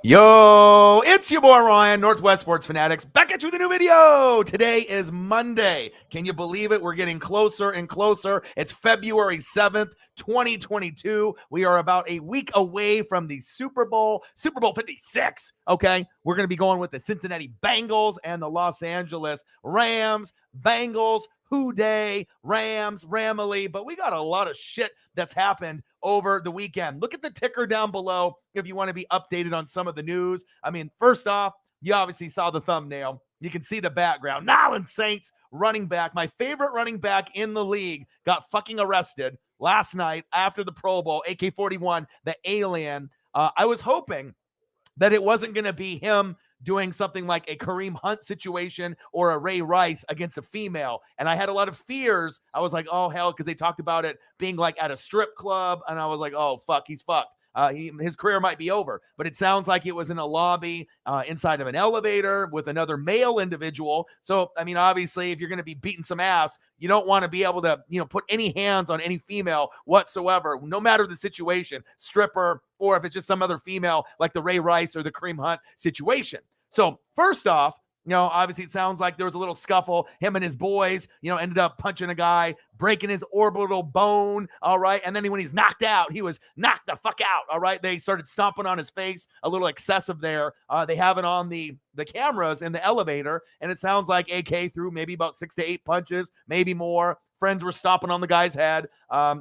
Yo, it's your boy Ryan, Northwest Sports Fanatics, back at you with a new video. Today is Monday. Can you believe it? We're getting closer and closer. It's February 7th, 2022. We are about a week away from the Super Bowl 56, okay? We're going to be going with the Cincinnati Bengals and the Los Angeles Rams. Bengals, Who Day, Rams, Ramily, but we got a lot of shit that's happened over the weekend. Look at the ticker down below if you want to be updated on some of the news. I mean, first off, you obviously saw the thumbnail. You can see the background. Nolin Saints, running back, my favorite running back in the league, got fucking arrested last night after the Pro Bowl, AK-41, the alien. I was hoping that it wasn't going to be him doing something like a Kareem Hunt situation or a Ray Rice against a female. And I had a lot of fears. I was like, oh, hell, because they talked about it being like at a strip club. And I was like, oh, fuck, he's fucked. His career might be over. But it sounds like it was in a lobby inside of an elevator with another male individual. So, I mean, obviously, if you're going to be beating some ass, you don't want to be able to, put any hands on any female whatsoever, no matter the situation, stripper, or if it's just some other female like the Ray Rice or the Kareem Hunt situation. So first off, obviously it sounds like there was a little scuffle. Him and his boys, ended up punching a guy, breaking his orbital bone, all right? And then when he's knocked out, he was knocked the fuck out, all right? They started stomping on his face, a little excessive there. They have it on the cameras in the elevator, and it sounds like AK threw maybe about 6 to 8 punches, maybe more. Friends were stomping on the guy's head.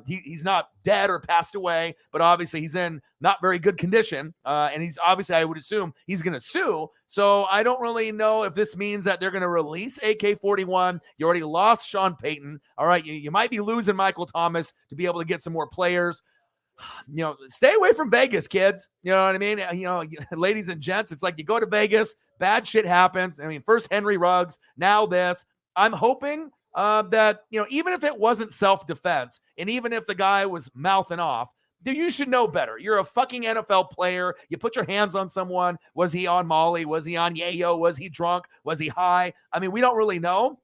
He's not dead or passed away, but obviously he's in not very good condition. And he's obviously, I would assume, he's going to sue. So I don't really know if this means that they're going to release AK-41. You already lost Sean Payton. All right, you might be losing Michael Thomas to be able to get some more players. Stay away from Vegas, kids. You know what I mean? Ladies and gents, it's like you go to Vegas, bad shit happens. I mean, first Henry Ruggs, now this. I'm hoping that, even if it wasn't self-defense and even if the guy was mouthing off, you should know better. You're a fucking NFL player. You put your hands on someone. Was he on Molly? Was he on yayo? Was he drunk? Was he high? I mean, we don't really know.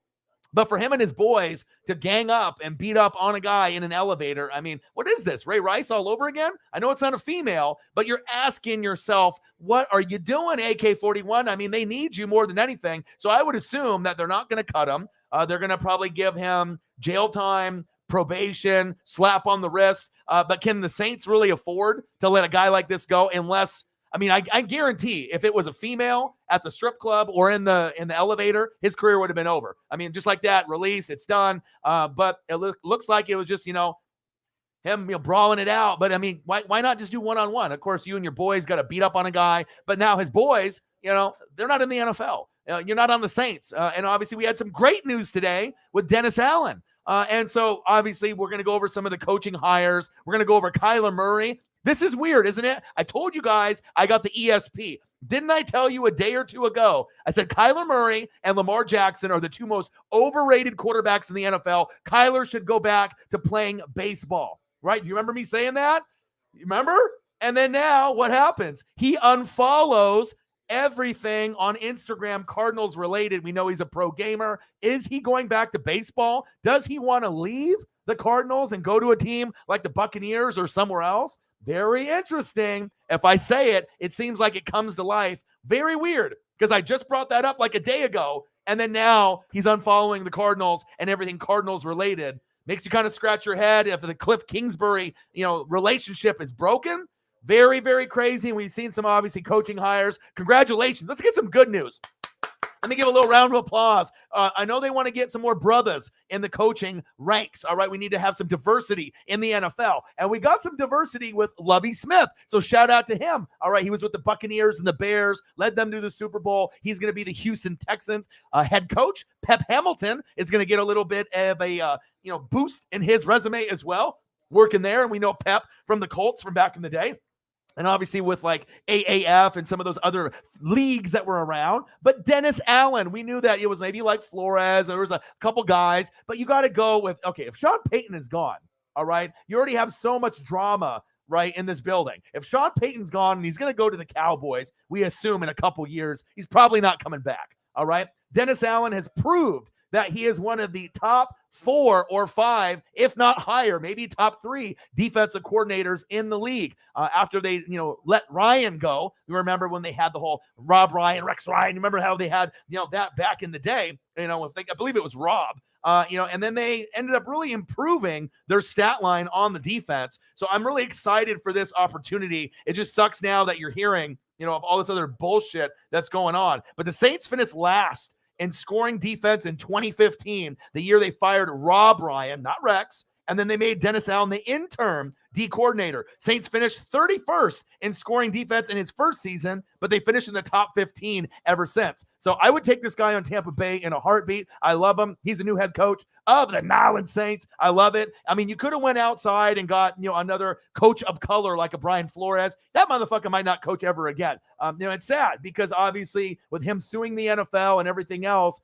But for him and his boys to gang up and beat up on a guy in an elevator, I mean, what is this? Ray Rice all over again? I know it's not a female, but you're asking yourself, what are you doing, AK-41? I mean, they need you more than anything. So I would assume that they're not going to cut him. They're going to probably give him jail time, probation, slap on the wrist. But can the Saints really afford to let a guy like this go unless – I mean, I guarantee if it was a female at the strip club or in the elevator, his career would have been over. I mean, just like that, release, it's done. But it looks like it was just, him brawling it out. But, I mean, why not just do one-on-one? Of course, you and your boys got to beat up on a guy. But now his boys, they're not in the NFL. You're not on the Saints. And obviously we had some great news today with Dennis Allen. And so obviously we're going to go over some of the coaching hires. We're going to go over Kyler Murray. This is weird, isn't it? I told you guys I got the ESP. Didn't I tell you a day or two ago? I said Kyler Murray and Lamar Jackson are the two most overrated quarterbacks in the NFL. Kyler should go back to playing baseball, right? Do you remember me saying that? You remember? And then now what happens? He unfollows everything on Instagram Cardinals related. We know he's a pro gamer. Is he going back to baseball? Does he want to leave the Cardinals and go to a team like the Buccaneers or somewhere else? Very interesting. If I say it, it seems like it comes to life. Very weird, because I just brought that up like a day ago, and then now he's unfollowing the Cardinals and everything Cardinals related. Makes you kind of scratch your head if the Cliff Kingsbury, relationship is broken. Very, very crazy. And we've seen some obviously coaching hires. Congratulations. Let's get some good news. Let me give a little round of applause. I know they want to get some more brothers in the coaching ranks. All right, we need to have some diversity in the NFL. And we got some diversity with Lovie Smith. So shout out to him. All right, he was with the Buccaneers and the Bears, led them to the Super Bowl. He's going to be the Houston Texans head coach. Pep Hamilton is going to get a little bit of a boost in his resume as well, working there. And we know Pep from the Colts from back in the day. And obviously with like AAF and some of those other leagues that were around. But Dennis Allen, we knew that it was maybe like Flores. There was a couple guys. But you got to go with, okay, if Sean Payton is gone, all right, you already have so much drama, right, in this building. If Sean Payton's gone and he's going to go to the Cowboys, we assume in a couple years, he's probably not coming back, all right? Dennis Allen has proved that he is one of the top 4 or 5, if not higher, maybe top 3 defensive coordinators in the league. After they, let Ryan go, you remember when they had the whole Rob Ryan, Rex Ryan. You remember how they had, that back in the day. I believe it was Rob. And then they ended up really improving their stat line on the defense. So I'm really excited for this opportunity. It just sucks now that you're hearing, of all this other bullshit that's going on. But the Saints finished last in scoring defense in 2015, the year they fired Rob Ryan, not Rex. And then they made Dennis Allen the interim D coordinator. Saints finished 31st in scoring defense in his first season, but they finished in the top 15 ever since. So I would take this guy on Tampa Bay in a heartbeat. I love him. He's a new head coach of the New Orleans Saints. I love it. I mean, you could have went outside and got, another coach of color like a Brian Flores. That motherfucker might not coach ever again. It's sad because obviously with him suing the NFL and everything else,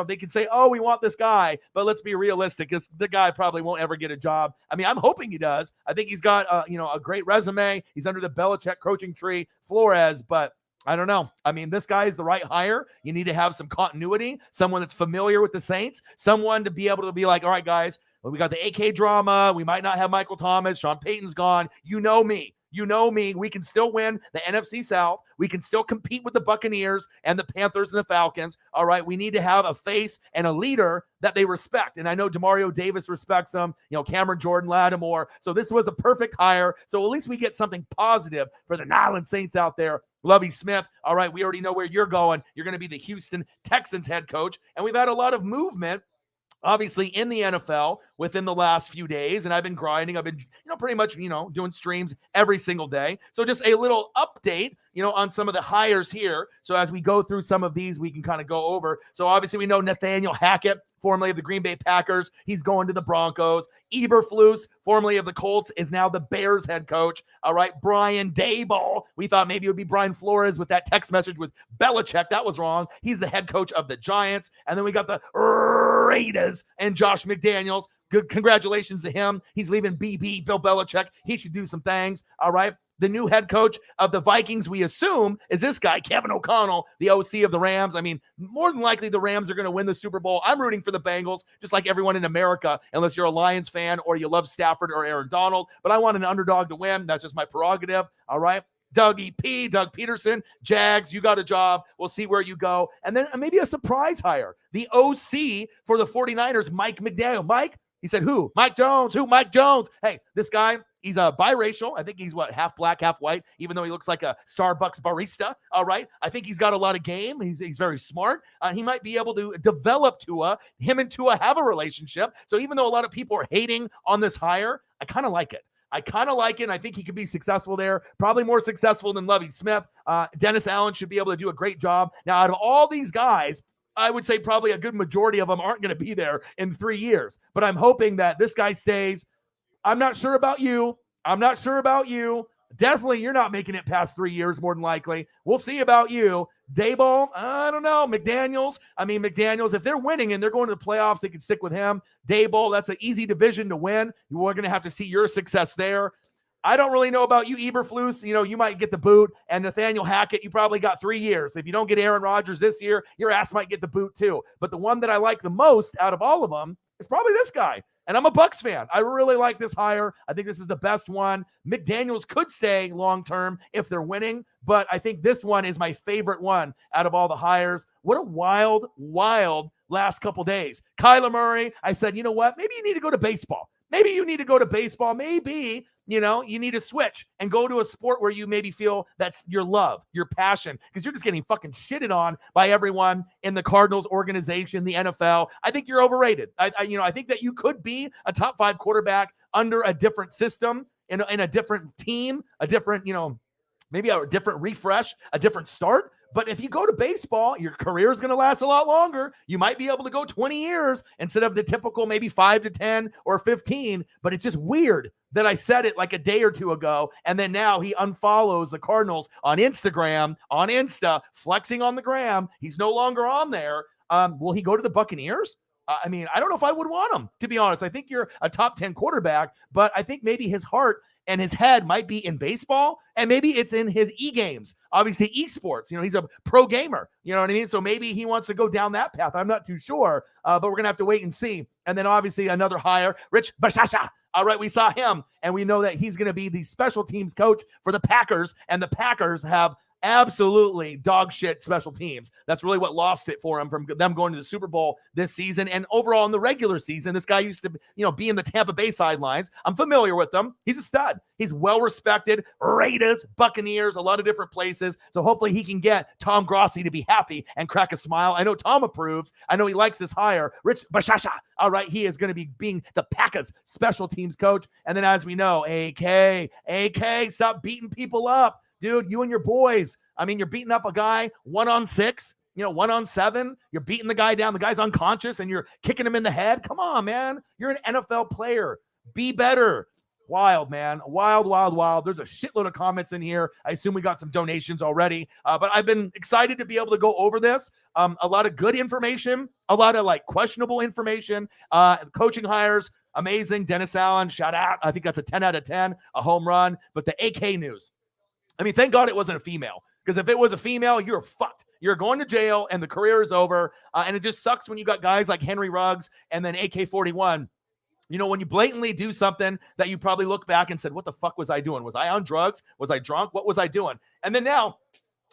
they can say, oh, we want this guy, but let's be realistic. The guy probably won't ever get a job. I mean, I'm hoping he does. I think he's got, a great resume. He's under the Belichick coaching tree, Flores, but I don't know. I mean, this guy is the right hire. You need to have some continuity, someone that's familiar with the Saints, someone to be able to be like, all right, guys, well, we got the AK drama. We might not have Michael Thomas. Sean Payton's gone. You know me. We can still win the NFC South. We can still compete with the Buccaneers and the Panthers and the Falcons. All right, we need to have a face and a leader that they respect. And I know Demario Davis respects them, Cameron Jordan, Lattimore. So this was a perfect hire. So at least we get something positive for the New Orleans Saints out there. Lovie Smith, all right, we already know where you're going. You're going to be the Houston Texans head coach. And we've had a lot of movement obviously in the NFL within the last few days, and I've been grinding. I've been, pretty much, doing streams every single day. So just a little update, on some of the hires here. So as we go through some of these, we can kind of go over. So obviously we know Nathaniel Hackett, formerly of the Green Bay Packers, he's going to the Broncos. Eberflus, formerly of the Colts, is now the Bears head coach. All right, Brian Daboll. We thought maybe it would be Brian Flores with that text message with Belichick. That was wrong. He's the head coach of the Giants. And then we got the Raiders and Josh McDaniels. Good, congratulations to him. He's leaving BB, Bill Belichick. He should do some things. All right. The new head coach of the Vikings, we assume, is this guy, Kevin O'Connell, the OC of the Rams. I mean, more than likely the Rams are going to win the Super Bowl. I'm rooting for the Bengals, just like everyone in America, unless you're a Lions fan or you love Stafford or Aaron Donald. But I want an underdog to win. That's just my prerogative. All right. Doug Peterson, Jags, you got a job. We'll see where you go. And then maybe a surprise hire. The OC for the 49ers, Mike McDaniel. Mike, he said, who? Mike Jones. Who? Mike Jones. Hey, this guy, he's biracial. I think he's half black, half white, even though he looks like a Starbucks barista. All right. I think he's got a lot of game. He's very smart. He might be able to develop Tua. Him and Tua have a relationship. So even though a lot of people are hating on this hire, I kind of like it. And I think he could be successful there, probably more successful than Lovie Smith. Dennis Allen should be able to do a great job. Now, out of all these guys, I would say probably a good majority of them aren't going to be there in 3 years. But I'm hoping that this guy stays. I'm not sure about you. Definitely you're not making it past 3 years, more than likely. We'll see about you. Daboll, I don't know. McDaniels, if they're winning and they're going to the playoffs, they can stick with him. Daboll, that's an easy division to win. We're going to have to see your success there. I don't really know about you, Eberflus. You might get the boot. And Nathaniel Hackett, you probably got 3 years. If you don't get Aaron Rodgers this year, your ass might get the boot too. But the one that I like the most out of all of them is probably this guy. And I'm a Bucs fan. I really like this hire. I think this is the best one. McDaniels could stay long-term if they're winning, but I think this one is my favorite one out of all the hires. What a wild, wild last couple days. Kyler Murray, I said, you know what? Maybe you need to go to baseball. Maybe you need to switch and go to a sport where you maybe feel that's your love, your passion, because you're just getting fucking shitted on by everyone in the Cardinals organization, the NFL. I think you're overrated. I think that you could be a top 5 quarterback under a different system, in a different team, a different, maybe a different refresh, a different start. But if you go to baseball, your career is going to last a lot longer. You might be able to go 20 years instead of the typical maybe 5 to 10 or 15. But it's just weird that I said it like a day or two ago. And then now he unfollows the Cardinals on Instagram, on Insta, flexing on the gram. He's no longer on there. Will he go to the Buccaneers? I don't know if I would want him, to be honest. I think you're a top 10 quarterback, but I think maybe his heart and his head might be in baseball, and maybe it's in his e-games. Obviously, esports. He's a pro gamer. You know what I mean? So maybe he wants to go down that path. I'm not too sure, but we're going to have to wait and see. And then obviously another hire, Rich Bashasha. All right, we saw him, and we know that he's going to be the special teams coach for the Packers, and the Packers have absolutely dog shit special teams. That's really what lost it for him from them going to the Super Bowl this season. And overall in the regular season, this guy used to, be in the Tampa Bay sidelines. I'm familiar with him. He's a stud. He's well respected. Raiders, Buccaneers, a lot of different places. So hopefully he can get Tom Grossi to be happy and crack a smile. I know Tom approves. I know he likes this hire. Rich Bashasha. All right, he is going to be being the Packers special teams coach. And then as we know, AK, stop beating people up. Dude, you and your boys, you're beating up a guy 1-on-6, 1-on-7. You're beating the guy down. The guy's unconscious, and you're kicking him in the head. Come on, man. You're an NFL player. Be better. Wild, man. Wild. There's a shitload of comments in here. I assume we got some donations already. But I've been excited to be able to go over this. A lot of good information, a lot of questionable information. Coaching hires, amazing. Dennis Allen, shout out. I think that's a 10 out of 10, a home run. But the AK news. Thank God it wasn't a female, because if it was a female, you're fucked. You're going to jail and the career is over. And it just sucks when you got guys like Henry Ruggs and then AK-41. When you blatantly do something that you probably look back and said, what the fuck was I doing? Was I on drugs? Was I drunk? What was I doing? And then now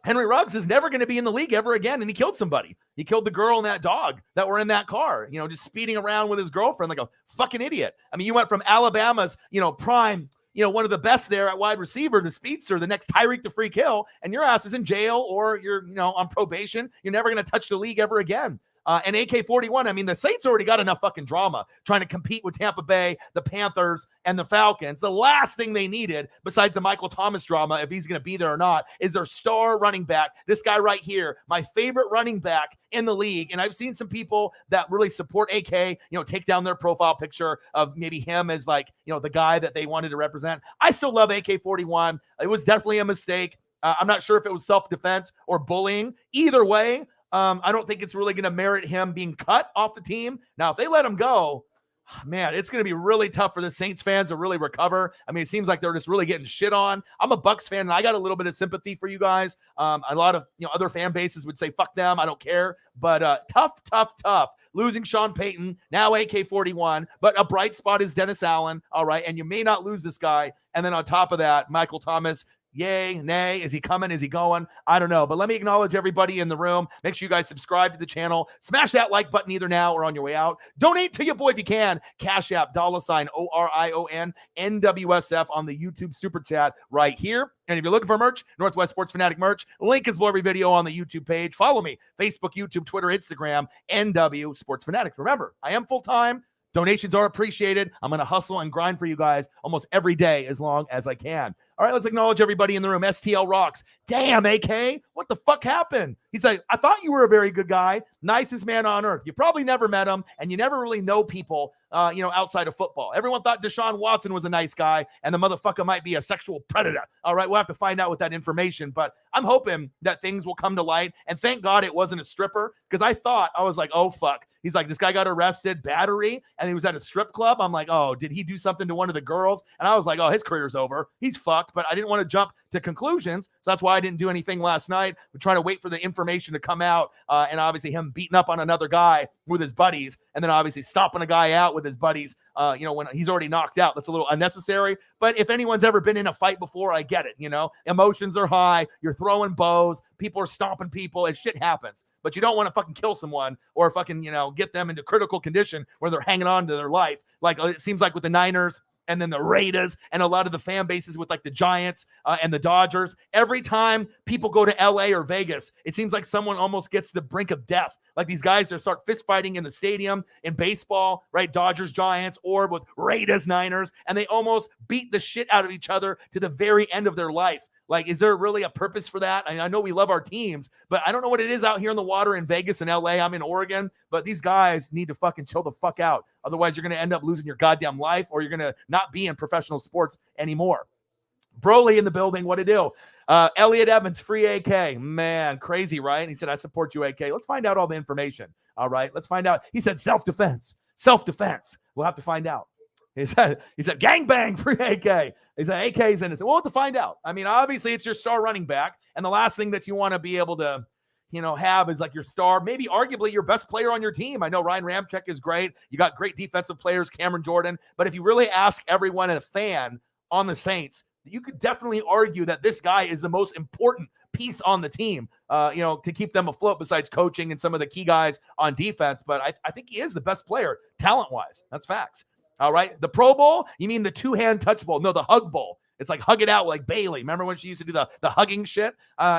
Henry Ruggs is never going to be in the league ever again. And he killed somebody. He killed the girl and that dog that were in that car, just speeding around with his girlfriend like a fucking idiot. You went from Alabama's, prime, one of the best there at wide receiver, the speedster, the next Tyreek the Freak Hill, and your ass is in jail or you're, on probation. You're never going to touch the league ever again. And AK-41, the Saints already got enough fucking drama trying to compete with Tampa Bay, the Panthers, and the Falcons. The last thing they needed, besides the Michael Thomas drama, if he's going to be there or not, is their star running back. This guy right here, my favorite running back in the league. And I've seen some people that really support AK, take down their profile picture of maybe him as the guy that they wanted to represent. I still love AK-41. It was definitely a mistake. I'm not sure if it was self-defense or bullying. Either way, I don't think it's really going to merit him being cut off the team. Now, if they let him go, man, it's going to be really tough for the Saints fans to really recover. It seems like they're just really getting shit on. I'm a Bucs fan, and I got a little bit of sympathy for you guys. A lot of other fan bases would say, fuck them, I don't care. But tough. Losing Sean Payton, now AK-41, but a bright spot is Dennis Allen, all right? And you may not lose this guy. And then on top of that, Michael Thomas, yay, nay, is he coming? Is he going? I don't know. But let me acknowledge everybody in the room. Make sure you guys subscribe to the channel. Smash that like button either now or on your way out. Donate to your boy if you can. Cash App, $ORION, NWSF on the YouTube Super Chat right here. And if you're looking for merch, Northwest Sports Fanatic merch, link is below every video on the YouTube page. Follow me, Facebook, YouTube, Twitter, Instagram, NW Sports Fanatics. Remember, I am full-time. Donations are appreciated. I'm going to hustle and grind for you guys almost every day as long as I can. All right, let's acknowledge everybody in the room. STL rocks. Damn, AK, what the fuck happened? He's like, I thought you were a very good guy. Nicest man on earth. You probably never met him, and you never really know people, outside of football. Everyone thought Deshaun Watson was a nice guy, and the motherfucker might be a sexual predator. All right, we'll have to find out with that information, but I'm hoping that things will come to light, and thank God it wasn't a stripper, because I was like, oh, fuck. He's like, this guy got arrested, battery, and he was at a strip club. I'm like, oh, did he do something to one of the girls? And I was like, oh, his career's over. He's fucked, but I didn't want to jump to conclusions, so that's why I didn't do anything last night. We're trying to wait for the information to come out, and obviously him beating up on another guy with his buddies, and then obviously stomping a guy out with his buddies, when he's already knocked out. That's a little unnecessary, but if anyone's ever been in a fight before, I get it. Emotions are high, you're throwing bows, people are stomping people, and shit happens, but you don't want to fucking kill someone or fucking, get them into critical condition where they're hanging on to their life. Like it seems like with the Niners, and then the Raiders, and a lot of the fan bases with the Giants and the Dodgers. Every time people go to LA or Vegas, it seems like someone almost gets to the brink of death. Like these guys that start fist fighting in the stadium, in baseball, right? Dodgers, Giants, or with Raiders, Niners, and they almost beat the shit out of each other to the very end of their life. Like, is there really a purpose for that? I know we love our teams, but I don't know what it is out here in the water in Vegas and LA. I'm in Oregon, but these guys need to fucking chill the fuck out. Otherwise, you're going to end up losing your goddamn life, or you're going to not be in professional sports anymore. Broly in the building. What to do? Elliot Evans, free AK. Man, crazy, right? And he said, I support you, AK. Let's find out all the information. All right, let's find out. He said self-defense. Self-defense. We'll have to find out. He said, gangbang, free AK. He said, AK's in it. We'll have to find out. I mean, obviously, it's your star running back. And the last thing that you want to be able to, have is like your star, maybe arguably your best player on your team. I know Ryan Ramczyk is great. You got great defensive players, Cameron Jordan. But if you really ask everyone and a fan on the Saints, you could definitely argue that this guy is the most important piece on the team, to keep them afloat besides coaching and some of the key guys on defense. But I think he is the best player talent-wise. That's facts. All right. The Pro Bowl, you mean the two-hand touch bowl? No, the hug bowl. It's like hug it out like Bailey. Remember when she used to do the hugging shit?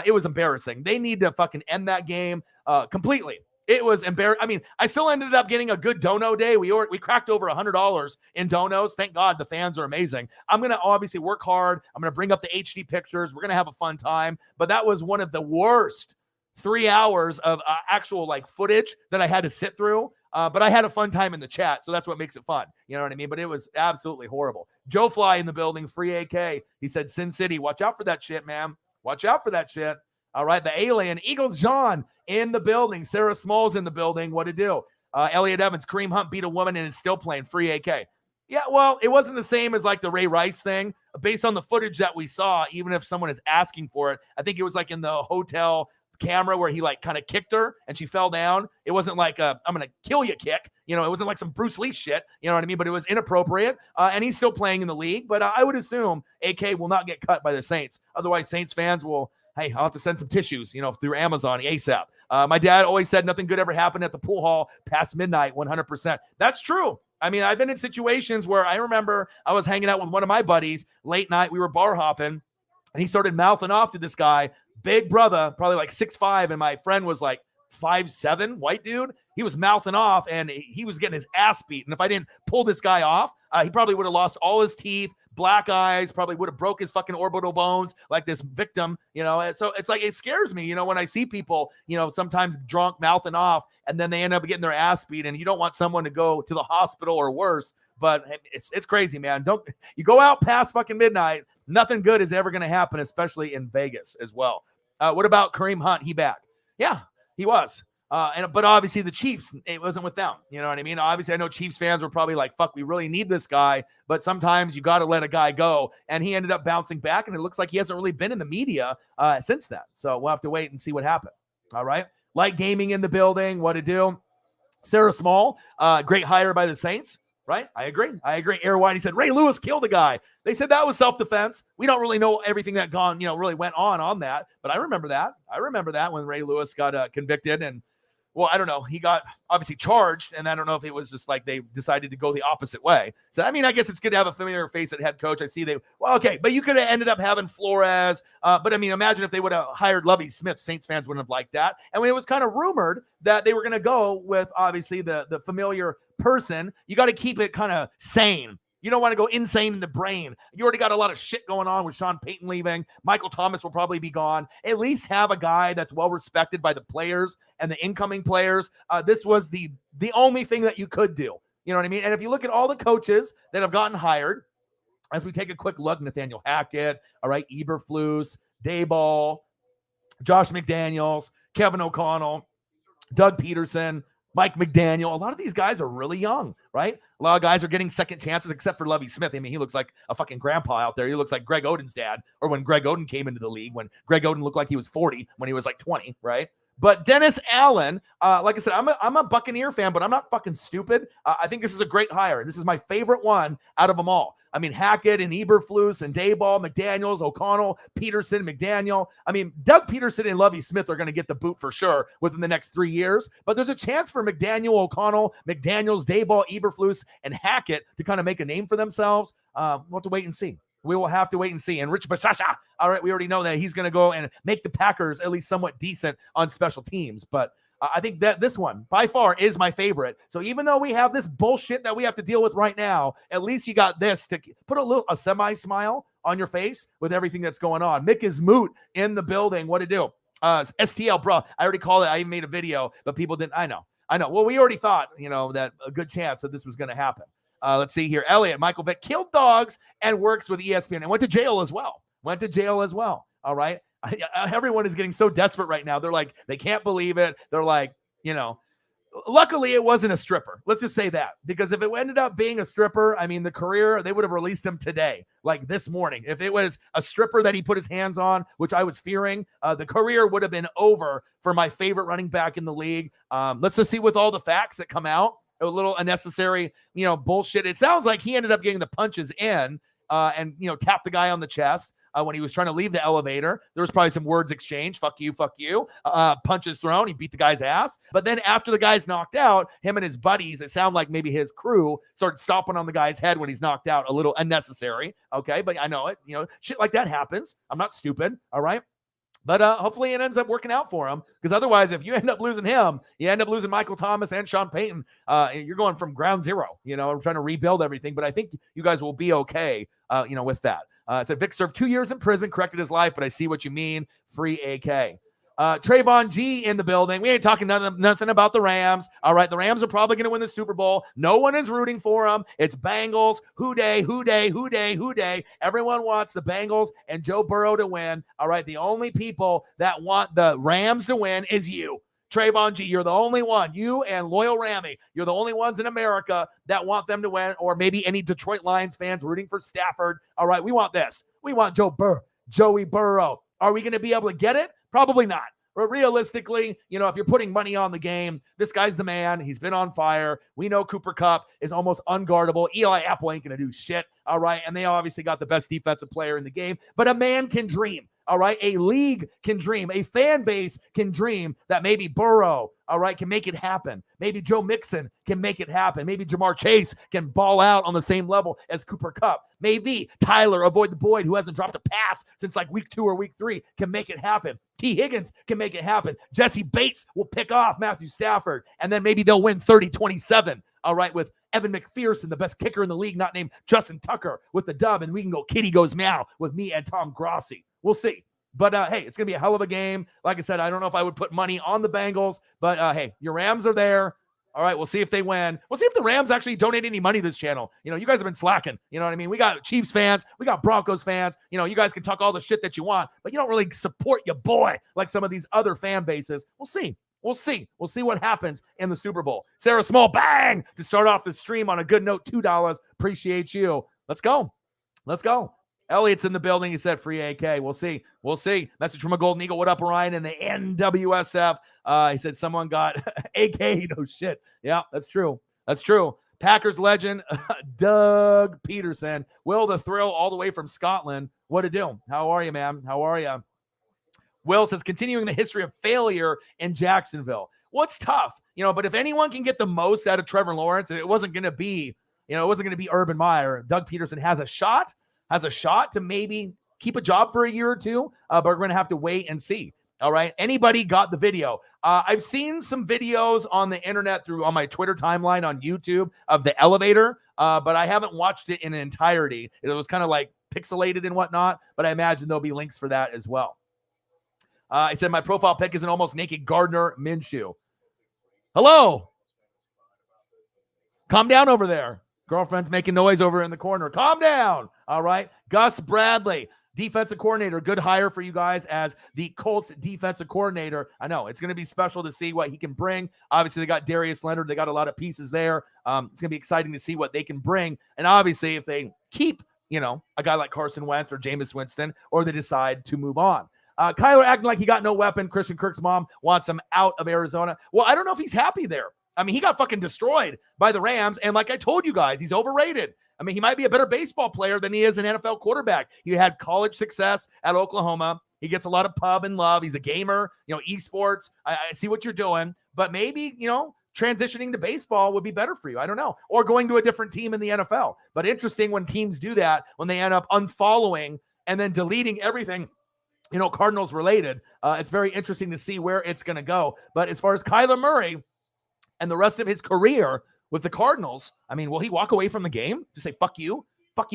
It was embarrassing. They need to fucking end that game completely. It was embarrassing. I mean, I still ended up getting a good dono day. We cracked over $100 in donos. Thank God the fans are amazing. I'm going to obviously work hard. I'm going to bring up the HD pictures. We're going to have a fun time. But that was one of the worst 3 hours of actual like footage that I had to sit through. But I had a fun time in the chat, so that's what makes it fun. You know what I mean? But it was absolutely horrible. Joe Fly in the building, free AK. He said, Sin City, watch out for that shit, man. Watch out for that shit. All right, the alien, Eagles John in the building. Sarah Smalls in the building. What to do? Elliot Evans, Kareem Hunt beat a woman and is still playing, free AK. Yeah, well, it wasn't the same as like the Ray Rice thing. Based on the footage that we saw, even if someone is asking for it, I think it was like in the hotel camera where he like kind of kicked her and she fell down. It wasn't like I'm gonna kill you kick, it wasn't like some Bruce Lee shit, you know what I mean? But it was inappropriate, and he's still playing in the league. But I would assume AK will not get cut by the Saints. Otherwise, Saints fans will, hey, I'll have to send some tissues, through Amazon ASAP. My dad always said nothing good ever happened at the pool hall past midnight. 100%. That's true. I mean, I've been in situations where I remember I was hanging out with one of my buddies late night. We were bar hopping, and he started mouthing off to this guy, big brother, probably like 6'5", and my friend was like 5'7", white dude. He was mouthing off, and he was getting his ass beat. And if I didn't pull this guy off, he probably would have lost all his teeth, black eyes, probably would have broke his fucking orbital bones like this victim, And so it's like, it scares me, when I see people, sometimes drunk, mouthing off, and then they end up getting their ass beat, and you don't want someone to go to the hospital or worse. But it's crazy, man. You go out past fucking midnight, nothing good is ever going to happen, especially in Vegas as well. What about Kareem Hunt? He back? Yeah, he was. But obviously the Chiefs, it wasn't with them. You know what I mean? Obviously, I know Chiefs fans were probably like, fuck, we really need this guy. But sometimes you got to let a guy go. And he ended up bouncing back, and it looks like he hasn't really been in the media since then. So we'll have to wait and see what happened. All right. Light Gaming in the building. What to do? Sarah Small, great hire by the Saints. Right? I agree. Air White, he said, Ray Lewis killed a guy. They said that was self-defense. We don't really know everything that really went on that. But I remember that when Ray Lewis got convicted. And, well, I don't know. He got obviously charged. And I don't know if it was just like they decided to go the opposite way. So, I mean, I guess it's good to have a familiar face at head coach. I see okay. But you could have ended up having Flores. But, I mean, imagine if they would have hired Lovie Smith. Saints fans wouldn't have liked that. And it was kind of rumored that they were going to go with, obviously, the familiar person. You got to keep it kind of sane. You don't want to go insane in the brain. You already got a lot of shit going on with Sean Payton leaving. Michael Thomas will probably be gone. At least have a guy that's well respected by the players and the incoming players. This was the only thing that you could do. You know what I mean? And if you look at all the coaches that have gotten hired, as we take a quick look, Nathaniel Hackett, all right, Eberflus, Dayball, Josh McDaniels, Kevin O'Connell, Doug Peterson, Mike McDaniel. A lot of these guys are really young, right? A lot of guys are getting second chances, except for Lovie Smith. I mean, he looks like a fucking grandpa out there. He looks like Greg Oden's dad, or when Greg Oden came into the league, when Greg Oden looked like he was 40 when he was like 20, right? But Dennis Allen, like I said, I'm a Buccaneer fan, but I'm not fucking stupid. I think this is a great hire. This is my favorite one out of them all. I mean, Hackett and Eberflus and Dayball, McDaniels, O'Connell, Peterson, McDaniel. I mean, Doug Peterson and Lovie Smith are going to get the boot for sure within the next 3 years. But there's a chance for McDaniel, O'Connell, McDaniels, Dayball, Eberflus, and Hackett to kind of make a name for themselves. We'll have to wait and see. We will have to wait and see. And Rich Bashasha, all right, we already know that he's going to go and make the Packers at least somewhat decent on special teams. But I think that this one, by far, is my favorite. So even though we have this bullshit that we have to deal with right now, at least you got this to put a semi-smile on your face with everything that's going on. Mick is moot in the building. What to do? STL, bro. I already called it. I even made a video, but people didn't. I know. Well, we already thought, that a good chance that this was going to happen. Let's see here. Elliot, Michael Vick killed dogs and works with ESPN and went to jail as well. All right. Everyone is getting so desperate right now. They're like, they can't believe it. They're like, Luckily, it wasn't a stripper. Let's just say that. Because if it ended up being a stripper, I mean, the career, they would have released him today, like this morning. If it was a stripper that he put his hands on, which I was fearing, the career would have been over for my favorite running back in the league. Let's just see with all the facts that come out. A little unnecessary, bullshit. It sounds like he ended up getting the punches in and, tapped the guy on the chest. When he was trying to leave the elevator, there was probably some words exchanged. Fuck you, fuck you. Punches thrown. He beat the guy's ass. But then after the guy's knocked out, him and his buddies, it sounded like maybe his crew started stomping on the guy's head when he's knocked out. A little unnecessary. Okay, but I know it. Shit like that happens. I'm not stupid. All right. But hopefully it ends up working out for him, because otherwise, if you end up losing him, you end up losing Michael Thomas and Sean Payton. You're going from ground zero. I'm trying to rebuild everything, but I think you guys will be okay, with that. So Vic served 2 years in prison, corrected his life, but I see what you mean. Free AK. Trayvon G in the building. We ain't talking nothing about the Rams. All right, the Rams are probably going to win the Super Bowl. No one is rooting for them. It's Bengals. Who day, who day, who day, who day. Everyone wants the Bengals and Joe Burrow to win. All right, the only people that want the Rams to win is you. Trayvon G, you're the only one. You and Loyal Rammy, you're the only ones in America that want them to win, or maybe any Detroit Lions fans rooting for Stafford. All right, we want this. We want Joey Burrow. Are we going to be able to get it? Probably not. But realistically, if you're putting money on the game, this guy's the man. He's been on fire. We know Cooper Kupp is almost unguardable. Eli Apple ain't going to do shit. All right, and they obviously got the best defensive player in the game. But a man can dream. All right, a league can dream. A fan base can dream that maybe Burrow, all right, can make it happen. Maybe Joe Mixon can make it happen. Maybe Jamar Chase can ball out on the same level as Cooper Kupp. Maybe Tyler, avoid the Boyd, who hasn't dropped a pass since like week 2 or week 3, can make it happen. T. Higgins can make it happen. Jesse Bates will pick off Matthew Stafford, and then maybe they'll win 30-27, all right, with Evan McPherson, the best kicker in the league, not named Justin Tucker, with the dub, and we can go Kitty Goes Meow with me and Tom Grossi. We'll see. But, hey, it's going to be a hell of a game. Like I said, I don't know if I would put money on the Bengals, but, hey, your Rams are there. All right, we'll see if they win. We'll see if the Rams actually donate any money to this channel. You guys have been slacking. You know what I mean? We got Chiefs fans. We got Broncos fans. You guys can talk all the shit that you want, but you don't really support your boy like some of these other fan bases. We'll see. We'll see. We'll see what happens in the Super Bowl. Sarah Small, bang, to start off the stream on a good note, $2. Appreciate you. Let's go. Let's go. Elliot's in the building. He said free AK. We'll see. We'll see. Message from a Golden Eagle. What up, Ryan? In the NWSF. He said someone got AK. No shit. Yeah, that's true. That's true. Packers legend, Doug Peterson. Will the Thrill all the way from Scotland. What to do? How are you, man? How are you? Will says, continuing the history of failure in Jacksonville. Well, it's tough, but if anyone can get the most out of Trevor Lawrence, it wasn't going to be, Urban Meyer. Doug Peterson has a shot to maybe keep a job for a year or two, but we're going to have to wait and see. All right. Anybody got the video? I've seen some videos on the internet on my Twitter timeline on YouTube of the elevator, but I haven't watched it in entirety. It was kind of like pixelated and whatnot, but I imagine there'll be links for that as well. I said my profile pic is an almost naked Gardner Minshew. Hello. Calm down over there. Girlfriend's making noise over in the corner. Calm down. All right. Gus Bradley, defensive coordinator. Good hire for you guys as the Colts defensive coordinator. I know it's going to be special to see what he can bring. Obviously, they got Darius Leonard. They got a lot of pieces there. It's going to be exciting to see what they can bring. And obviously, if they keep, a guy like Carson Wentz or Jameis Winston, or they decide to move on. Kyler acting like he got no weapon. Christian Kirk's mom wants him out of Arizona. Well, I don't know if he's happy there. I mean, he got fucking destroyed by the Rams. And like I told you guys, he's overrated. I mean, he might be a better baseball player than he is an NFL quarterback. He had college success at Oklahoma. He gets a lot of pub and love. He's a gamer, esports. I see what you're doing. But maybe, transitioning to baseball would be better for you. I don't know. Or going to a different team in the NFL. But interesting when teams do that, when they end up unfollowing and then deleting everything, Cardinals related. It's very interesting to see where it's going to go. But as far as Kyler Murray and the rest of his career with the Cardinals, I mean, will he walk away from the game? Just say, fuck you,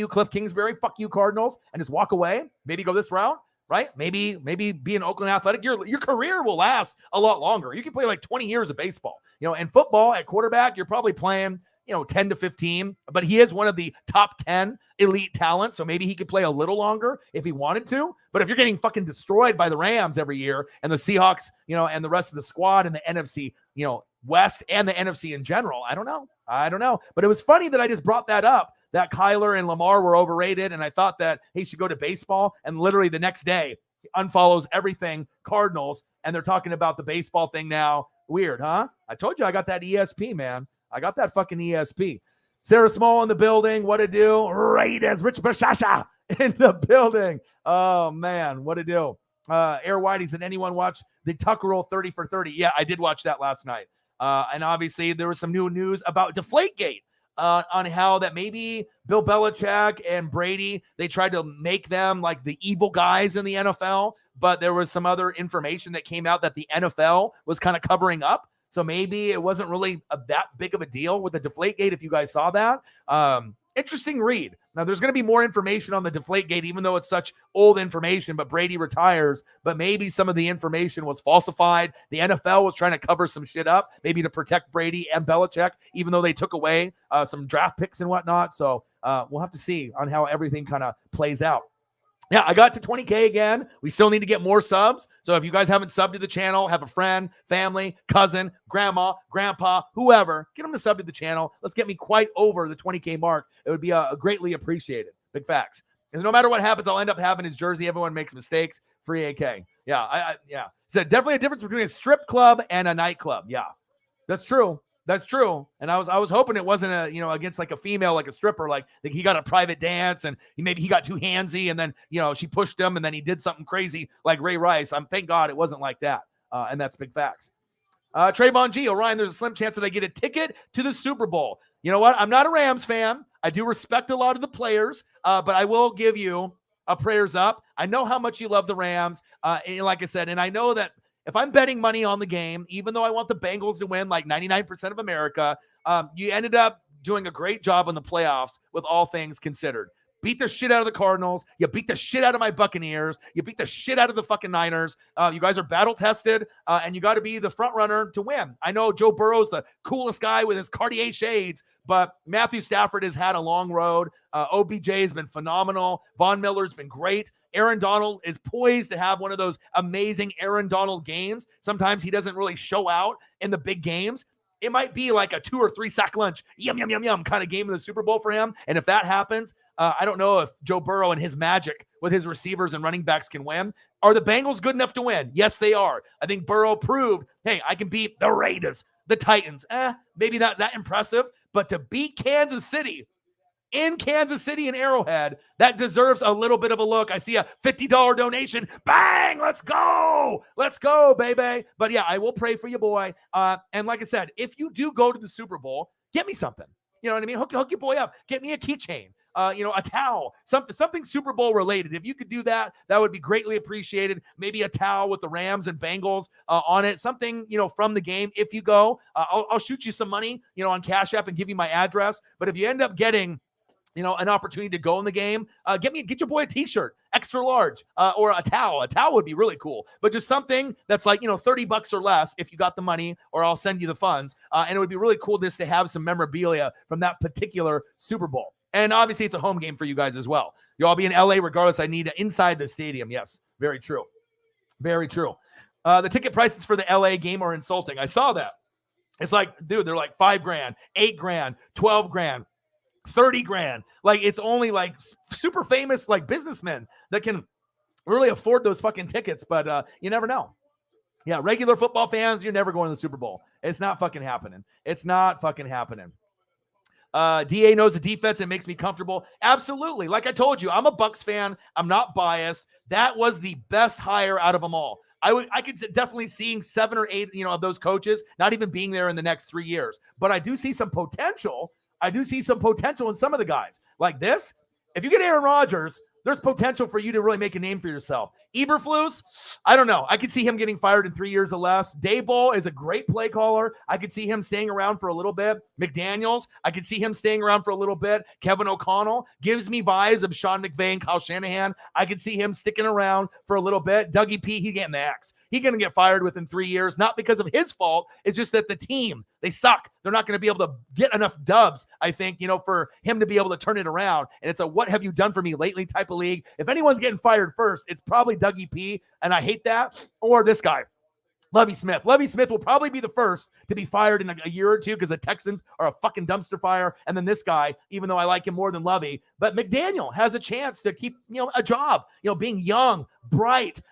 Cliff Kingsbury, fuck you, Cardinals, and just walk away? Maybe go this route, right? Maybe be an Oakland Athletic. Your career will last a lot longer. You can play like 20 years of baseball. In football, at quarterback, you're probably playing, 10 to 15, but he is one of the top 10 elite talents. So maybe he could play a little longer if he wanted to. But if you're getting fucking destroyed by the Rams every year and the Seahawks, and the rest of the squad and the NFC, West and the NFC in general, I don't know. But it was funny that I just brought that up, that Kyler and Lamar were overrated. And I thought that he should go to baseball. And literally the next day, he unfollows everything Cardinals. And they're talking about the baseball thing now. Weird, huh? I told you I got that ESP, man. I got that fucking ESP. Sarah Small in the building. What to do? Raiders. Rich Bashasha in the building. Oh, man. What to do? Air Whitey's. Did anyone watch the Tucker Roll 30 for 30? Yeah, I did watch that last night. And obviously there was some new news about Deflategate on how that maybe Bill Belichick and Brady, they tried to make them like the evil guys in the NFL, but there was some other information that came out that the NFL was kind of covering up. So maybe it wasn't really that big of a deal with the Deflategate, if you guys saw that. Interesting read. Now, there's going to be more information on the Deflategate, even though it's such old information, but Brady retires. But maybe some of the information was falsified. The NFL was trying to cover some shit up, maybe to protect Brady and Belichick, even though they took away some draft picks and whatnot. So we'll have to see on how everything kind of plays out. Yeah, I got to 20K again. We still need to get more subs. So if you guys haven't subbed to the channel, have a friend, family, cousin, grandma, grandpa, whoever, get them to sub to the channel. Let's get me quite over the 20K mark. It would be greatly appreciated. Big facts. Because no matter what happens, I'll end up having his jersey. Everyone makes mistakes. Free AK. Yeah, yeah. So definitely a difference between a strip club and a nightclub. Yeah, that's true. That's true. And I was hoping it wasn't against like a female, like a stripper, like he got a private dance and maybe he got too handsy and then, she pushed him and then he did something crazy like Ray Rice. Thank God it wasn't like that. And that's big facts. Trayvon G. Orion, there's a slim chance that I get a ticket to the Super Bowl. You know what? I'm not a Rams fan. I do respect a lot of the players, but I will give you a prayers up. I know how much you love the Rams. And like I said, and I know that if I'm betting money on the game, even though I want the Bengals to win like 99% of America, you ended up doing a great job in the playoffs with all things considered. Beat the shit out of the Cardinals. You beat the shit out of my Buccaneers. You beat the shit out of the fucking Niners. You guys are battle-tested, and you got to be the front runner to win. I know Joe Burrow's the coolest guy with his Cartier shades, but Matthew Stafford has had a long road. OBJ has been phenomenal. Von Miller's been great. Aaron Donald is poised to have one of those amazing Aaron Donald games. Sometimes he doesn't really show out in the big games. It might be like a 2 or 3 sack lunch, yum, yum, yum, yum kind of game in the Super Bowl for him. And if that happens, I don't know if Joe Burrow and his magic with his receivers and running backs can win. Are the Bengals good enough to win? Yes, they are. I think Burrow proved, hey, I can beat the Raiders, the Titans. Maybe not that impressive, but to beat Kansas City in Kansas City and Arrowhead, that deserves a little bit of a look. I see a $50 donation. Bang! Let's go! Let's go, baby. But yeah, I will pray for you, boy. And like I said, if you do go to the Super Bowl, get me something. You know what I mean? Hook your boy up. Get me a keychain. A towel, something Super Bowl related. If you could do that, that would be greatly appreciated. Maybe a towel with the Rams and Bengals on it. Something, from the game. If you go, I'll shoot you some money, on Cash App and give you my address. But if you end up getting, an opportunity to go in the game, get your boy a t-shirt, extra large, or a towel. A towel would be really cool, but just something that's like, $30 or less if you got the money, or I'll send you the funds. And it would be really cool just to have some memorabilia from that particular Super Bowl. And obviously it's a home game for you guys as well. You'll all be in LA regardless. I need inside the stadium. Yes, very true. Very true. The ticket prices for the LA game are insulting. I saw that. It's like, dude, they're like $5,000, $8,000, $12,000. 30 grand. Like, it's only like super famous like businessmen that can really afford those fucking tickets, but you never know. Yeah, regular football fans, you're never going to the Super Bowl. It's not fucking happening. It's not fucking happening. DA knows the defense and makes me comfortable. Absolutely. Like I told you, I'm a Bucs fan. I'm not biased. That was the best hire out of them all. I could definitely seeing 7 or 8, of those coaches not even being there in the next 3 years. But I do see some potential. I do see some potential in some of the guys like this. If you get Aaron Rodgers, there's potential for you to really make a name for yourself. Eberflus, I don't know. I could see him getting fired in 3 years or less. Daboll is a great play caller. I could see him staying around for a little bit. McDaniels, I could see him staying around for a little bit. Kevin O'Connell gives me vibes of Sean McVay and Kyle Shanahan. I could see him sticking around for a little bit. Dougie P, he's getting the axe. He's going to get fired within 3 years, not because of his fault. It's just that the team, they suck. They're not going to be able to get enough dubs, I think, for him to be able to turn it around. And it's a what have you done for me lately type of league. If anyone's getting fired first, it's probably Dougie P, and I hate that, or this guy. Lovie Smith. Lovie Smith will probably be the first to be fired in a year or two because the Texans are a fucking dumpster fire. And then this guy, even though I like him more than Lovie, but McDaniel has a chance to keep, a job, being young, bright,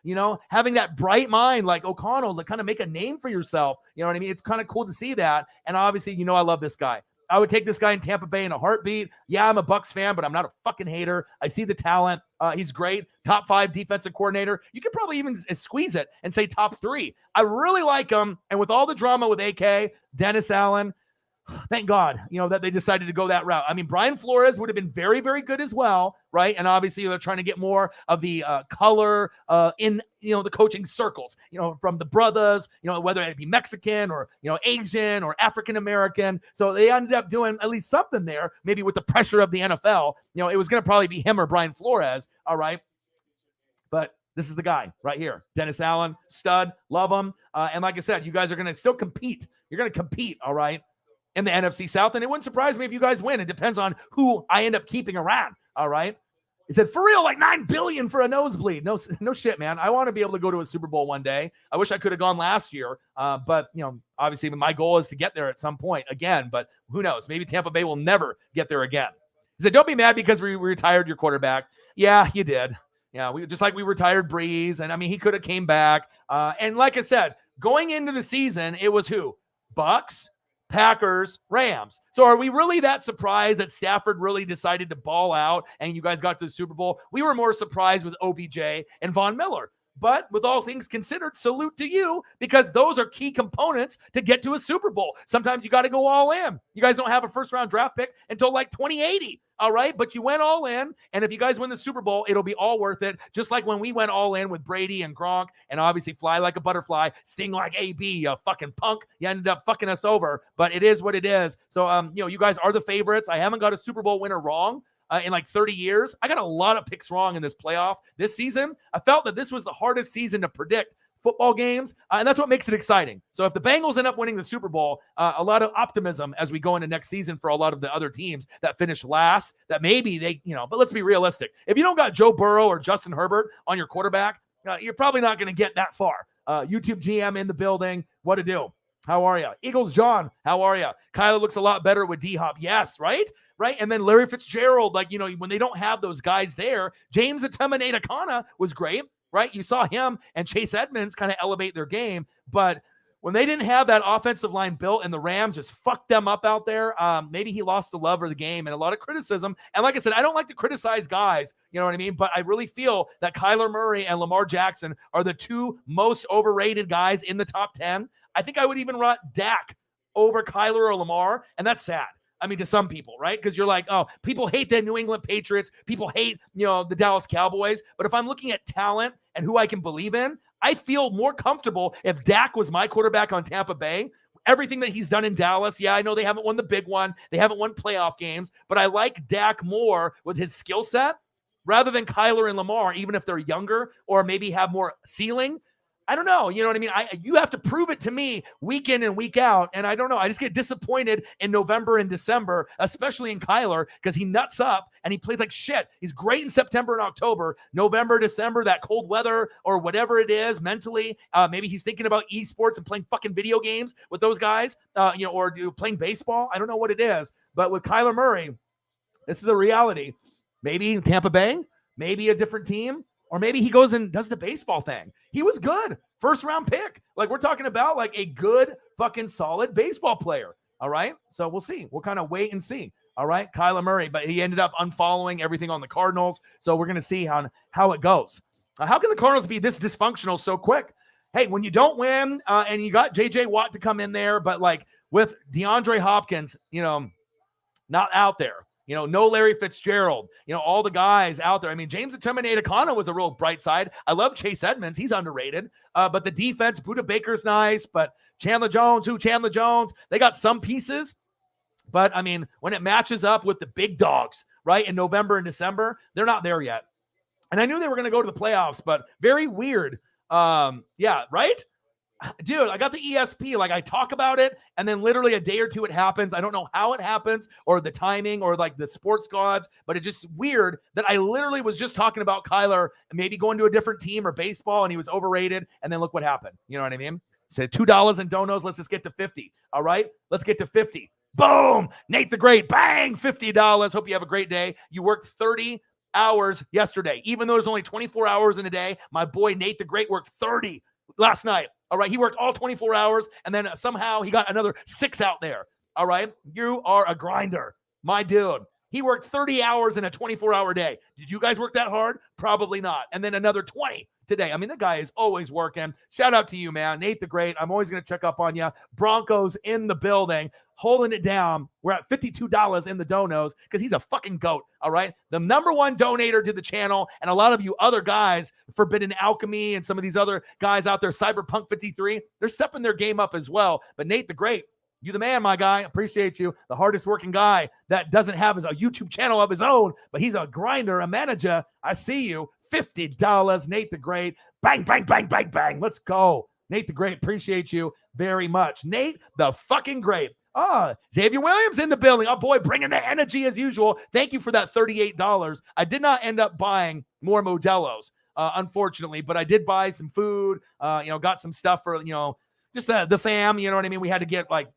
having that bright mind like O'Connell to kind of make a name for yourself. You know what I mean? It's kind of cool to see that. And obviously, I love this guy. I would take this guy in Tampa Bay in a heartbeat. Yeah, I'm a Bucs fan, but I'm not a fucking hater. I see the talent. He's great. Top 5 defensive coordinator. You could probably even squeeze it and say top 3. I really like him. And with all the drama with AK, Dennis Allen, thank God, that they decided to go that route. I mean, Brian Flores would have been very, very good as well, right? And obviously they're trying to get more of the color in, the coaching circles, from the brothers, whether it be Mexican or, Asian or African-American. So they ended up doing at least something there, maybe with the pressure of the NFL. It was going to probably be him or Brian Flores, all right? But this is the guy right here. Dennis Allen, stud, love him. And like I said, you guys are going to still compete. You're going to compete, all right, in the NFC South. And it wouldn't surprise me if you guys win. It depends on who I end up keeping around, all right? He said, for real, like $9 billion for a nosebleed. No shit, man. I want to be able to go to a Super Bowl one day. I wish I could have gone last year. But, obviously my goal is to get there at some point again. But who knows? Maybe Tampa Bay will never get there again. He said, don't be mad because we retired your quarterback. Yeah, you did. Yeah, we retired Breeze. And, I mean, he could have came back. And like I said, going into the season, it was who? Bucks, Packers, Rams. So are we really that surprised that Stafford really decided to ball out and you guys got to the Super Bowl? We were more surprised with OBJ and Von Miller. But with all things considered, salute to you because those are key components to get to a Super Bowl. Sometimes you got to go all in. You guys don't have a first-round draft pick until like 2080. All right, but you went all in, and if you guys win the Super Bowl, it'll be all worth it, just like when we went all in with Brady and Gronk, and obviously fly like a butterfly, sting like AB, you fucking punk. You ended up fucking us over, but it is what it is. So, you guys are the favorites. I haven't got a Super Bowl winner wrong in like 30 years. I got a lot of picks wrong in this playoff. This season, I felt that this was the hardest season to predict football games, and that's what makes it exciting. So if the Bengals end up winning the Super Bowl, a lot of optimism as we go into next season for a lot of the other teams that finish last, that maybe they, but let's be realistic. If you don't got Joe Burrow or Justin Herbert on your quarterback, you're probably not going to get that far. YouTube GM in the building. What to do? How are you? Eagles John, how are you? Kyler looks a lot better with D-Hop. Yes, right? And then Larry Fitzgerald, when they don't have those guys there, James Atemanetacana was great. Right? You saw him and Chase Edmonds kind of elevate their game, but when they didn't have that offensive line built and the Rams just fucked them up out there, maybe he lost the love of the game and a lot of criticism. And like I said, I don't like to criticize guys, you know what I mean? But I really feel that Kyler Murray and Lamar Jackson are the two most overrated guys in the top 10. I think I would even run Dak over Kyler or Lamar, and that's sad. I mean, to some people, right? Because you're like, oh, people hate the New England Patriots. People hate, the Dallas Cowboys. But if I'm looking at talent and who I can believe in, I feel more comfortable if Dak was my quarterback on Tampa Bay. Everything that he's done in Dallas, yeah, I know they haven't won the big one. They haven't won playoff games. But I like Dak more with his skill set rather than Kyler and Lamar, even if they're younger or maybe have more ceiling. I don't know. You know what I mean? You have to prove it to me week in and week out. And I don't know. I just get disappointed in November and December, especially in Kyler, because he nuts up and he plays like shit. He's great in September and October. November, December, that cold weather or whatever it is mentally. Maybe he's thinking about esports and playing fucking video games with those guys, or playing baseball. I don't know what it is. But with Kyler Murray, this is a reality. Maybe Tampa Bay, maybe a different team. Or maybe he goes and does the baseball thing. He was good. First round pick. Like we're talking about like a good fucking solid baseball player. All right. So we'll see. We'll kind of wait and see. All right. Kyler Murray, but he ended up unfollowing everything on the Cardinals. So we're going to see how it goes. How can the Cardinals be this dysfunctional so quick? Hey, when you don't win and you got JJ Watt to come in there, but like with DeAndre Hopkins, not out there. No Larry Fitzgerald, all the guys out there. I mean, James the Terminator Connor was a real bright side. I love Chase Edmonds. He's underrated. But the defense, Buda Baker's nice, but Chandler Jones, they got some pieces. But, I mean, when it matches up with the big dogs, right, in November and December, they're not there yet. And I knew they were going to go to the playoffs, but very weird. Yeah, right? Dude, I got the ESP. Like, I talk about it, and then literally a day or two it happens. I don't know how it happens or the timing or, like, the sports gods, but it's just weird that I literally was just talking about Kyler maybe going to a different team or baseball, and he was overrated, and then look what happened. You know what I mean? Said $2 in donos. Let's just get to 50. All right? Let's get to 50. Boom! Nate the Great. Bang! $50. Hope you have a great day. You worked 30 hours yesterday. Even though there's only 24 hours in a day, my boy Nate the Great worked 30 last night. All right, he worked all 24 hours, and then somehow he got another 6 out there. All right, you are a grinder, my dude. He worked 30 hours in a 24-hour day. Did you guys work that hard? Probably not. And then another 20 today. I mean, the guy is always working. Shout out to you, man. Nate the Great. I'm always going to check up on you. Broncos in the building, holding it down. We're at $52 in the donos because he's a fucking goat, all right? The number one donator to the channel, and a lot of you other guys, Forbidden Alchemy and some of these other guys out there, Cyberpunk 53, they're stepping their game up as well. But Nate the Great, you the man, my guy. Appreciate you. The hardest working guy that doesn't have a YouTube channel of his own, but he's a grinder, a manager. I see you. $50. Nate the Great. Bang, bang, bang, bang, bang. Let's go. Nate the Great. Appreciate you very much. Nate the fucking Great. Xavier Williams in the building. Oh, boy, bringing the energy as usual. Thank you for that $38. I did not end up buying more Modelo's, unfortunately, but I did buy some food, got some stuff for, just the fam, you know what I mean? We had to get, like,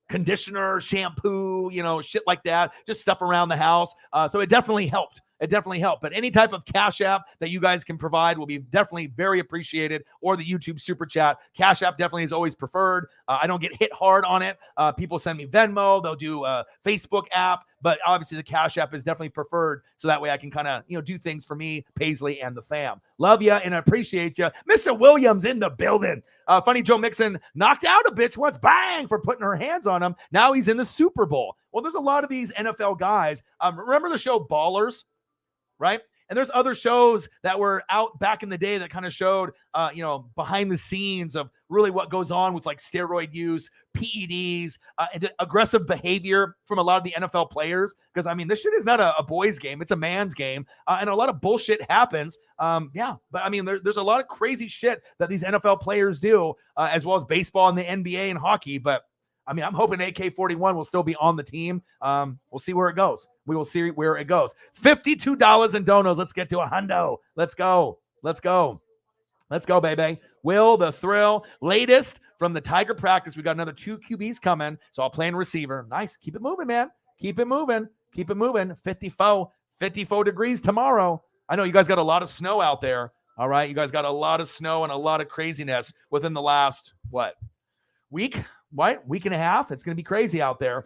conditioner, shampoo, shit like that, just stuff around the house. So it definitely helped. But any type of Cash App that you guys can provide will be definitely very appreciated, or the YouTube Super Chat. Cash App definitely is always preferred. I don't get hit hard on it. People send me Venmo. They'll do a Facebook app, but obviously the Cash App is definitely preferred, so that way I can kind of, do things for me, Paisley, and the fam. Love you and appreciate you. Mr. Williams in the building. Funny Joe Mixon knocked out a bitch once, bang, for putting her hands on him. Now he's in the Super Bowl. Well, there's a lot of these NFL guys. Remember the show Ballers? Right? And there's other shows that were out back in the day that kind of showed, behind the scenes of really what goes on with, like, steroid use, PEDs, and aggressive behavior from a lot of the NFL players. Because, I mean, this shit is not a boys' game. It's a man's game. And a lot of bullshit happens. But, I mean, there's a lot of crazy shit that these NFL players do, as well as baseball and the NBA and hockey. But, I mean, I'm hoping AK-41 will still be on the team. We'll see where it goes. We will see where it goes. $52 in donos. Let's get to a hundo. Let's go, baby. Will the thrill. Latest from the Tiger practice. We got another 2 QBs coming, so I'll play in receiver. Nice. Keep it moving, man. Keep it moving. 54 degrees tomorrow. I know you guys got a lot of snow out there. All right. You guys got a lot of snow and a lot of craziness within the last, week? What? Week and a half? It's going to be crazy out there.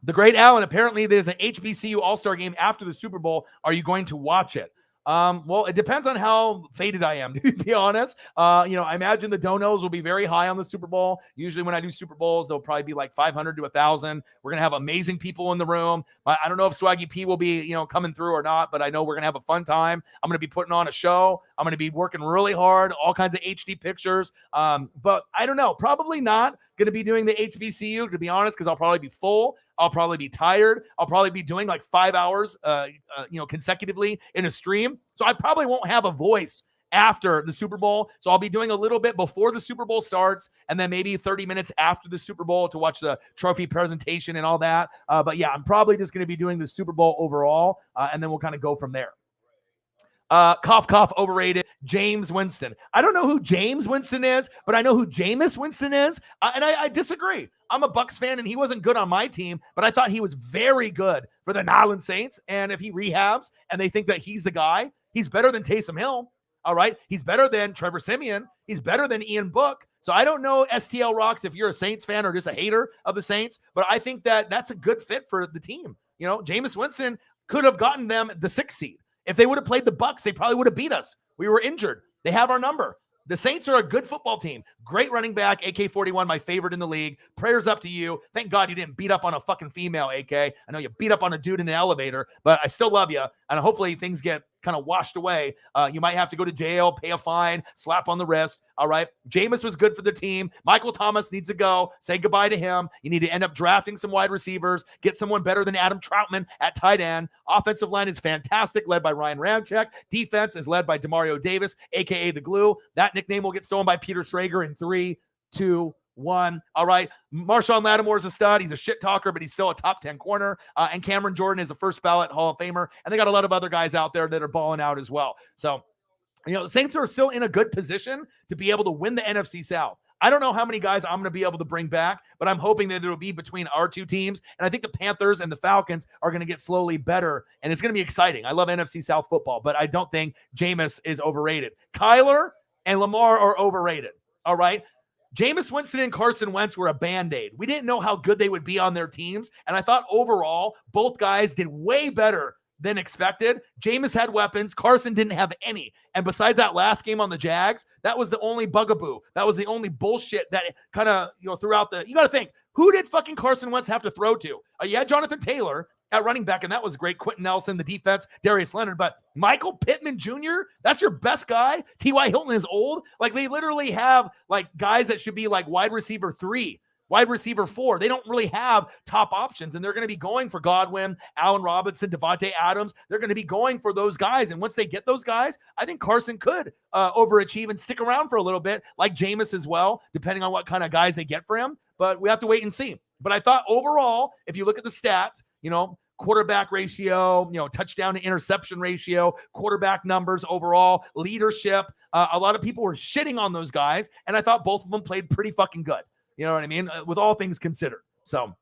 The Great Allen, apparently there's an HBCU All-Star game after the Super Bowl. Are you going to watch it? Well, it depends on how faded I am, to be honest. I imagine the donos will be very high on the Super Bowl. Usually when I do Super Bowls, they'll probably be like 500 to 1,000. We're going to have amazing people in the room. I don't know if Swaggy P will be, coming through or not, but I know we're going to have a fun time. I'm going to be putting on a show. I'm going to be working really hard, all kinds of HD pictures. But I don't know, probably not going to be doing the HBCU, to be honest, because I'll probably be full. I'll probably be tired. I'll probably be doing like 5 hours, consecutively in a stream. So I probably won't have a voice after the Super Bowl. So I'll be doing a little bit before the Super Bowl starts, and then maybe 30 minutes after the Super Bowl to watch the trophy presentation and all that. But yeah, I'm probably just going to be doing the Super Bowl overall, and then we'll kind of go from there. Cough, cough, overrated. James Winston. I don't know who James Winston is, but I know who Jameis Winston is. And I disagree. I'm a Bucs fan, and he wasn't good on my team, but I thought he was very good for the New Orleans Saints. And if he rehabs and they think that he's the guy, he's better than Taysom Hill. All right. He's better than Trevor Siemian. He's better than Ian Book. So I don't know, STL Rocks, if you're a Saints fan or just a hater of the Saints, but I think that that's a good fit for the team. Jameis Winston could have gotten them the 6th seed. If they would have played the Bucs, they probably would have beat us. We were injured. They have our number. The Saints are a good football team. Great running back, AK-41, my favorite in the league. Prayers up to you. Thank God you didn't beat up on a fucking female, AK. I know you beat up on a dude in the elevator, but I still love you. And hopefully things get kind of washed away. You might have to go to jail, pay a fine, slap on the wrist. All right. Jameis was good for the team. Michael Thomas needs to go. Say goodbye to him. You need to end up drafting some wide receivers. Get someone better than Adam Troutman at tight end. Offensive line is fantastic, led by Ryan Ramczyk. Defense is led by Demario Davis, a.k.a. the Glue. That nickname will get stolen by Peter Schrager in 3, 2, 1. All right. Marshawn Lattimore is a stud. He's a shit talker, but he's still a top 10 corner. And Cameron Jordan is a first ballot Hall of Famer. And they got a lot of other guys out there that are balling out as well. So, the Saints are still in a good position to be able to win the NFC South. I don't know how many guys I'm going to be able to bring back, but I'm hoping that it'll be between our two teams. And I think the Panthers and the Falcons are going to get slowly better, and it's going to be exciting. I love NFC South football, but I don't think Jameis is overrated. Kyler and Lamar are overrated, all right? Jameis Winston and Carson Wentz were a Band-Aid. We didn't know how good they would be on their teams, and I thought overall both guys did way better than expected. Jameis had weapons. Carson didn't have any. And besides that last game on the Jags, that was the only bugaboo. That was the only bullshit that kind of, throughout the, you got to think, who did fucking Carson Wentz have to throw to? You had Jonathan Taylor at running back, and that was great. Quentin Nelson, the defense, Darius Leonard, but Michael Pittman Jr., that's your best guy? T.Y. Hilton is old? Like, they literally have, like, guys that should be, like, wide receiver 3. Wide receiver 4. They don't really have top options, and they're going to be going for Godwin, Allen Robinson, Devontae Adams. They're going to be going for those guys, and once they get those guys, I think Carson could overachieve and stick around for a little bit, like Jameis as well, depending on what kind of guys they get for him, but we have to wait and see. But I thought overall, if you look at the stats, quarterback ratio, touchdown to interception ratio, quarterback numbers overall, leadership, a lot of people were shitting on those guys, and I thought both of them played pretty fucking good. You know what I mean? With all things considered. So,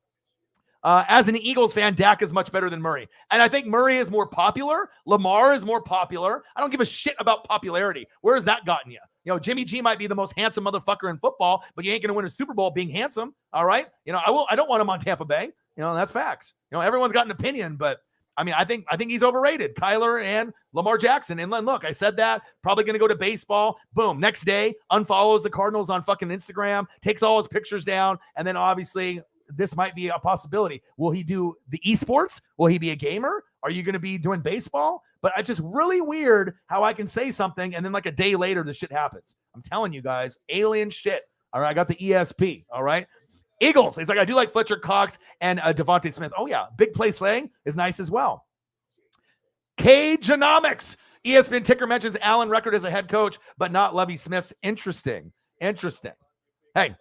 as an Eagles fan, Dak is much better than Murray. And I think Murray is more popular. Lamar is more popular. I don't give a shit about popularity. Where has that gotten you? Jimmy G might be the most handsome motherfucker in football, but you ain't going to win a Super Bowl being handsome. All right? I don't want him on Tampa Bay. That's facts. Everyone's got an opinion, but I think he's overrated. Kyler and Lamar Jackson. And then look, I said that, probably going to go to baseball. Boom. Next day, unfollows the Cardinals on fucking Instagram, takes all his pictures down. And then obviously this might be a possibility. Will he do the esports? Will he be a gamer? Are you going to be doing baseball? But it's just really weird how I can say something and then like a day later, this shit happens. I'm telling you guys, alien shit. All right. I got the ESP. All right. Eagles. He's like, I do like Fletcher Cox and Devontae Smith. Oh, yeah. Big play slaying is nice as well. Cagenomics. ESPN ticker mentions Allen Record as a head coach, but not Lovie Smith's. Interesting. Hey,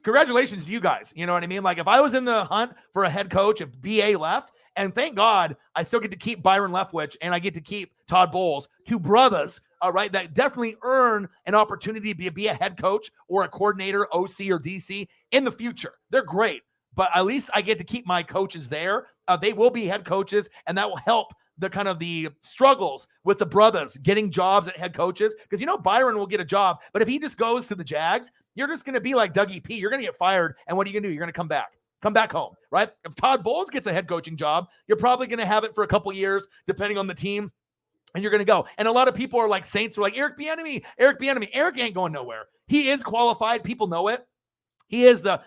congratulations to you guys. You know what I mean? Like, if I was in the hunt for a head coach, if BA left, and thank God I still get to keep Byron Leftwich and I get to keep Todd Bowles, two brothers, all right, that definitely earn an opportunity to be a head coach or a coordinator, OC or DC in the future. They're great, but at least I get to keep my coaches there. They will be head coaches, and that will help the kind of the struggles with the brothers getting jobs at head coaches. Because Byron will get a job, but if he just goes to the Jags, you're just going to be like Dougie P. You're going to get fired, and what are you going to do? You're going to come back home, right? If Todd Bowles gets a head coaching job, you're probably going to have it for a couple years, depending on the team, and you're going to go. And a lot of people are like, Saints are like, Eric Bieniemy. Eric ain't going nowhere. He is qualified. People know it. He is the,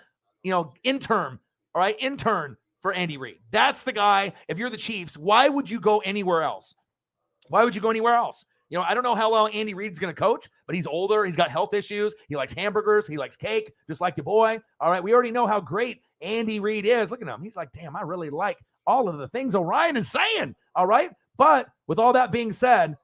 intern, all right, intern for Andy Reid. That's the guy. If you're the Chiefs, why would you go anywhere else? I don't know how long Andy Reid's going to coach, but he's older. He's got health issues. He likes hamburgers. He likes cake, just like your boy. All right, we already know how great Andy Reid is. Look at him. He's like, damn, I really like all of the things Orion is saying. All right, but with all that being said,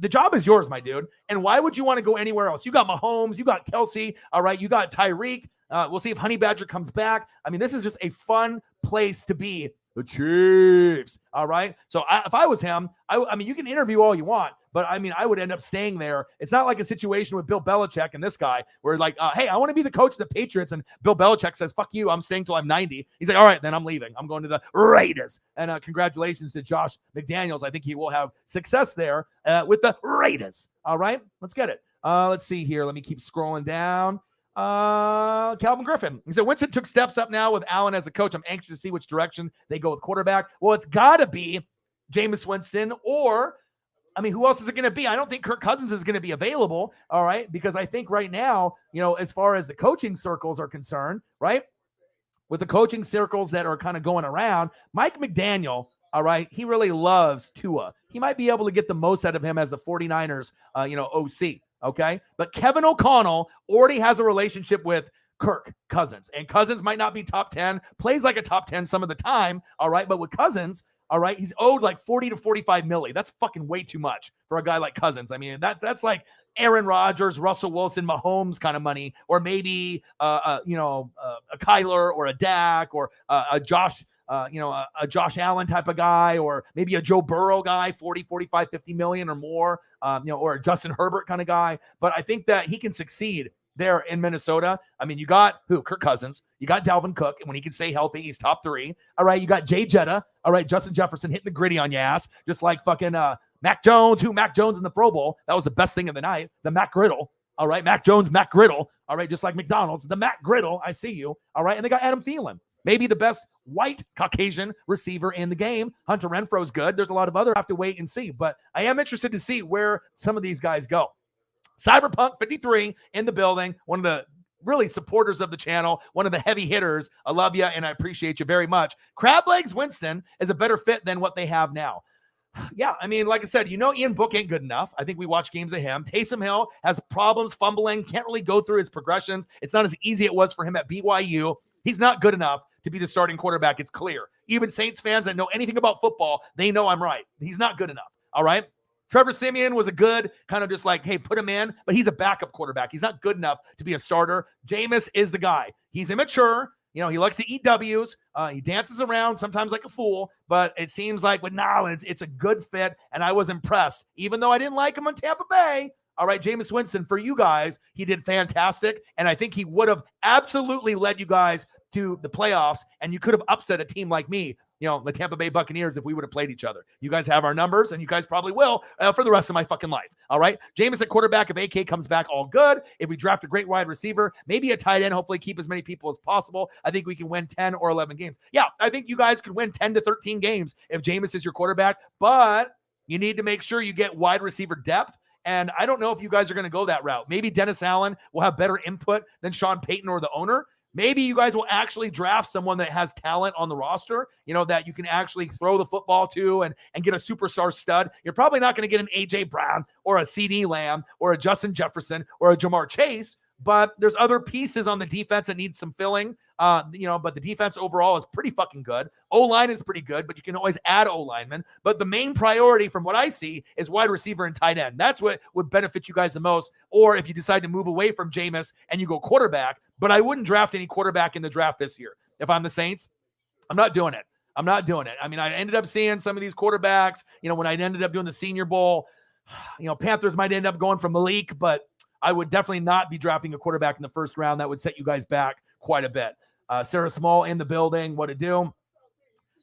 the job is yours, my dude. And why would you want to go anywhere else? You got Mahomes, you got Kelsey, all right, you got Tyreek. We'll see if Honey Badger comes back. This is just a fun place to be. The Chiefs, all right? So if I was him, you can interview all you want, but I would end up staying there. It's not like a situation with Bill Belichick and this guy where like, hey, I want to be the coach of the Patriots, and Bill Belichick says, fuck you, I'm staying till I'm 90. He's like, all right, then I'm leaving. I'm going to the Raiders. And congratulations to Josh McDaniels. I think he will have success there with the Raiders. All right, let's get it. Let's see here. Let me keep scrolling down. Calvin Griffin. He said, Winston took steps up now with Allen as a coach. I'm anxious to see which direction they go with quarterback. Well, it's got to be Jameis Winston or I mean, who else is it going to be? I don't think Kirk Cousins is going to be available, all right? Because I think right now, as far as the coaching circles are concerned, right? With the coaching circles that are kind of going around, Mike McDaniel, all right, he really loves Tua. He might be able to get the most out of him as the 49ers, OC, okay? But Kevin O'Connell already has a relationship with Kirk Cousins, and Cousins might not be top 10, plays like a top 10 some of the time, all right? But with Cousins, all right, he's owed like 40 to 45 milli. That's fucking way too much for a guy like Cousins. I mean, that's like Aaron Rodgers, Russell Wilson, Mahomes kind of money, or maybe a Kyler or a Dak or a Josh, a Josh Allen type of guy, or maybe a Joe Burrow guy, 40, 45, 50 million or more, or a Justin Herbert kind of guy. But I think that he can succeed there in Minnesota. I mean, you got who? Kirk Cousins. You got Dalvin Cook, and when he can stay healthy, he's top 3. All right, you got Jay Jetta. All right, Justin Jefferson hitting the gritty on your ass, just like fucking Mac Jones. Mac Jones in the Pro Bowl? That was the best thing of the night. The Mac Griddle. All right, Mac Jones, Mac Griddle. All right, just like McDonald's. The Mac Griddle. I see you. All right, and they got Adam Thielen. Maybe the best white Caucasian receiver in the game. Hunter Renfro's good. There's a lot of other have to wait and see, but I am interested to see where some of these guys go. Cyberpunk 53 in the building, one of the really supporters of the channel, one of the heavy hitters. I love you, and I appreciate you very much. Crab Legs Winston is a better fit than what they have now. Yeah, I mean, like I said, Ian Book ain't good enough. I think we watch games of him. Taysom Hill has problems fumbling, can't really go through his progressions. It's not as easy it was for him at BYU. He's not good enough to be the starting quarterback. It's clear. Even Saints fans that know anything about football, they know I'm right. He's not good enough, all right? Trevor Siemian was a good kind of just like, hey, put him in, but he's a backup quarterback. He's not good enough to be a starter. Jameis is the guy. He's immature. He likes to eat W's. He dances around sometimes like a fool, but it seems like with knowledge, it's a good fit, and I was impressed. Even though I didn't like him on Tampa Bay, all right, Jameis Winston, for you guys, he did fantastic, and I think he would have absolutely led you guys to the playoffs, and you could have upset a team like me, the Tampa Bay Buccaneers, if we would have played each other. You guys have our numbers, and you guys probably will for the rest of my fucking life. All right. Jameis at quarterback. If AK comes back, all good. If we draft a great wide receiver, maybe a tight end, hopefully keep as many people as possible. I think we can win 10 or 11 games. Yeah, I think you guys could win 10 to 13 games if Jameis is your quarterback, but you need to make sure you get wide receiver depth. And I don't know if you guys are going to go that route. Maybe Dennis Allen will have better input than Sean Payton or the owner. Maybe you guys will actually draft someone that has talent on the roster, that you can actually throw the football to and get a superstar stud. You're probably not going to get an A.J. Brown or a C.D. Lamb or a Justin Jefferson or a Jamar Chase, but there's other pieces on the defense that need some filling. But the defense overall is pretty fucking good. O-line is pretty good, but you can always add O-linemen. But the main priority from what I see is wide receiver and tight end. That's what would benefit you guys the most. Or if you decide to move away from Jameis and you go quarterback, but I wouldn't draft any quarterback in the draft this year. If I'm the Saints, I'm not doing it. I mean, I ended up seeing some of these quarterbacks, when I ended up doing the Senior Bowl, Panthers might end up going for Malik, but I would definitely not be drafting a quarterback in the first round. That would set you guys back quite a bit. Sarah Small in the building. What to do?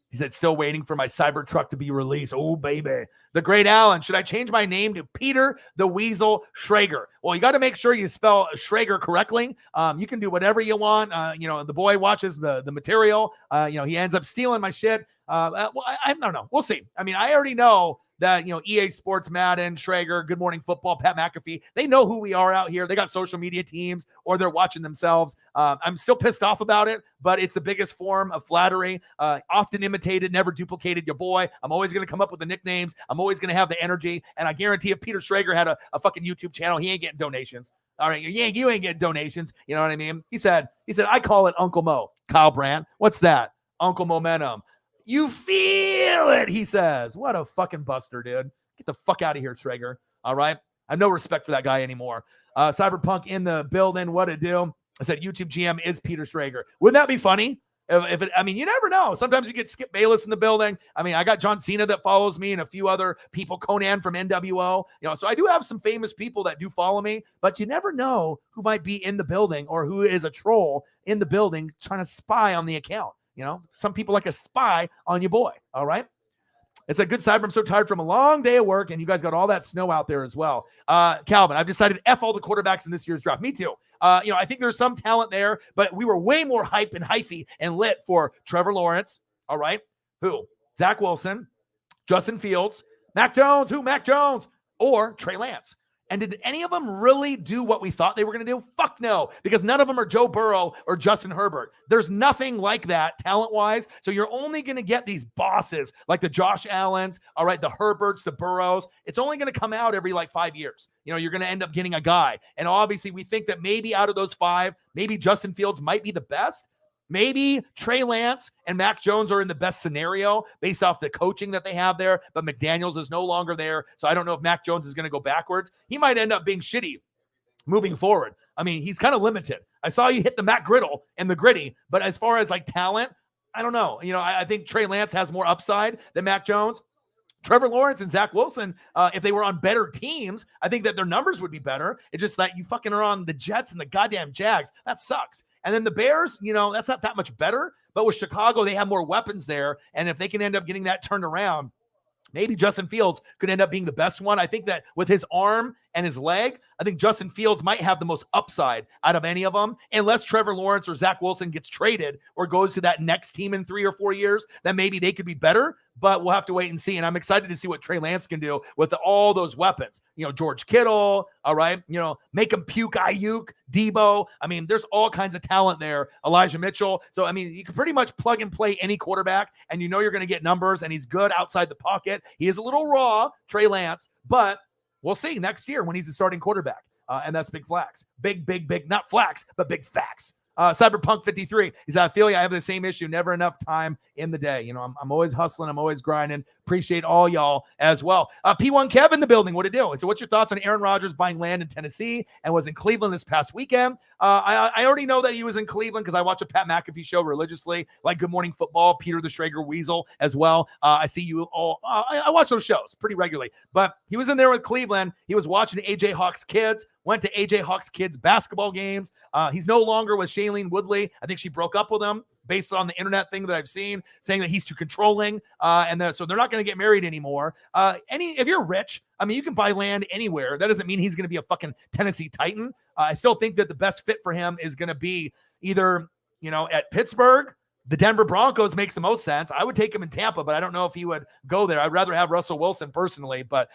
He said, still waiting for my Cybertruck to be released. Oh, baby. The great Allen. Should I change my name to Peter the Weasel Schrager? Well, you got to make sure you spell Schrager correctly. You can do whatever you want. The boy watches the material. He ends up stealing my shit. I don't know. We'll see. I mean, I already know that, EA Sports, Madden, Schrager, Good Morning Football, Pat McAfee, they know who we are out here. They got social media teams or they're watching themselves. I'm still pissed off about it, but it's the biggest form of flattery. Often imitated, never duplicated your boy. I'm always going to come up with the nicknames. I'm always going to have the energy. And I guarantee if Peter Schrager had a fucking YouTube channel, he ain't getting donations. All right, you ain't getting donations. You know what I mean? He said, I call it Uncle Mo. Kyle Brandt. What's that? Uncle Momentum. You feel it, he says. What a fucking buster, dude. Get the fuck out of here, Schrager. All right? I have no respect for that guy anymore. Cyberpunk in the building. What to do? I said YouTube GM is Peter Schrager. Wouldn't that be funny? You never know. Sometimes we get Skip Bayless in the building. I mean, I got John Cena that follows me and a few other people, Conan from NWO. So I do have some famous people that do follow me, but you never know who might be in the building or who is a troll in the building trying to spy on the account. Some people like a spy on your boy. All right. It's a good cyber. I'm so tired from a long day of work, and you guys got all that snow out there as well. Calvin, I've decided F all the quarterbacks in this year's draft. Me too. I think there's some talent there, but we were way more hype and hyphy and lit for Trevor Lawrence. All right. Who? Zach Wilson, Justin Fields, Mac Jones, who? Mac Jones or Trey Lance. And did any of them really do what we thought they were going to do? Fuck no, because none of them are Joe Burrow or Justin Herbert. There's nothing like that talent-wise. So you're only going to get these bosses like the Josh Allens, all right, the Herberts, the Burrows. It's only going to come out every like 5 years. You know, you're going to end up getting a guy. And obviously we think that maybe out of those 5, maybe Justin Fields might be the best. Maybe Trey Lance and Mac Jones are in the best scenario based off the coaching that they have there, but McDaniels is no longer there. So I don't know if Mac Jones is going to go backwards. He might end up being shitty moving forward. I mean, he's kind of limited. I saw you hit the Matt Griddle and the gritty, but as far as like talent, I don't know. You know, I think Trey Lance has more upside than Mac Jones. Trevor Lawrence and Zach Wilson, if they were on better teams, I think that their numbers would be better. It's just that you fucking are on the Jets and the goddamn Jags. That sucks. And then the Bears, you know, that's not that much better. But with Chicago, they have more weapons there. And if they can end up getting that turned around, maybe Justin Fields could end up being the best one. I think that with his arm and his leg, I think Justin Fields might have the most upside out of any of them, unless Trevor Lawrence or Zach Wilson gets traded or goes to that next team in 3 or 4 years. Then maybe they could be better, but we'll have to wait and see. And I'm excited to see what Trey Lance can do with all those weapons. You know, George Kittle, all right, you know, make him puke Ayuk, Debo. I mean, there's all kinds of talent there. Elijah Mitchell. So, I mean, you can pretty much plug and play any quarterback, and you know you're going to get numbers, and he's good outside the pocket. He is a little raw, Trey Lance, but we'll see next year when he's the starting quarterback. And that's big flax. Big, not flax, but big facts. Cyberpunk 53. He's I feel you. I have the same issue. Never enough time in the day. You know, I'm always hustling. I'm always grinding. Appreciate all y'all as well. P1 Kev in the building. What to do? So what's your thoughts on Aaron Rodgers buying land in Tennessee and was in Cleveland this past weekend? I already know that he was in Cleveland because I watch a Pat McAfee show religiously, like Good Morning Football, Peter the Schrager Weasel as well. I see you all. I watch those shows pretty regularly. But he was in there with Cleveland. He was watching AJ Hawk's kids. Went to AJ Hawk's kids' basketball games. He's no longer with Shailene Woodley. I think she broke up with him based on the internet thing that I've seen, saying that he's too controlling. So they're not going to get married anymore. If you're rich, I mean, you can buy land anywhere. That doesn't mean he's going to be a fucking Tennessee Titan. I still think that the best fit for him is going to be either, you know, at Pittsburgh. The Denver Broncos makes the most sense. I would take him in Tampa, but I don't know if he would go there. I'd rather have Russell Wilson personally. But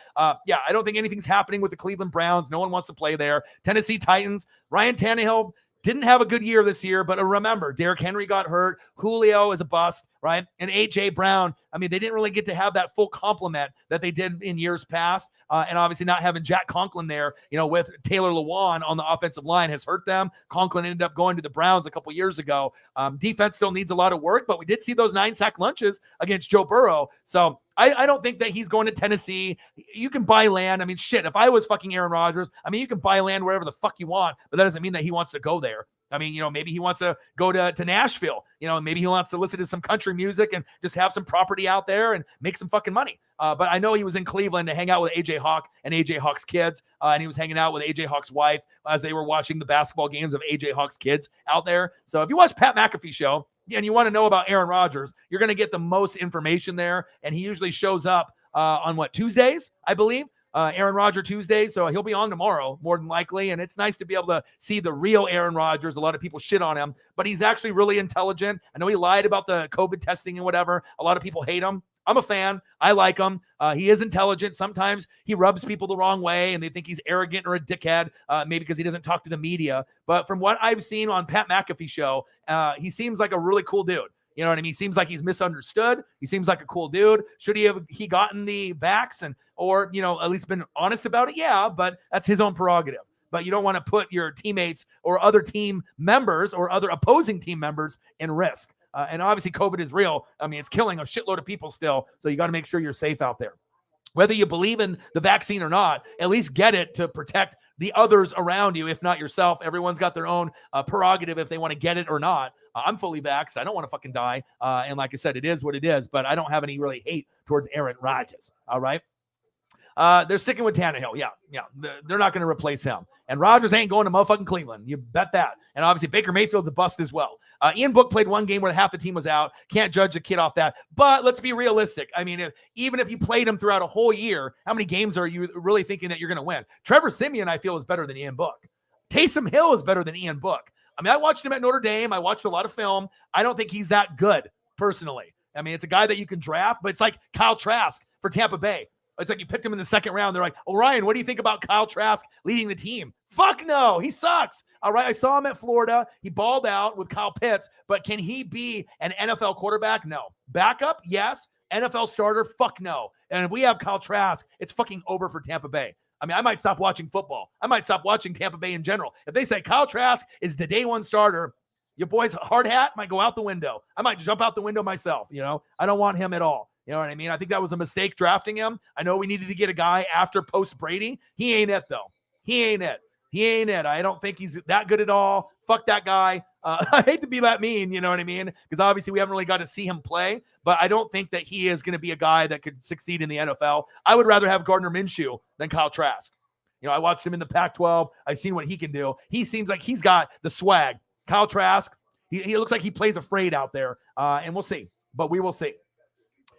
yeah, I don't think anything's happening with the Cleveland Browns. No one wants to play there. Tennessee Titans, Ryan Tannehill didn't have a good year this year, but remember, Derrick Henry got hurt. Julio is a bust, right? And A.J. Brown, I mean, they didn't really get to have that full complement that they did in years past. And obviously not having Jack Conklin there, you know, with Taylor Lewan on the offensive line has hurt them. Conklin ended up going to the Browns a couple years ago. Defense still needs a lot of work, but we did see those 9-sack lunches against Joe Burrow. So I don't think that he's going to Tennessee. You can buy land. I mean, shit, if I was fucking Aaron Rodgers, I mean, you can buy land wherever the fuck you want, but that doesn't mean that he wants to go there. I mean, you know, maybe he wants to go to Nashville. You know, maybe he wants to listen to some country music and just have some property out there and make some fucking money. But I know he was in Cleveland to hang out with A.J. Hawk and A.J. Hawk's kids. And he was hanging out with A.J. Hawk's wife as they were watching the basketball games of A.J. Hawk's kids out there. So if you watch Pat McAfee show and you want to know about Aaron Rodgers, you're going to get the most information there. And he usually shows up on Tuesdays, I believe. Aaron Rodgers Tuesday, so he'll be on tomorrow, more than likely, and it's nice to be able to see the real Aaron Rodgers. A lot of people shit on him, but he's actually really intelligent. I know he lied about the COVID testing and whatever. A lot of people hate him. I'm a fan. I like him. He is intelligent. Sometimes he rubs people the wrong way, and they think he's arrogant or a dickhead, maybe because he doesn't talk to the media. But from what I've seen on Pat McAfee show, he seems like a really cool dude. You know what I mean? Seems like he's misunderstood. He seems like a cool dude. Should he have gotten the vax or, you know, at least been honest about it? Yeah, but that's his own prerogative. But you don't want to put your teammates or other team members or other opposing team members in risk. And obviously COVID is real. I mean, it's killing a shitload of people still. So you got to make sure you're safe out there. Whether you believe in the vaccine or not, at least get it to protect the others around you, if not yourself. Everyone's got their own prerogative if they want to get it or not. I'm fully vaxxed. I don't want to fucking die. And like I said, it is what it is, but I don't have any really hate towards Aaron Rodgers. All right. They're sticking with Tannehill. Yeah. They're not going to replace him. And Rodgers ain't going to motherfucking Cleveland. You bet that. And obviously Baker Mayfield's a bust as well. Ian Book played one game where half the team was out. Can't judge the kid off that. But let's be realistic. I mean, even if you played him throughout a whole year, how many games are you really thinking that you're going to win? Trevor Siemian, I feel, is better than Ian Book. Taysom Hill is better than Ian Book. I mean, I watched him at Notre Dame. I watched a lot of film. I don't think he's that good, personally. I mean, it's a guy that you can draft, but it's like Kyle Trask for Tampa Bay. It's like you picked him in the second round. They're like, oh, Ryan, what do you think about Kyle Trask leading the team? Fuck no, he sucks. All right, I saw him at Florida. He balled out with Kyle Pitts, but can he be an NFL quarterback? No. Backup? Yes. NFL starter? Fuck no. And if we have Kyle Trask, it's fucking over for Tampa Bay. I mean, I might stop watching football. I might stop watching Tampa Bay in general. If they say Kyle Trask is the day one starter, your boy's hard hat might go out the window. I might jump out the window myself, you know. I don't want him at all. You know what I mean? I think that was a mistake drafting him. I know we needed to get a guy after post-Brady. He ain't it, though. He ain't it. He ain't it. I don't think he's that good at all. Fuck that guy. I hate to be that mean, you know what I mean? Because obviously we haven't really got to see him play, but I don't think that he is going to be a guy that could succeed in the NFL. I would rather have Gardner Minshew than Kyle Trask. You know, I watched him in the Pac-12. I've seen what he can do. He seems like he's got the swag. Kyle Trask, he looks like he plays afraid out there, and we'll see. But we will see.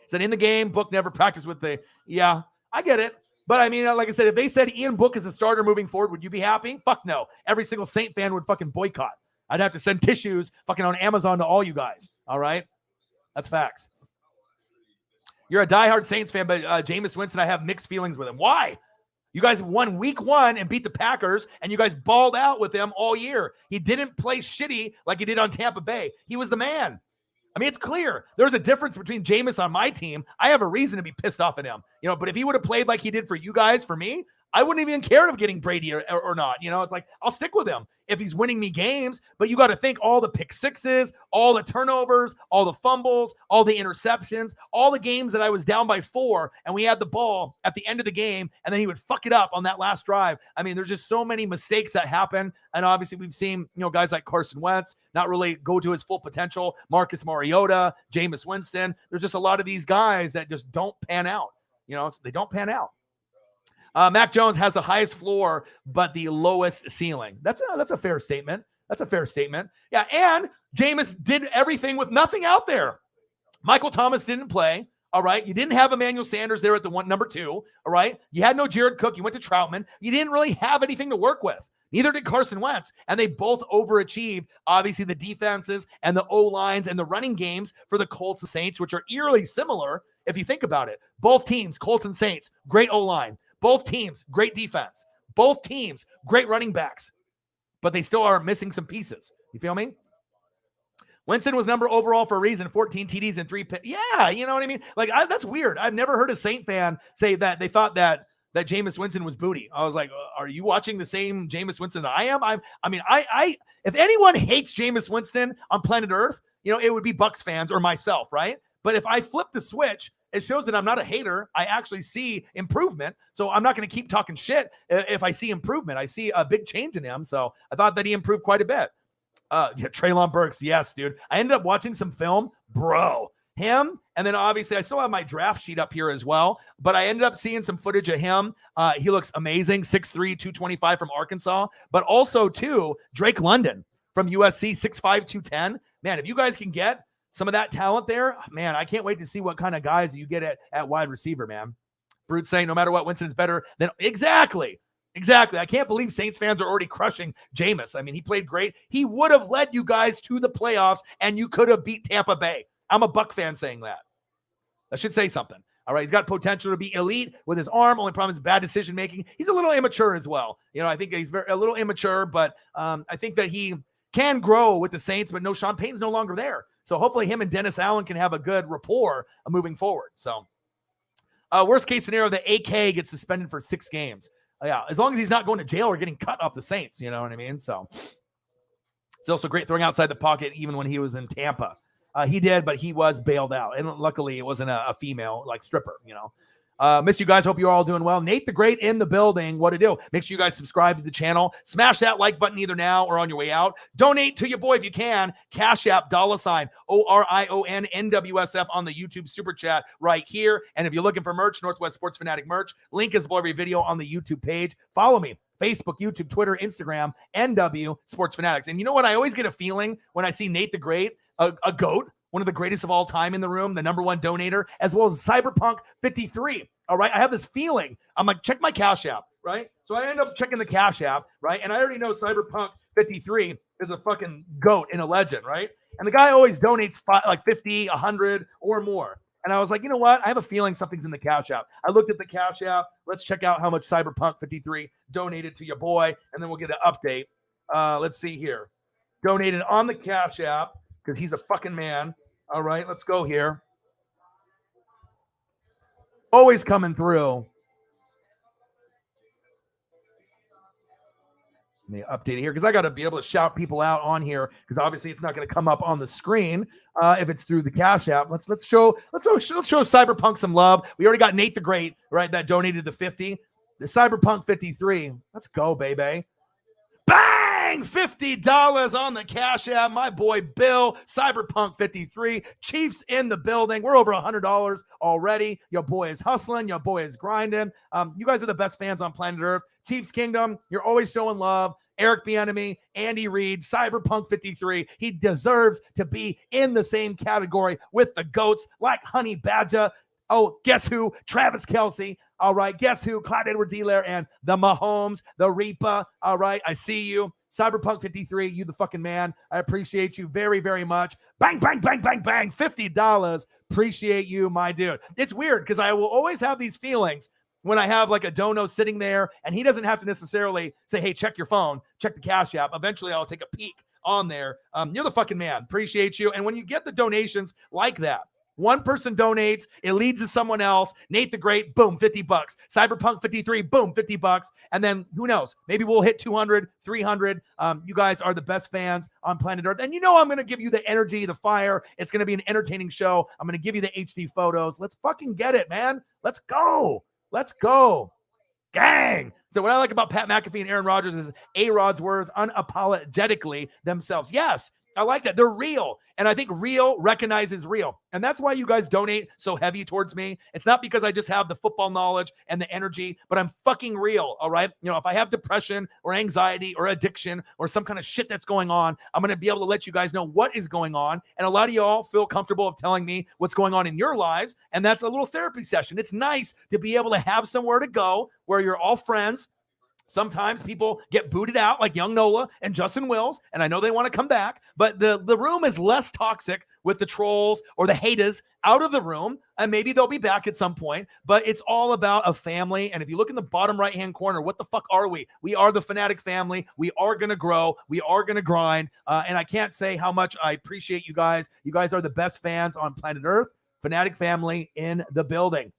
Said in the game, Book never practiced with the, yeah, I get it. But I mean, like I said, if they said Ian Book is a starter moving forward, would you be happy? Fuck no. Every single Saint fan would fucking boycott. I'd have to send tissues fucking on Amazon to all you guys. All right? That's facts. You're a diehard Saints fan, but Jameis Winston, I have mixed feelings with him. Why? You guys won week 1 and beat the Packers, and you guys balled out with them all year. He didn't play shitty like he did on Tampa Bay. He was the man. I mean, it's clear. There's a difference between Jameis on my team. I have a reason to be pissed off at him. You know, but if he would have played like he did for you guys, for me, I wouldn't even care of getting Brady or not. You know, it's like, I'll stick with him if he's winning me games. But you got to think all the pick sixes, all the turnovers, all the fumbles, all the interceptions, all the games that I was down by 4 and we had the ball at the end of the game and then he would fuck it up on that last drive. I mean, there's just so many mistakes that happen. And obviously we've seen, you know, guys like Carson Wentz not really go to his full potential. Marcus Mariota, Jameis Winston. There's just a lot of these guys that just don't pan out. You know, they don't pan out. Mac Jones has the highest floor, but the lowest ceiling. That's a fair statement. That's a fair statement. Yeah, and Jameis did everything with nothing out there. Michael Thomas didn't play, all right? You didn't have Emmanuel Sanders there at the number 2, all right? You had no Jared Cook. You went to Troutman. You didn't really have anything to work with. Neither did Carson Wentz, and they both overachieved, obviously, the defenses and the O-lines and the running games for the Colts and Saints, which are eerily similar if you think about it. Both teams, Colts and Saints, great O-line. Both teams, great defense. Both teams, great running backs. But they still are missing some pieces. You feel me? Winston was number overall for a reason, 14 TDs and 3 picks. Yeah, you know what I mean? Like, that's weird. I've never heard a Saint fan say that they thought that Jameis Winston was booty. I was like, are you watching the same Jameis Winston that I am? I mean, if anyone hates Jameis Winston on planet Earth, you know, it would be Bucs fans or myself, right? But if I flip the switch, it shows that I'm not a hater. I actually see improvement. So I'm not going to keep talking shit if I see improvement. I see a big change in him. So I thought that he improved quite a bit. Yeah, Treylon Burks. Yes, dude. I ended up watching some film. Bro, him. And then obviously I still have my draft sheet up here as well. But I ended up seeing some footage of him. He looks amazing. 6'3", 225 from Arkansas. But also, too, Drake London from USC, 6'5", 210. Man, if you guys can get some of that talent there, man, I can't wait to see what kind of guys you get at wide receiver, man. Brute saying no matter what, Winston's better than exactly. I can't believe Saints fans are already crushing Jameis. I mean, he played great. He would have led you guys to the playoffs, and you could have beat Tampa Bay. I'm a Buck fan saying that. That should say something. All right, he's got potential to be elite with his arm. Only problem is bad decision making. He's a little immature as well. You know, I think he's a little immature, but I think that he can grow with the Saints. But no, Sean Payton's no longer there. So hopefully him and Dennis Allen can have a good rapport moving forward. So worst case scenario, the AK gets suspended for 6 games. Yeah, as long as he's not going to jail or getting cut off the Saints, you know what I mean? So it's also great throwing outside the pocket even when he was in Tampa. He did, but he was bailed out. And luckily it wasn't a female like stripper, you know. Miss you guys. Hope you're all doing well. Nate the Great in the building. What to do? Make sure you guys subscribe to the channel. Smash that like button either now or on your way out. Donate to your boy if you can. Cash App, $ ORION NWSF on the YouTube Super Chat right here. And if you're looking for merch, Northwest Sports Fanatic merch, link is below every video on the YouTube page. Follow me. Facebook, YouTube, Twitter, Instagram, NW Sports Fanatics. And you know what? I always get a feeling when I see Nate the Great, a GOAT, one of the greatest of all time in the room, the #1 donator, as well as Cyberpunk 53. All right. I have this feeling. I'm like, check my Cash App, right? So I end up checking the Cash App, right? And I already know Cyberpunk 53 is a fucking GOAT and a legend, right? And the guy always donates like 50, 100 or more. And I was like, you know what? I have a feeling something's in the Cash App. I looked at the Cash App. Let's check out how much Cyberpunk 53 donated to your boy, and then we'll get an update. Let's see here. Donated on the Cash App because he's a fucking man. All right, let's go here. Always coming through. Let me update it here because I got to be able to shout people out on here because obviously it's not going to come up on the screen if it's through the Cash App. Let's show Cyberpunk some love. We already got Nate the Great, right? That donated the 50. The Cyberpunk 53. Let's go, baby. Bang! $50 on the Cash App. My boy Bill, Cyberpunk 53. Chiefs in the building. We're over $100 already. Your boy is hustling. Your boy is grinding. You guys are the best fans on planet Earth. Chiefs Kingdom, you're always showing love. Eric Bieniemy, Andy Reid, Cyberpunk 53. He deserves to be in the same category with the GOATs like Honey Badger. Oh, guess who? Travis Kelce. All right, guess who? Clyde Edwards-Helaire and the Mahomes, the Reaper. All right, I see you. Cyberpunk 53, you the fucking man. I appreciate you very, very much. Bang, bang, bang, bang, bang. $50. Appreciate you, my dude. It's weird because I will always have these feelings when I have like a dono sitting there and he doesn't have to necessarily say, hey, check your phone, check the Cash App. Eventually I'll take a peek on there. You're the fucking man. Appreciate you. And when you get the donations like that, one person donates, it leads to someone else. Nate the Great, boom, $50. Cyberpunk 53, boom, $50. And then who knows? Maybe we'll hit 200, 300. You guys are the best fans on planet Earth. And you know I'm going to give you the energy, the fire. It's going to be an entertaining show. I'm going to give you the HD photos. Let's fucking get it, man. Let's go. Let's go. Gang. So what I like about Pat McAfee and Aaron Rodgers is A-Rod's words unapologetically themselves. Yes, I like that. They're real. And I think real recognizes real. And that's why you guys donate so heavy towards me. It's not because I just have the football knowledge and the energy, but I'm fucking real, all right? You know, if I have depression or anxiety or addiction or some kind of shit that's going on, I'm going to be able to let you guys know what is going on. And a lot of y'all feel comfortable of telling me what's going on in your lives. And that's a little therapy session. It's nice to be able to have somewhere to go where you're all friends. Sometimes people get booted out like young Nola and Justin Wills, and I know they want to come back, but the room is less toxic with the trolls or the haters out of the room, and maybe they'll be back at some point, but it's all about a family. And if you look in the bottom right-hand corner, what the fuck are we? We are the Fanatic family. We are going to grow. We are going to grind, and I can't say how much I appreciate you guys. You guys are the best fans on planet Earth. Fanatic family in the building.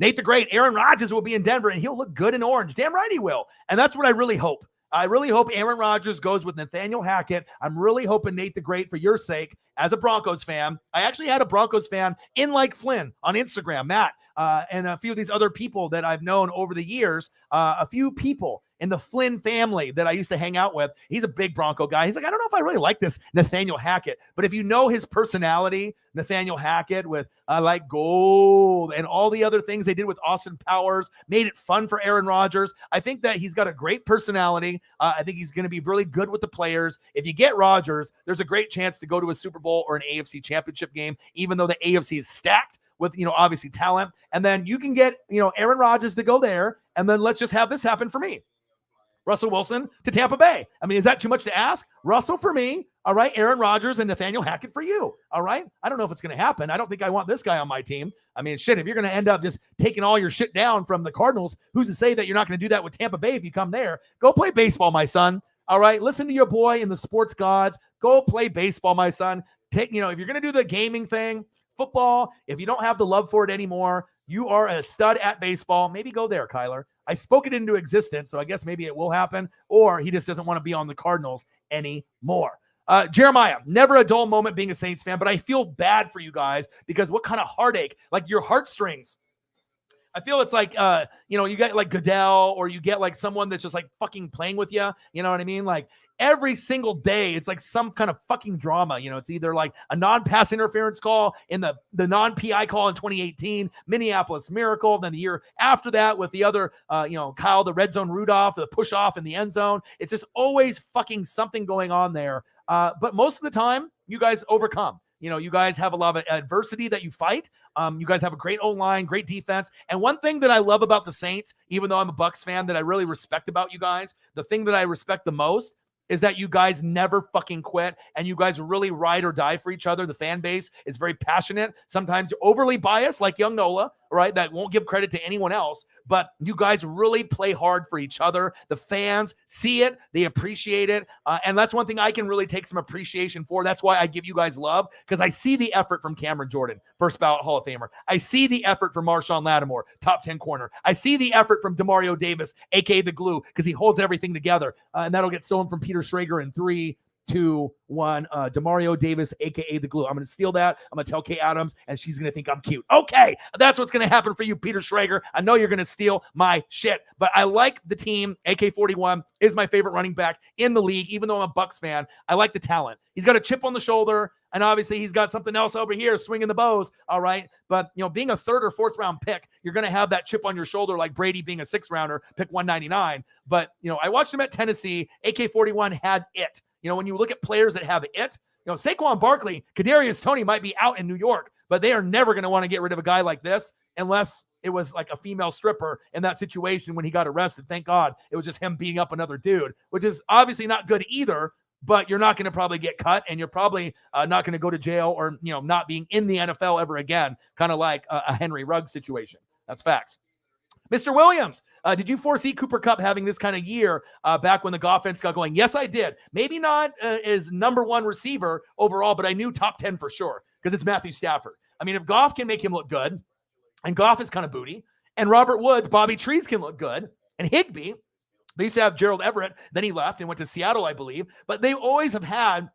Nate the Great, Aaron Rodgers will be in Denver, and he'll look good in orange. Damn right he will. And that's what I really hope. I really hope Aaron Rodgers goes with Nathaniel Hackett. I'm really hoping Nate the Great, for your sake, as a Broncos fan. I actually had a Broncos fan in like Flynn on Instagram, Matt, and a few of these other people that I've known over the years, a few people in the Flynn family that I used to hang out with. He's a big Bronco guy. He's like, I don't know if I really like this Nathaniel Hackett, but if you know his personality, Nathaniel Hackett with I like gold and all the other things they did with Austin Powers, made it fun for Aaron Rodgers. I think that he's got a great personality. I think he's going to be really good with the players. If you get Rodgers, there's a great chance to go to a Super Bowl or an AFC championship game, even though the AFC is stacked with, obviously talent. And then you can get, Aaron Rodgers to go there. And then let's just have this happen for me. Russell Wilson to Tampa Bay. I mean, is that too much to ask? Russell for me. All right. Aaron Rodgers and Nathaniel Hackett for you. All right. I don't know if it's going to happen. I don't think I want this guy on my team. I mean, shit, if you're going to end up just taking all your shit down from the Cardinals, who's to say that you're not going to do that with Tampa Bay if you come there? Go play baseball, my son. All right. Listen to your boy and the sports gods. Go play baseball, my son. If you're going to do the gaming thing, football, if you don't have the love for it anymore, you are a stud at baseball. Maybe go there, Kyler. I spoke it into existence, so I guess maybe it will happen, or he just doesn't want to be on the Cardinals anymore. Jeremiah, never a dull moment being a Saints fan, but I feel bad for you guys because what kind of heartache, like your heartstrings. I feel it's like, you get like Goodell or you get like someone that's just like fucking playing with you. You know what I mean? Like every single day, it's like some kind of fucking drama. It's either like a non-pass interference call in the non-PI call in 2018, Minneapolis Miracle. Then the year after that with the other, Kyle, the red zone Rudolph, the push off in the end zone. It's just always fucking something going on there. But most of the time, you guys overcome. You guys have a lot of adversity that you fight. You guys have a great O-line, great defense. And one thing that I love about the Saints, even though I'm a Bucs fan, that I really respect about you guys, the thing that I respect the most is that you guys never fucking quit and you guys really ride or die for each other. The fan base is very passionate, sometimes overly biased like young Nola, right? That won't give credit to anyone else, but you guys really play hard for each other. The fans see it, they appreciate it, and that's one thing I can really take some appreciation for. That's why I give you guys love, because I see the effort from Cameron Jordan, first ballot Hall of Famer. I see the effort from Marshawn Lattimore, top 10 corner. I see the effort from Demario Davis, aka the glue, because he holds everything together, and that'll get stolen from Peter Schrager in 3, 2, 1. Demario Davis, aka the glue. I'm going to steal that. I'm going to tell Kay Adams, and she's going to think I'm cute. Okay, that's what's going to happen for you, Peter Schrager. I know you're going to steal my shit, but I like the team. AK-41 is my favorite running back in the league, even though I'm a Bucks fan. I like the talent. He's got a chip on the shoulder, and obviously he's got something else over here, swinging the bows, all right? But, being a 3rd or 4th round pick, you're going to have that chip on your shoulder like Brady being a 6th rounder, pick 199. But, I watched him at Tennessee. AK-41 had it. When you look at players that have it, Saquon Barkley, Kadarius Toney might be out in New York, but they are never going to want to get rid of a guy like this unless it was like a female stripper in that situation when he got arrested. Thank God it was just him beating up another dude, which is obviously not good either, but you're not going to probably get cut, and you're probably not going to go to jail or, not being in the NFL ever again, kind of like a Henry Ruggs situation. That's facts. Mr. Williams, did you foresee Cooper Kupp having this kind of year back when the offense got going? Yes, I did. Maybe not as number 1 receiver overall, but I knew top 10 for sure because it's Matthew Stafford. I mean, if Goff can make him look good, and Goff is kind of booty, and Robert Woods, Bobby Trees can look good, and Higbee, they used to have Gerald Everett, then he left and went to Seattle, I believe, but they always have had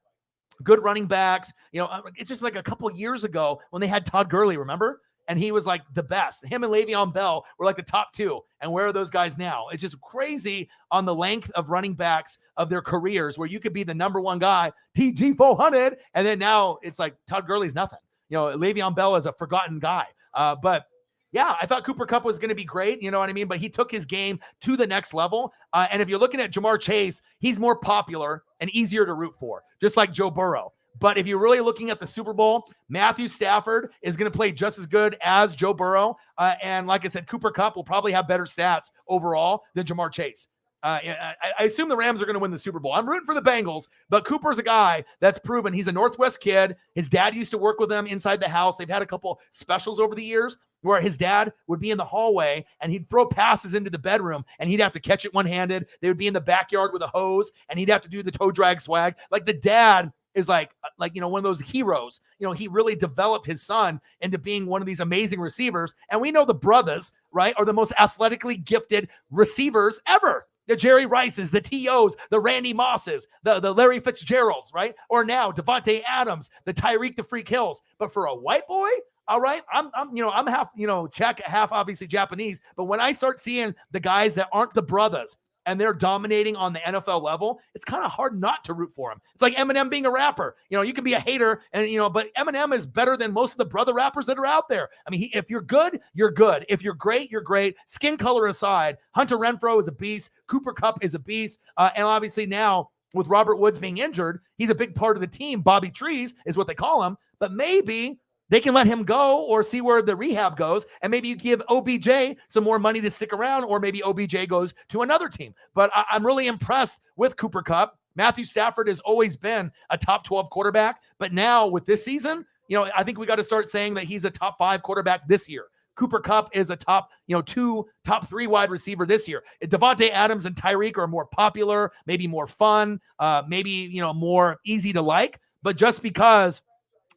good running backs. It's just like a couple of years ago when they had Todd Gurley, remember? And he was like the best. Him and Le'Veon Bell were like the top 2. And where are those guys now? It's just crazy on the length of running backs of their careers where you could be the number 1 guy, TG 400, and then now it's like Todd Gurley's nothing. Le'Veon Bell is a forgotten guy. But yeah, I thought Cooper Kupp was going to be great. You know what I mean? But he took his game to the next level. And if you're looking at Jamar Chase, he's more popular and easier to root for, just like Joe Burrow. But if you're really looking at the Super Bowl, Matthew Stafford is going to play just as good as Joe Burrow. And like I said, Cooper Kupp will probably have better stats overall than Jamar Chase. I assume the Rams are going to win the Super Bowl. I'm rooting for the Bengals, but Cooper's a guy that's proven he's a Northwest kid. His dad used to work with him inside the house. They've had a couple specials over the years where his dad would be in the hallway and he'd throw passes into the bedroom and he'd have to catch it one-handed. They would be in the backyard with a hose and he'd have to do the toe drag swag. Like the dad is like one of those heroes. He really developed his son into being one of these amazing receivers. And we know the brothers, right, are the most athletically gifted receivers ever. The Jerry Rices, the T.O.s, the Randy Mosses, the Larry Fitzgeralds, right? Or now Devontae Adams, the Tyreek the Freak Hills. But for a white boy, all right, I'm half, Czech, half obviously Japanese. But when I start seeing the guys that aren't the brothers and they're dominating on the NFL level, it's kind of hard not to root for him. It's like Eminem being a rapper. You can be a hater, and but Eminem is better than most of the brother rappers that are out there. I mean, if you're good, you're good. If you're great, you're great. Skin color aside, Hunter Renfrow is a beast. Cooper Kupp is a beast. And obviously now, with Robert Woods being injured, he's a big part of the team. Bobby Trees is what they call him. But maybe they can let him go or see where the rehab goes. And maybe you give OBJ some more money to stick around, or maybe OBJ goes to another team. But I'm really impressed with Cooper Kupp. Matthew Stafford has always been a top 12 quarterback. But now with this season, I think we got to start saying that he's a top 5 quarterback this year. Cooper Kupp is a top 2, top 3 wide receiver this year. Devontae Adams and Tyreek are more popular, maybe more fun, maybe, more easy to like. But just because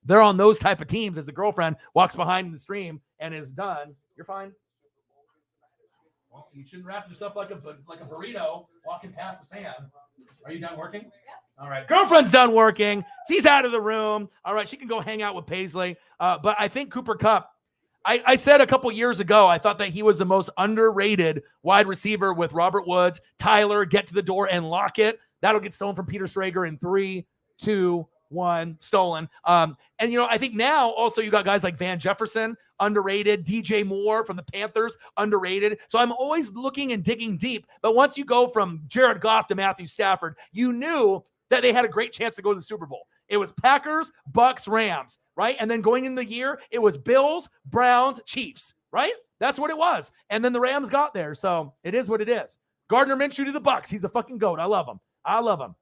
they're on those type of teams, as the girlfriend walks behind the stream and is done. You're fine. Well, you shouldn't wrap yourself like a burrito walking past the fan. Are you done working? Yeah. All right. Girlfriend's done working. She's out of the room. All right. She can go hang out with Paisley. But I think Cooper Kupp, I said a couple years ago, I thought that he was the most underrated wide receiver with Robert Woods. Tyler, get to the door and lock it. That'll get stolen from Peter Schrager in 3, 2, 1, stolen. I think now also you got guys like Van Jefferson, underrated. DJ Moore from the Panthers, underrated. So I'm always looking and digging deep. But once you go from Jared Goff to Matthew Stafford, you knew that they had a great chance to go to the Super Bowl. It was Packers, Bucks, Rams, right? And then going into the year, it was Bills, Browns, Chiefs, right? That's what it was. And then the Rams got there. So it is what it is. Gardner Minshew to the Bucks. He's the fucking GOAT. I love him.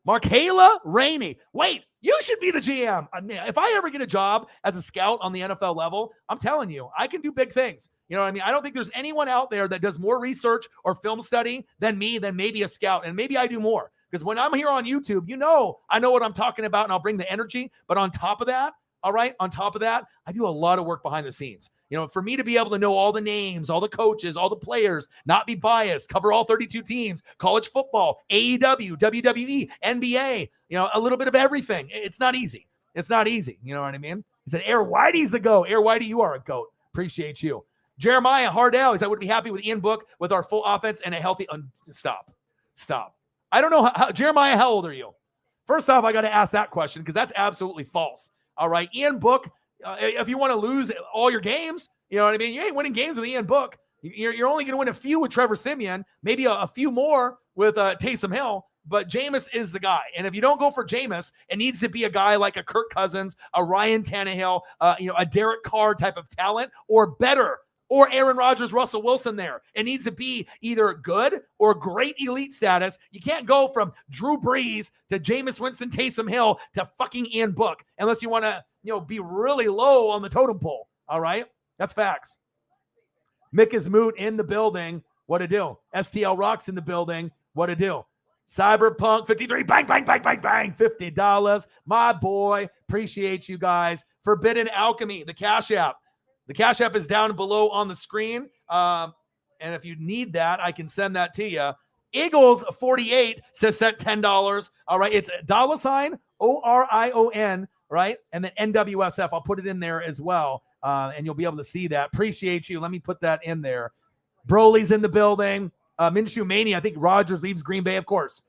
Markayla Rainey. Wait, you should be the GM. I mean, if I ever get a job as a scout on the NFL level, I'm telling you, I can do big things. You know what I mean? I don't think there's anyone out there that does more research or film study than me, than maybe a scout. And maybe I do more. Because when I'm here on YouTube, I know what I'm talking about and I'll bring the energy. But on top of that, all right, I do a lot of work behind the scenes. For me to be able to know all the names, all the coaches, all the players, not be biased, cover all 32 teams, college football, AEW, WWE, NBA, a little bit of everything. It's not easy. It's not easy. You know what I mean? He said, Air Whitey's the GOAT. Air Whitey, you are a GOAT. Appreciate you. Jeremiah Hardell, he said, I would be happy with Ian Book with our full offense and a healthy, stop. I don't know, Jeremiah, how old are you? First off, I got to ask that question because that's absolutely false. All right, Ian Book, if you want to lose all your games, you know what I mean? You ain't winning games with Ian Book. You're only going to win a few with Trevor Siemian, maybe a few more with Taysom Hill, but Jameis is the guy. And if you don't go for Jameis, it needs to be a guy like a Kirk Cousins, a Ryan Tannehill, a Derek Carr type of talent, or better, or Aaron Rodgers, Russell Wilson there. It needs to be either good or great elite status. You can't go from Drew Brees to Jameis Winston, Taysom Hill to fucking Ian Book unless you want to, be really low on the totem pole. All right? That's facts. Mick is Moot in the building. What to do? STL Rocks in the building. What to do? Cyberpunk 53. Bang, bang, bang, bang, bang. $50. My boy. Appreciate you guys. Forbidden Alchemy, the Cash App. The Cash App is down below on the screen. And if you need that, I can send that to you. Eagles 48 says sent $10. All right. It's $ ORION, right? And then NWSF. I'll put it in there as well. And you'll be able to see that. Appreciate you. Let me put that in there. Broly's in the building. Minshew Mania. I think Rodgers leaves Green Bay. Of course.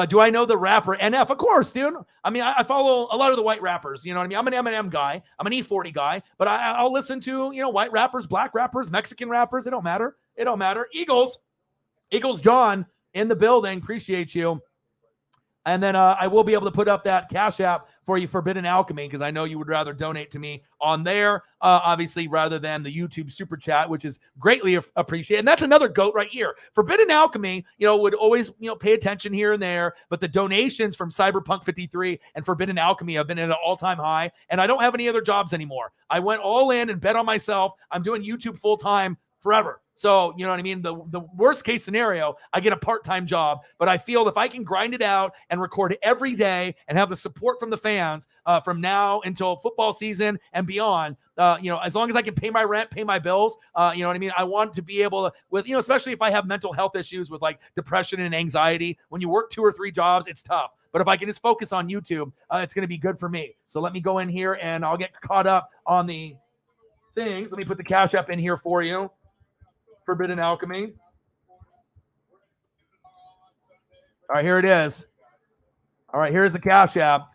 Do I know the rapper NF? Of course, dude. I mean, I follow a lot of the white rappers. You know what I mean? I'm an Eminem guy. I'm an E40 guy. But I'll listen to, white rappers, black rappers, Mexican rappers. It don't matter. Eagles John in the building. Appreciate you. And then I will be able to put up that Cash App for you, Forbidden Alchemy, because I know you would rather donate to me on there, obviously, rather than the YouTube Super Chat, which is greatly appreciated. And that's another GOAT right here. Forbidden Alchemy, would always, pay attention here and there, but the donations from Cyberpunk 53 and Forbidden Alchemy have been at an all-time high, and I don't have any other jobs anymore. I went all in and bet on myself. I'm doing YouTube full-time forever. So, you know what I mean? The worst case scenario, I get a part-time job, but I feel if I can grind it out and record every day and have the support from the fans from now until football season and beyond, as long as I can pay my rent, pay my bills, you know what I mean? I want to be able to, with, especially if I have mental health issues with like depression and anxiety, when you work 2 or 3 jobs, it's tough. But if I can just focus on YouTube, it's going to be good for me. So let me go in here and I'll get caught up on the things. Let me put the Cash App in here for you. Forbidden Alchemy. All right, here it is. All right, here's the Cash App.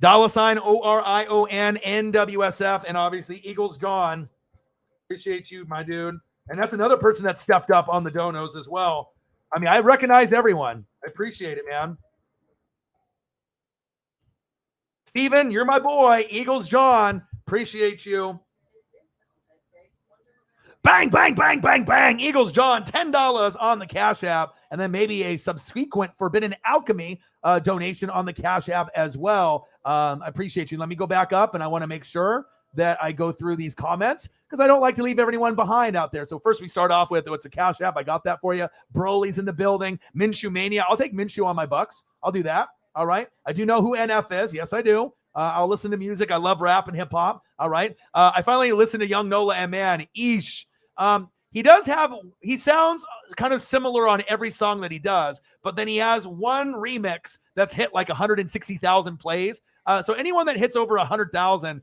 $ ORION NWSF, and obviously Eagles Gone. Appreciate you, my dude. And that's another person that stepped up on the donos as well. I mean, I recognize everyone. I appreciate it, man. Steven, you're my boy. Eagles John. Appreciate you. Bang, bang, bang, bang, bang. Eagles John, $10 on the Cash App, and then maybe a subsequent Forbidden Alchemy donation on the Cash App as well. I appreciate you. Let me go back up, and I want to make sure that I go through these comments because I don't like to leave everyone behind out there. So first we start off with what's a Cash App. I got that for you. Broly's in the building. Minshew Mania. I'll take Minshew on my Bucks. I'll do that. All right. I do know who NF is. Yes, I do. I'll listen to music. I love rap and hip hop. All right. I finally listened to Young Nola, and man, eesh. He sounds kind of similar on every song that he does, but then he has one remix that's hit like 160,000 plays. So anyone that hits over 100,000,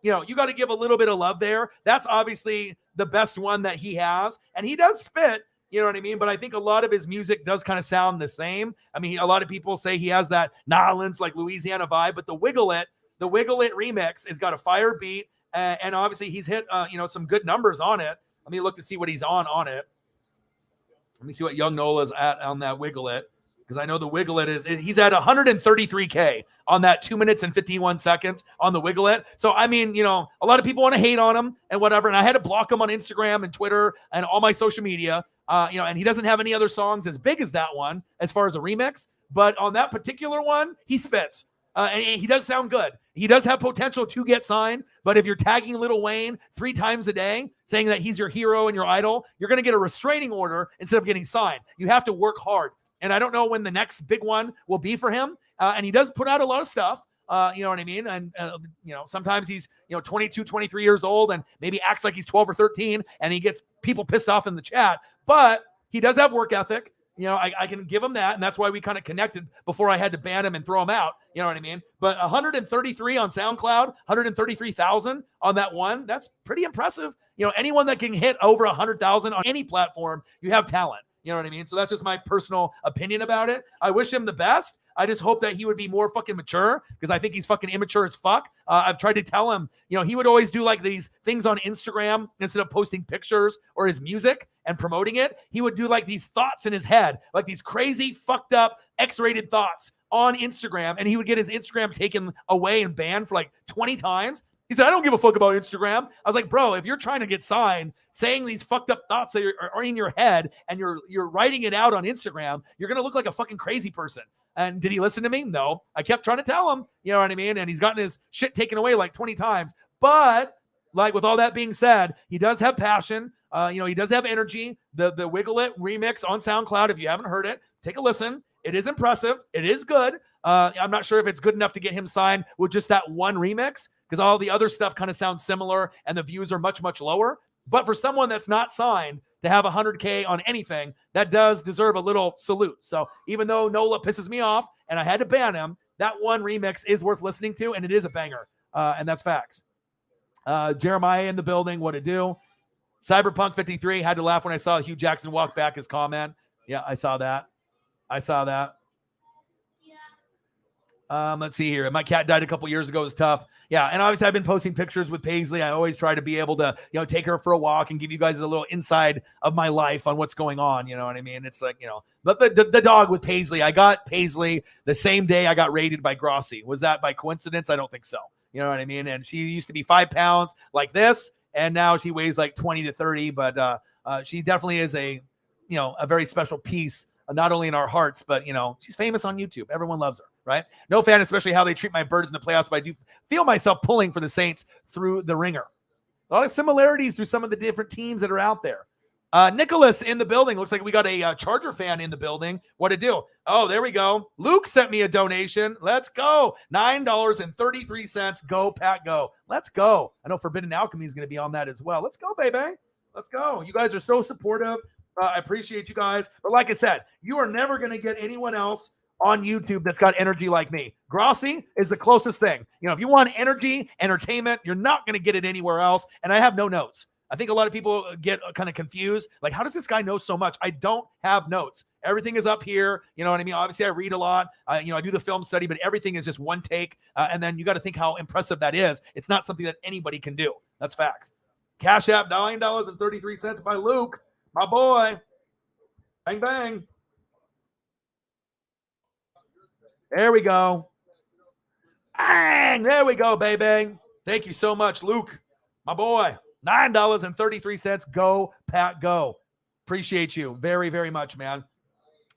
you got to give a little bit of love there. That's obviously the best one that he has. And he does spit, you know what I mean? But I think a lot of his music does kind of sound the same. I mean, a lot of people say he has that Nolans, like Louisiana vibe, but the Wiggle It remix has got a fire beat. And obviously he's hit, some good numbers on it. Let me look to see what he's on it. Let me see what Young Nola's at on that Wiggle It. Because I know the Wiggle It he's at 133K on that 2 minutes and 51 seconds on the Wiggle It. So, I mean, a lot of people want to hate on him and whatever. And I had to block him on Instagram and Twitter and all my social media. And he doesn't have any other songs as big as that one as far as a remix. But on that particular one, he spits. And he does sound good. He does have potential to get signed, but if you're tagging Lil Wayne 3 times a day, saying that he's your hero and your idol, you're going to get a restraining order instead of getting signed. You have to work hard. And I don't know when the next big one will be for him. And he does put out a lot of stuff. You know what I mean? And, sometimes he's, 22, 23 years old and maybe acts like he's 12 or 13 and he gets people pissed off in the chat. But he does have work ethic. I can give him that, and that's why we kind of connected before I had to ban him and throw him out. You know what I mean? But 133 on SoundCloud, 133,000 on that one, that's pretty impressive. Anyone that can hit over 100,000 on any platform, you have talent. You know what I mean? So that's just my personal opinion about it. I wish him the best. I just hope that he would be more fucking mature because I think he's fucking immature as fuck. I've tried to tell him, he would always do like these things on Instagram instead of posting pictures or his music and promoting it. He would do like these thoughts in his head, like these crazy fucked up X-rated thoughts on Instagram. And he would get his Instagram taken away and banned for like 20 times. He said, I don't give a fuck about Instagram. I was like, bro, if you're trying to get signed, saying these fucked up thoughts that are in your head and you're writing it out on Instagram, you're going to look like a fucking crazy person. And did he listen to me? No. I kept trying to tell him, you know what I mean? And he's gotten his shit taken away like 20 times. But like with all that being said, he does have passion. He does have energy. The Wiggle It remix on SoundCloud, if you haven't heard it, take a listen. It is impressive. It is good. I'm not sure if it's good enough to get him signed with just that one remix because all the other stuff kind of sounds similar and the views are much, much lower. But for someone that's not signed to have 100K on anything, that does deserve a little salute. So even though Nola pisses me off and I had to ban him, that one remix is worth listening to, and it is a banger. And that's facts. Jeremiah in the building, what to do? Cyberpunk 53, had to laugh when I saw Hugh Jackson walk back his comment. Yeah, I saw that. Let's see here. My cat died a couple years ago. It was tough. Yeah, and obviously I've been posting pictures with Paisley. I always try to be able to, take her for a walk and give you guys a little inside of my life on what's going on. You know what I mean? It's like, but the dog with Paisley. I got Paisley the same day I got raided by Grossi. Was that by coincidence? I don't think so. You know what I mean? And she used to be 5 pounds like this, and now she weighs like 20 to 30. But she definitely is a very special piece, not only in our hearts, but she's famous on YouTube. Everyone loves her. Right? No fan, especially how they treat my birds in the playoffs, but I do feel myself pulling for the Saints through the ringer. A lot of similarities through some of the different teams that are out there. Nicholas in the building. Looks like we got a Charger fan in the building. What to do? Oh, there we go. Luke sent me a donation. Let's go. $9.33. Go, Pat, go. Let's go. I know Forbidden Alchemy is going to be on that as well. Let's go, baby. Let's go. You guys are so supportive. I appreciate you guys. But like I said, you are never going to get anyone else on YouTube that's got energy like me. Grossi is the closest thing. If you want energy, entertainment, you're not going to get it anywhere else. And I have no notes. I think a lot of people get kind of confused. Like, how does this guy know so much? I don't have notes. Everything is up here. You know what I mean? Obviously, I read a lot. I do the film study, but everything is just one take. And then you got to think how impressive that is. It's not something that anybody can do. That's facts. Cash App, $9.33 by Luke. My boy. Bang, bang. There we go. Bang! There we go, baby. Thank you so much, Luke. My boy. $9.33. Go, Pat, go. Appreciate you very, very much, man.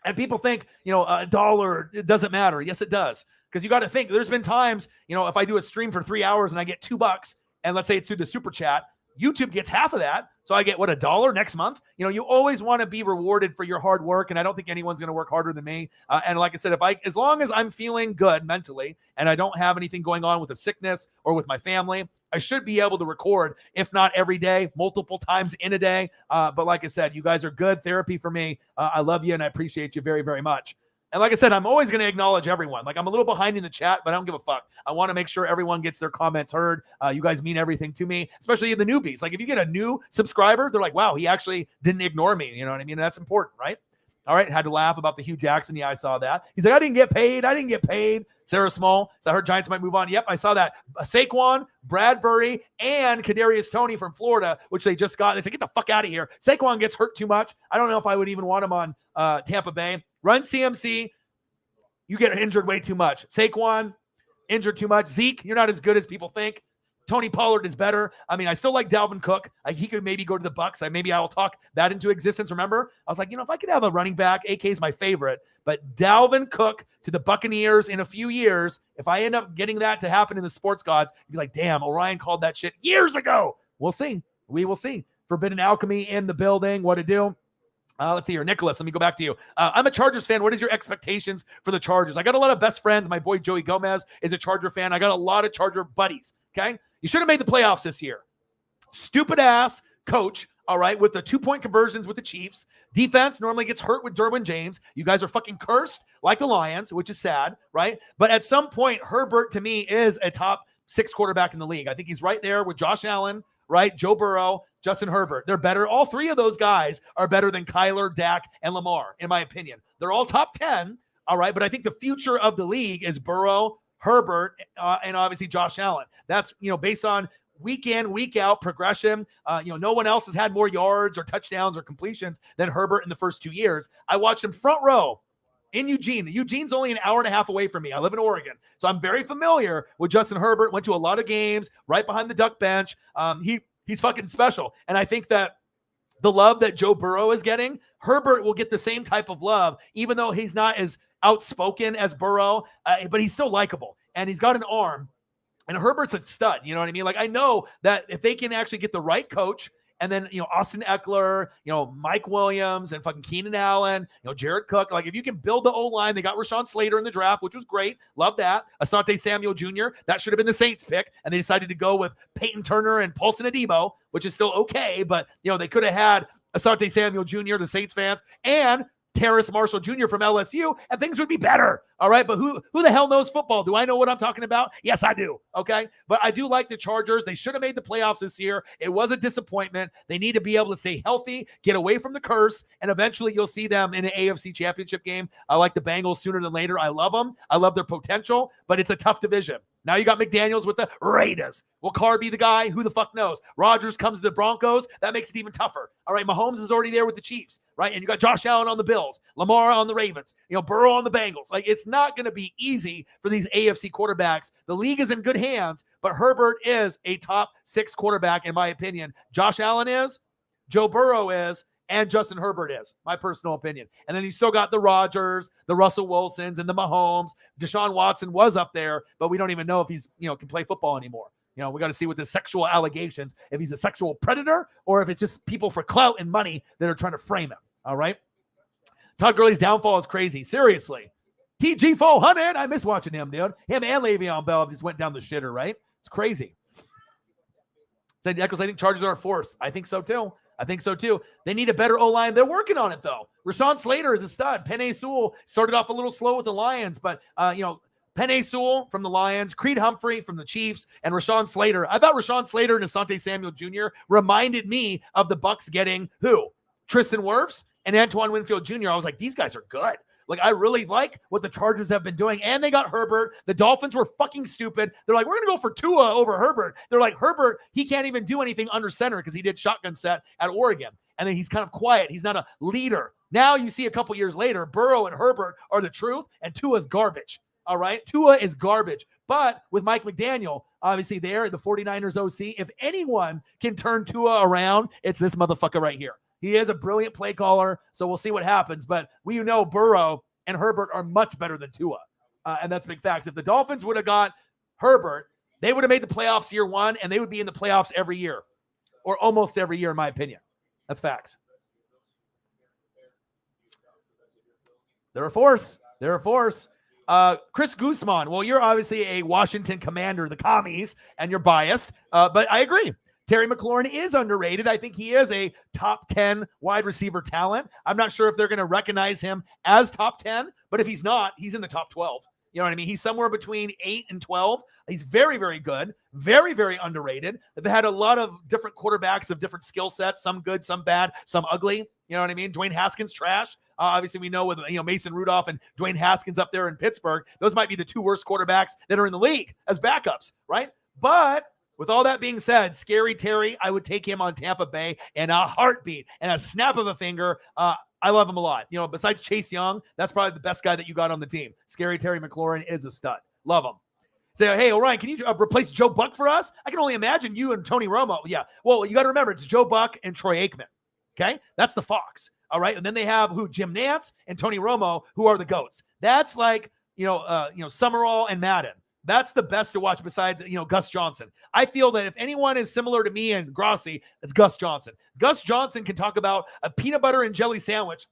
And people think, a dollar, it doesn't matter. Yes, it does. Because you got to think, there's been times, if I do a stream for 3 hours and I get $2, and let's say it's through the super chat, YouTube gets half of that. So I get $1 next month. You always want to be rewarded for your hard work. And I don't think anyone's going to work harder than me. And like I said, as long as I'm feeling good mentally and I don't have anything going on with a sickness or with my family, I should be able to record, if not every day, multiple times in a day. But like I said, you guys are good therapy for me. I love you and I appreciate you very, very much. And like I said, I'm always going to acknowledge everyone. Like, I'm a little behind in the chat, but I don't give a fuck. I want to make sure everyone gets their comments heard. You guys mean everything to me, especially the newbies. Like, if you get a new subscriber, they're like, wow, he actually didn't ignore me. You know what I mean? And that's important, right? All right, had to laugh about the Hugh Jackson. Yeah, I saw that. He's like, I didn't get paid. Sarah Small. So I heard Giants might move on. Yep, I saw that. Saquon, Bradbury, and Kadarius Toney from Florida, which they just got. They said, get the fuck out of here. Saquon gets hurt too much. I don't know if I would even want him on Tampa Bay. Run CMC. You get injured way too much. Saquon, injured too much. Zeke, you're not as good as people think. Tony Pollard is better. I mean, I still like Dalvin Cook. He could maybe go to the Bucs. Maybe I will talk that into existence. Remember, I was like, if I could have a running back, AK is my favorite. But Dalvin Cook to the Buccaneers in a few years, if I end up getting that to happen in the sports gods, you'd be like, damn, Orion called that shit years ago. We'll see. We will see. Forbidden Alchemy in the building. What to do? Let's see here. Nicholas, let me go back to you. I'm a Chargers fan. What is your expectations for the Chargers? I got a lot of best friends. My boy Joey Gomez is a Charger fan. I got a lot of Charger buddies, okay? You should have made the playoffs this year. Stupid ass coach, all right, with the 2-point conversions with the Chiefs. Defense normally gets hurt with Derwin James. You guys are fucking cursed like the Lions, which is sad, right? But at some point, Herbert, to me, is a top 6 quarterback in the league. I think he's right there with Josh Allen, right? Joe Burrow, Justin Herbert. They're better. All 3 of those guys are better than Kyler, Dak, and Lamar, in my opinion. They're all top 10, all right? But I think the future of the league is Burrow, Herbert, and obviously Josh Allen. That's, based on week in, week out progression. No one else has had more yards or touchdowns or completions than Herbert in the first 2 years. I watched him front row in Eugene. Eugene's only an hour and a half away from me. I live in Oregon. So I'm very familiar with Justin Herbert. Went to a lot of games right behind the duck bench. He's fucking special. And I think that the love that Joe Burrow is getting, Herbert will get the same type of love, even though he's not as outspoken as Burrow, but he's still likable. And he's got an arm. And Herbert's a stud. You know what I mean? Like, I know that if they can actually get the right coach, and then, Austin Eckler, Mike Williams and fucking Keenan Allen, Jared Cook. Like, if you can build the O-line, they got Rashawn Slater in the draft, which was great. Love that. Asante Samuel Jr., that should have been the Saints pick. And they decided to go with Peyton Turner and Paulson Adebo, which is still okay. But, they could have had Asante Samuel Jr., the Saints fans, and Terrace Marshall Jr. from LSU, and things would be better. All right. But who the hell knows football? Do I know what I'm talking about? Yes, I do. Okay. But I do like the Chargers. They should have made the playoffs this year. It was a disappointment. They need to be able to stay healthy, get away from the curse, and eventually you'll see them in an AFC championship game. I like the Bengals sooner than later. I love them. I love their potential, but it's a tough division. Now you got McDaniels with the Raiders. Will Carr be the guy? Who the fuck knows? Rodgers comes to the Broncos. That makes it even tougher. All right, Mahomes is already there with the Chiefs, right? And you got Josh Allen on the Bills, Lamar on the Ravens, Burrow on the Bengals. Like, it's not going to be easy for these AFC quarterbacks. The league is in good hands, but Herbert is a top 6 quarterback, in my opinion. Josh Allen is, Joe Burrow is, and Justin Herbert is, my personal opinion. And then you still got the Rodgers, the Russell Wilsons, and the Mahomes. Deshaun Watson was up there, but we don't even know if he's, can play football anymore. We got to see with the sexual allegations, if he's a sexual predator or if it's just people for clout and money that are trying to frame him. All right. Todd Gurley's downfall is crazy. Seriously. TG 400. I miss watching him, dude. Him and Le'Veon Bell just went down the shitter, right? It's crazy. Said Echoes, I think Chargers are a force. I think so too. They need a better O-line. They're working on it, though. Rashawn Slater is a stud. Penei Sewell started off a little slow with the Lions, but, Penei Sewell from the Lions, Creed Humphrey from the Chiefs, and Rashawn Slater. I thought Rashawn Slater and Asante Samuel Jr. reminded me of the Bucs getting who? Tristan Wirfs and Antoine Winfield Jr. I was like, these guys are good. Like, I really like what the Chargers have been doing. And they got Herbert. The Dolphins were fucking stupid. They're like, we're going to go for Tua over Herbert. They're like, Herbert, he can't even do anything under center because he did shotgun set at Oregon. And then he's kind of quiet. He's not a leader. Now you see a couple years later, Burrow and Herbert are the truth, and Tua's garbage. All right? Tua is garbage. But with Mike McDaniel, obviously there, the 49ers OC, if anyone can turn Tua around, it's this motherfucker right here. He is a brilliant play caller, so we'll see what happens. But we know Burrow and Herbert are much better than Tua, and that's big facts. If the Dolphins would have got Herbert, they would have made the playoffs year one, and they would be in the playoffs every year, or almost every year, in my opinion. That's facts. They're a force. Chris Guzman, well, you're obviously a Washington Commander, the commies, and you're biased, but I agree. Terry McLaurin is underrated. I think he is a top 10 wide receiver talent. I'm not sure if they're going to recognize him as top 10, but if he's not, he's in the top 12. You know what I mean? He's somewhere between 8 and 12. He's very, very good. Very, very underrated. They had a lot of different quarterbacks of different skill sets, some good, some bad, some ugly. You know what I mean? Dwayne Haskins, trash. Obviously, we know with Mason Rudolph and Dwayne Haskins up there in Pittsburgh, those might be the 2 worst quarterbacks that are in the league as backups, right? But with all that being said, Scary Terry, I would take him on Tampa Bay in a heartbeat and a snap of a finger. I love him a lot. Besides Chase Young, that's probably the best guy that you got on the team. Scary Terry McLaurin is a stud. Love him. Say, hey, Orion, can you replace Joe Buck for us? I can only imagine you and Tony Romo. Yeah. Well, you got to remember, it's Joe Buck and Troy Aikman. Okay? That's the Fox. All right. And then they have Jim Nantz and Tony Romo, who are the GOATs. That's like, Summerall and Madden. That's the best to watch besides, Gus Johnson. I feel that if anyone is similar to me and Grossi, it's Gus Johnson. Gus Johnson can talk about a peanut butter and jelly sandwich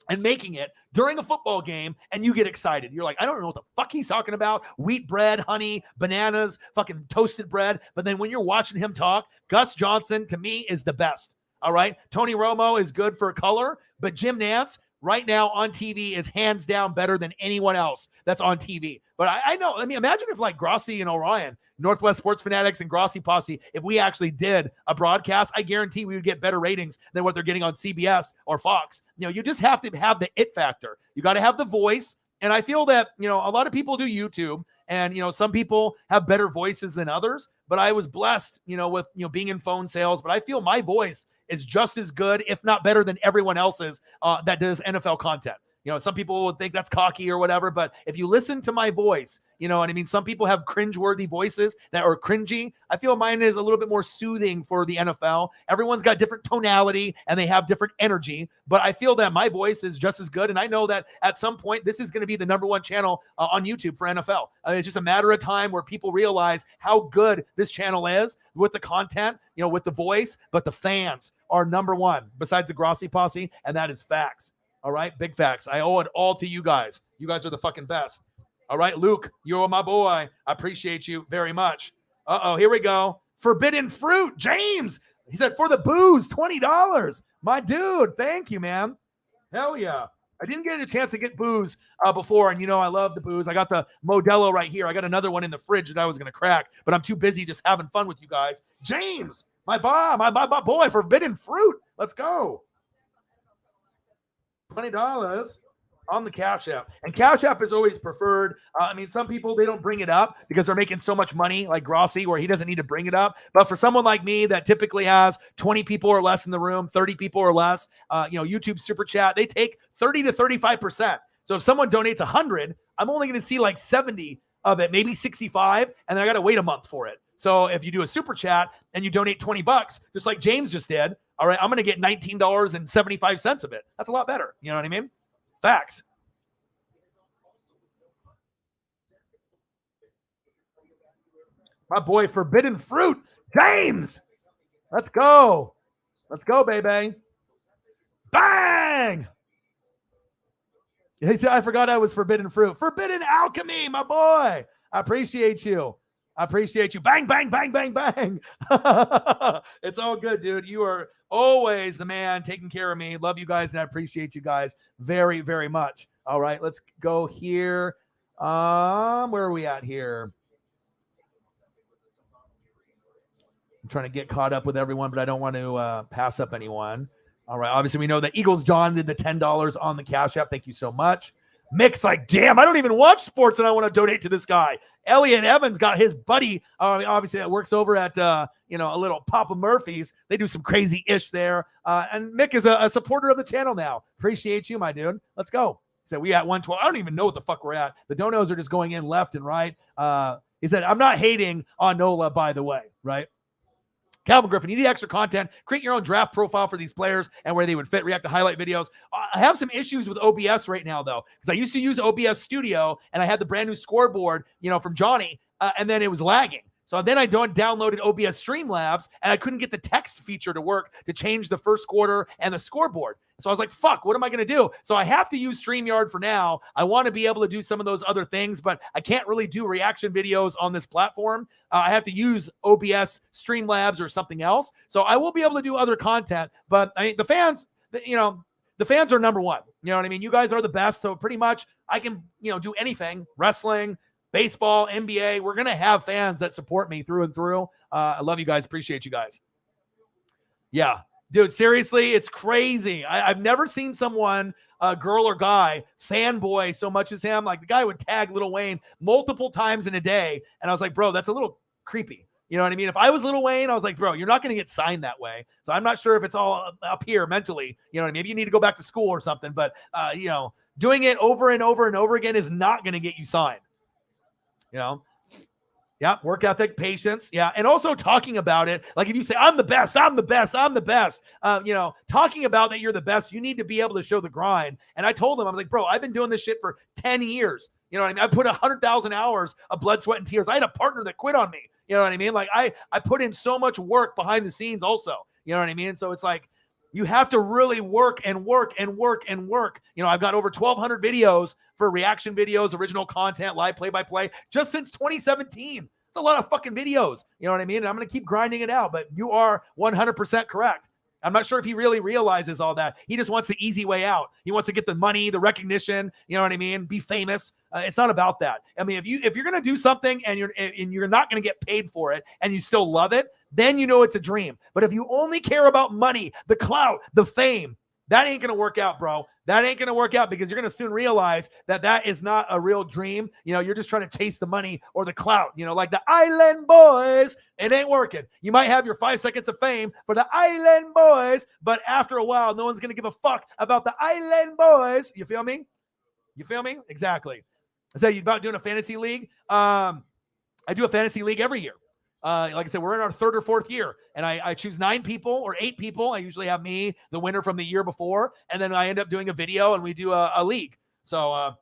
and making it during a football game, and you get excited. You're like, I don't know what the fuck he's talking about. Wheat bread, honey, bananas, fucking toasted bread. But then when you're watching him talk, Gus Johnson, to me, is the best. All right? Tony Romo is good for color, but Jim Nantz, right now on TV, is hands down better than anyone else that's on TV. But I know, imagine if like Grossi and Orion, Northwest Sports Fanatics and Grossi Posse, if we actually did a broadcast, I guarantee we would get better ratings than what they're getting on CBS or Fox. You just have to have the it factor. You got to have the voice. And I feel that, a lot of people do YouTube and, some people have better voices than others, but I was blessed, with, being in phone sales, but I feel my voice is just as good, if not better than everyone else's that does NFL content. Some people would think that's cocky or whatever, but if you listen to my voice, some people have cringeworthy voices that are cringy. I feel mine is a little bit more soothing for the NFL. Everyone's got different tonality and they have different energy, but I feel that my voice is just as good. And I know that at some point, this is going to be the #1 channel on YouTube for NFL. It's just a matter of time where people realize how good this channel is with the content, with the voice, but the fans are #1 besides the Grossi Posse, and that is facts. All right, big facts. I owe it all to you guys. You guys are the fucking best. All right, Luke, you're my boy. I appreciate you very much. Here we go. Forbidden fruit, James. He said, for the booze, $20. My dude, thank you, man. Hell yeah. I didn't get a chance to get booze before, and I love the booze. I got the Modelo right here. I got another one in the fridge that I was going to crack, but I'm too busy just having fun with you guys. James, my boy, forbidden fruit. Let's go. $20 on the Cash App. And Cash App is always preferred. Some people, they don't bring it up because they're making so much money, like Grossi, where he doesn't need to bring it up. But for someone like me that typically has 20 people or less in the room, 30 people or less, YouTube Super Chat, they take 30 to 35%. So if someone donates 100, I'm only going to see like 70 of it, maybe 65, and then I got to wait a month for it. So if you do a Super Chat and you donate $20, just like James just did, all right, I'm going to get $19.75 of it. That's a lot better. You know what I mean? Facts. My boy, forbidden fruit, James. Let's go. Let's go, baby. Bang. He said, I forgot I was forbidden fruit. Forbidden alchemy, my boy. I appreciate you. Bang, bang, bang, bang, bang. It's all good, dude. You are always the man taking care of me. Love you guys, and I appreciate you guys very, very much. All right, let's go here. Where are we at here? I'm trying to get caught up with everyone, but I don't want to pass up anyone. All right, obviously we know that Eagles John did the $10 on the Cash App. Thank you so much. Mick's like, damn, I don't even watch sports and I want to donate to this guy. Elliot Evans got his buddy, obviously that works over at, a little Papa Murphy's. They do some crazy ish there. And Mick is a supporter of the channel now. Appreciate you, my dude. Let's go. He said, we at 112. I don't even know what the fuck we're at. The donos are just going in left and right. He said, I'm not hating on Nola, by the way, right? Calvin Griffin, you need extra content. Create your own draft profile for these players and where they would fit. React to highlight videos. I have some issues with OBS right now, though, because I used to use OBS Studio, and I had the brand new scoreboard, from Johnny, and then it was lagging. So then I downloaded OBS Streamlabs, and I couldn't get the text feature to work to change the first quarter and the scoreboard. So I was like, fuck, what am I going to do? So I have to use StreamYard for now. I want to be able to do some of those other things, but I can't really do reaction videos on this platform. I have to use OBS Streamlabs or something else. So I will be able to do other content, but the fans, the fans are number one. You know what I mean? You guys are the best. So pretty much I can, do anything, wrestling, baseball, NBA. We're going to have fans that support me through and through. I love you guys. Appreciate you guys. Yeah. Dude, seriously, it's crazy. I've never seen someone, girl or guy, fanboy so much as him. Like, the guy would tag Lil Wayne multiple times in a day. And I was like, bro, that's a little creepy. You know what I mean? If I was Lil Wayne, I was like, bro, you're not going to get signed that way. So I'm not sure if it's all up here mentally. You know what I mean? Maybe you need to go back to school or something. But, doing it over and over and over again is not going to get you signed. Yeah, work ethic, patience. Yeah, and also talking about it. Like if you say, I'm the best, I'm the best, I'm the best, talking about that you're the best, you need to be able to show the grind. And I told him, I was like, bro, I've been doing this shit for 10 years. You know what I mean? I put 100,000 hours of blood, sweat, and tears. I had a partner that quit on me. You know what I mean? Like I put in so much work behind the scenes also. You know what I mean? So it's like, you have to really work and work and work and work. I've got over 1,200 videos for reaction videos, original content, live play-by-play, just since 2017. It's a lot of fucking videos. You know what I mean? And I'm going to keep grinding it out, but you are 100% correct. I'm not sure if he really realizes all that. He just wants the easy way out. He wants to get the money, the recognition, you know what I mean? Be famous. It's not about that. I mean, if you're going to do something and you're not going to get paid for it and you still love it, then you know it's a dream. But if you only care about money, the clout, the fame, that ain't going to work out, bro. That ain't going to work out because you're going to soon realize that is not a real dream. You're just trying to chase the money or the clout, like the Island Boys. It ain't working. You might have your 5 seconds of fame for the Island Boys, but after a while, no one's going to give a fuck about the Island Boys. You feel me? You feel me? Exactly. So you about doing a fantasy league? I do a fantasy league every year. Like I said, we're in our 3rd or 4th year, and I choose 9 people or 8 people. I usually have me, the winner from the year before, and then I end up doing a video and we do a league. So,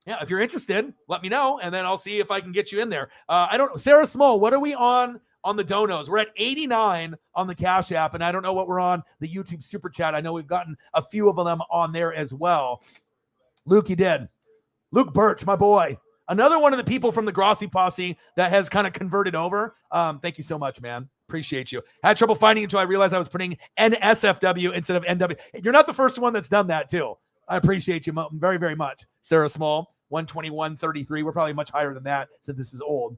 yeah, if you're interested, let me know, and then I'll see if I can get you in there. I don't know. Sarah Small, what are we on the donos? We're at 89 on the Cash App, and I don't know what we're on the YouTube Super Chat. I know we've gotten a few of them on there as well. Luke, you did. Luke Birch, my boy. Another one of the people from the Grossi Posse that has kind of converted over. Thank you so much, man. Appreciate you. Had trouble finding it until I realized I was putting NSFW instead of NW. You're not the first one that's done that, too. I appreciate you very, very much. Sarah Small, 121.33. We're probably much higher than that since this is old.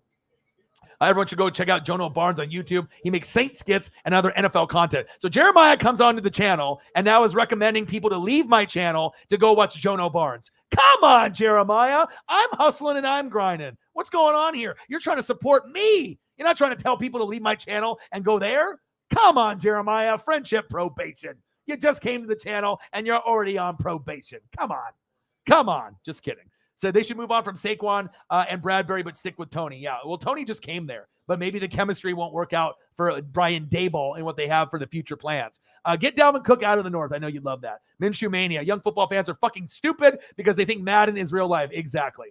Everyone should go check out Jono Barnes on YouTube. He makes Saint skits and other NFL content. So Jeremiah comes onto the channel and now is recommending people to leave my channel to go watch Jono Barnes. Come on, Jeremiah. I'm hustling and I'm grinding. What's going on here? You're trying to support me. You're not trying to tell people to leave my channel and go there. Come on, Jeremiah. Friendship probation. You just came to the channel and you're already on probation. Come on. Come on. Just kidding. So they should move on from Saquon and Bradbury, but stick with Tony. Yeah, well, Tony just came there, but maybe the chemistry won't work out for Brian Daboll and what they have for the future plans. Get Dalvin Cook out of the North. I know you'd love that. Minshew Mania. Young football fans are fucking stupid because they think Madden is real life. Exactly.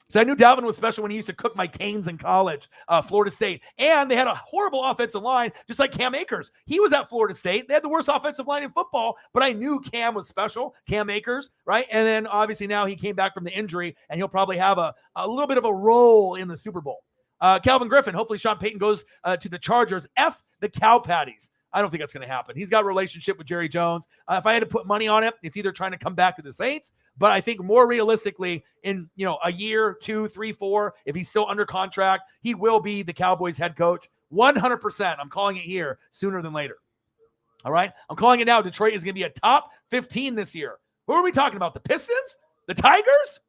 So I knew Dalvin was special when he used to cook my canes in college, Florida State. And they had a horrible offensive line, just like Cam Akers. He was at Florida State. They had the worst offensive line in football, but I knew Cam was special, Cam Akers, right? And then obviously now he came back from the injury, and he'll probably have a little bit of a role in the Super Bowl. Calvin Griffin, hopefully Sean Payton goes to the Chargers. F the cow patties. I don't think that's going to happen. He's got a relationship with Jerry Jones. If I had to put money on it, it's either trying to come back to the Saints, but I think more realistically in, a year, 2, 3, 4, if he's still under contract, he will be the Cowboys head coach. 100%. I'm calling it here sooner than later. All right. I'm calling it now. Detroit is going to be a top 15 this year. Who are we talking about? The Pistons? The Tigers?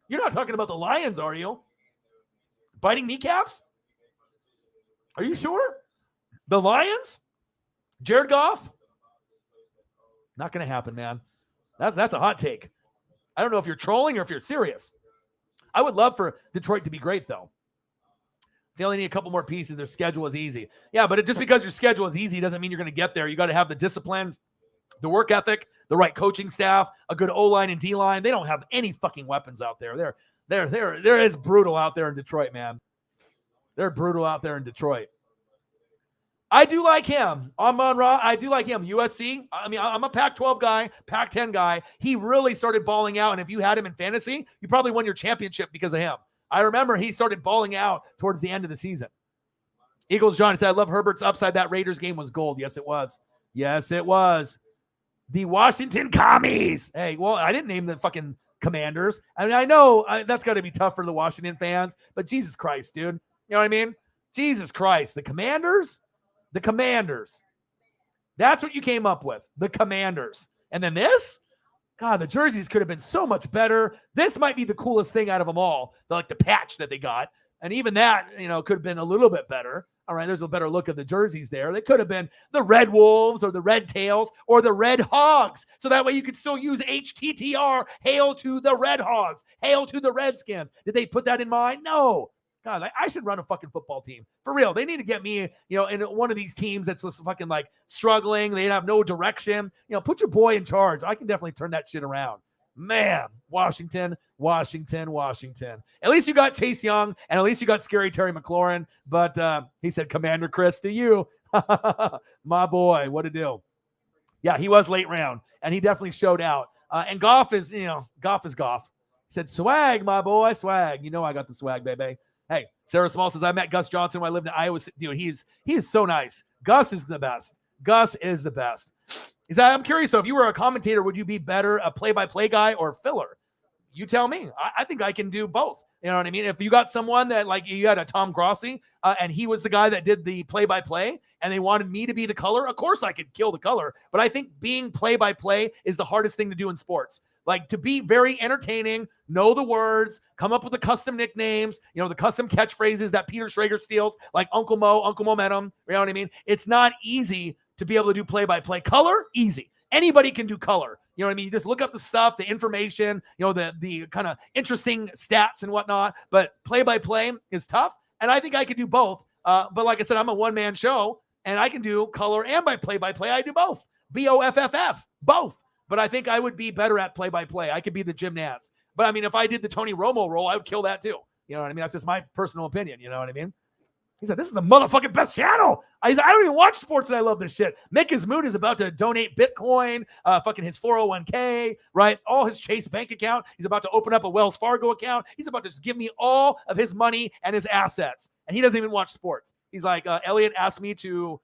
You're not talking about the Lions, are you? Biting kneecaps? Are you sure? The Lions? Jared Goff? Not going to happen, man. That's a hot take. I don't know if you're trolling or if you're serious. I would love for Detroit to be great, though. They only need a couple more pieces. Their schedule is easy. Yeah, but just because your schedule is easy doesn't mean you're going to get there. You got to have the discipline, the work ethic, the right coaching staff, a good O-line and D-line. They don't have any fucking weapons out there. They're as brutal out there in Detroit, man. They're brutal out there in Detroit. I do like him. Amon-Ra, I do like him. USC, I mean, I'm a Pac-12 guy, Pac-10 guy. He really started balling out, and if you had him in fantasy, you probably won your championship because of him. I remember he started balling out towards the end of the season. Eagles John said, I love Herbert's upside. That Raiders game was gold. Yes, it was. Yes, it was. The Washington Commies. Hey, well, I didn't name the fucking Commanders. I mean, I know that's got to be tough for the Washington fans, but Jesus Christ, dude. You know what I mean? Jesus Christ. The Commanders? The Commanders. That's what you came up with. The Commanders. And then this? God, the jerseys could have been so much better. This might be the coolest thing out of them all. The patch that they got. And even that, could have been a little bit better. All right, there's a better look of the jerseys there. They could have been the Red Wolves or the Red Tails or the Red Hogs. So that way you could still use HTTR, hail to the Red Hogs, hail to the Redskins. Did they put that in mind? No. God, I should run a fucking football team. For real. They need to get me, in one of these teams that's just fucking like struggling. They have no direction. Put your boy in charge. I can definitely turn that shit around. Man, Washington. At least you got Chase Young, and at least you got Scary Terry McLaurin. But he said, Commander Chris to you. My boy, what a deal. Yeah, he was late round, and he definitely showed out. And Goff is Goff. He said, swag, my boy, swag. I got the swag, baby. Hey, Sarah Small says, I met Gus Johnson when I lived in Iowa. He is so nice. Gus is the best. He said, I'm curious, though, if you were a commentator, would you be better a play-by-play guy or filler? You tell me. I think I can do both. You know what I mean? If you got someone that, like, you had a Tom Grossi, and he was the guy that did the play-by-play, and they wanted me to be the color, of course I could kill the color. But I think being play-by-play is the hardest thing to do in sports. Like, to be very entertaining, know the words, come up with the custom nicknames, the custom catchphrases that Peter Schrager steals, like Uncle Mo, Uncle Momentum. You know what I mean? It's not easy to be able to do play-by-play. Color, easy. Anybody can do color. You know what I mean? You just look up the stuff, the information, the kind of interesting stats and whatnot. But play-by-play is tough, and I think I could do both. But like I said, I'm a one-man show, and I can do color and by play-by-play. I do both. BOFFF, both. But I think I would be better at play-by-play. I could be the Jim Nantz. But, I mean, if I did the Tony Romo role, I would kill that too. You know what I mean? That's just my personal opinion. You know what I mean? He said, this is the motherfucking best channel. I don't even watch sports, and I love this shit. Mick His Mood is about to donate Bitcoin, fucking his 401k, right? All his Chase bank account. He's about to open up a Wells Fargo account. He's about to just give me all of his money and his assets. And he doesn't even watch sports. He's like, Elliot asked me to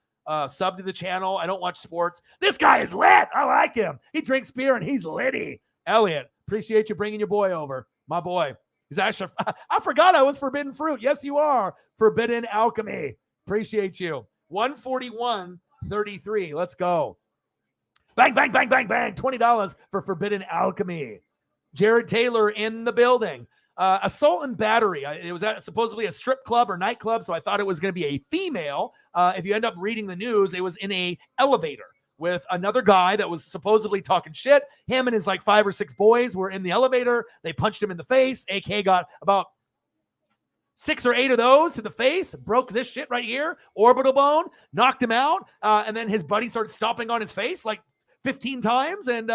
sub to the channel. I don't watch sports. This guy is lit. I like him. He drinks beer and he's litty. Elliot, appreciate you bringing your boy over. My boy. He's actually, I forgot I was Forbidden Fruit. Yes, you are. Forbidden Alchemy. Appreciate you. 141.33. Let's go. Bang, bang, bang, bang, bang. $20 for Forbidden Alchemy. Jared Taylor in the building. Assault and battery. It was at supposedly a strip club or nightclub, so I thought it was going to be a female. If you end up reading the news, it was in a elevator with another guy that was supposedly talking shit. Him and his like 5 or 6 boys were in the elevator. They punched him in the face. AK got about 6 or 8 of those to the face, broke this shit right here, orbital bone, knocked him out. And then his buddy started stomping on his face like 15 times. And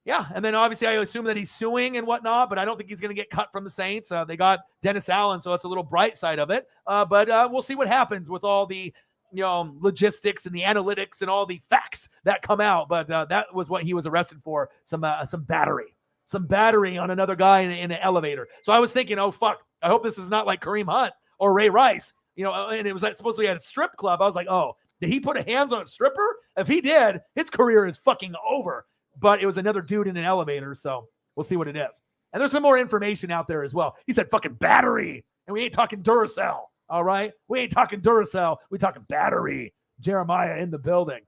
yeah, and then obviously I assume that he's suing and whatnot, but I don't think he's going to get cut from the Saints. They got Dennis Allen, so it's a little bright side of it. But we'll see what happens with all the logistics and the analytics and all the facts that come out. But that was what he was arrested for, some battery on another guy in an elevator. So I was thinking, oh, fuck, I hope this is not like Kareem Hunt or Ray Rice, and it was like supposedly at a strip club. I was like, oh, did he put a hands on a stripper? If he did, his career is fucking over. But it was another dude in an elevator, so we'll see what it is. And there's some more information out there as well. He said fucking battery, and we ain't talking Duracell, all right? We ain't talking Duracell. We talking battery. Jeremiah in the building.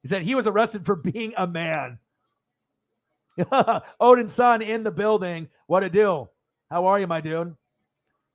He said he was arrested for being a man. Odin's son in the building. What a deal. How are you, my dude?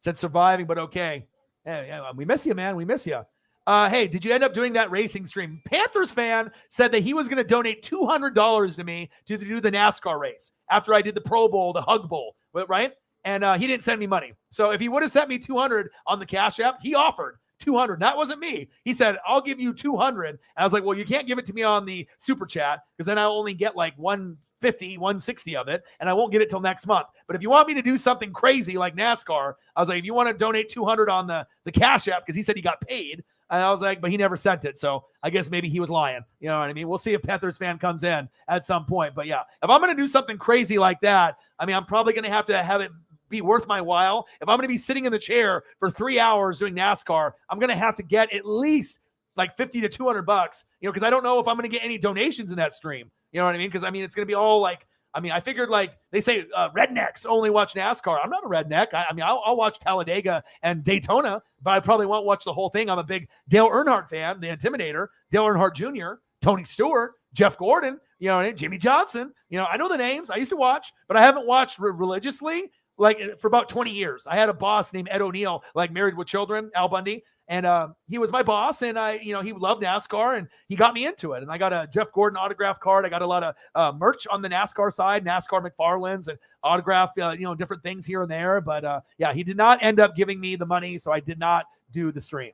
Said surviving, but okay. Hey, we miss you, man. We miss you. Hey, did you end up doing that racing stream? Panthers fan said that he was going to donate $200 to me to do the NASCAR race after I did the Pro Bowl, the Hug Bowl, right? And he didn't send me money. So if he would have sent me $200 on the Cash App, he offered $200. That wasn't me. He said, I'll give you $200. And I was like, well, you can't give it to me on the Super Chat because then I'll only get like 150, 160 of it, and I won't get it till next month. But if you want me to do something crazy like NASCAR, I was like, if you want to donate $200 on the Cash App, because he said he got paid, and I was like, but he never sent it. So I guess maybe he was lying. You know what I mean? We'll see if Panthers fan comes in at some point. But yeah, if I'm going to do something crazy like that, I mean, I'm probably going to have it be worth my while. If I'm going to be sitting in the chair for 3 hours doing NASCAR, I'm going to have to get at least like $50 to $200, because I don't know if I'm going to get any donations in that stream. You know what I mean? Because I mean, it's going to be all like, I figured like they say rednecks only watch NASCAR. I'm not a redneck. I'll watch Talladega and Daytona, but I probably won't watch the whole thing. I'm a big Dale Earnhardt fan, the Intimidator, Dale Earnhardt Jr., Tony Stewart, Jeff Gordon, Jimmy Johnson. I know the names. I used to watch, but I haven't watched religiously like for about 20 years. I had a boss named Ed O'Neill, like married with children, Al Bundy. And he was my boss, and he loved NASCAR, and he got me into it. And I got a Jeff Gordon autograph card. I got a lot of merch on the NASCAR side, NASCAR McFarland's, and autograph, different things here and there. But he did not end up giving me the money, so I did not do the stream.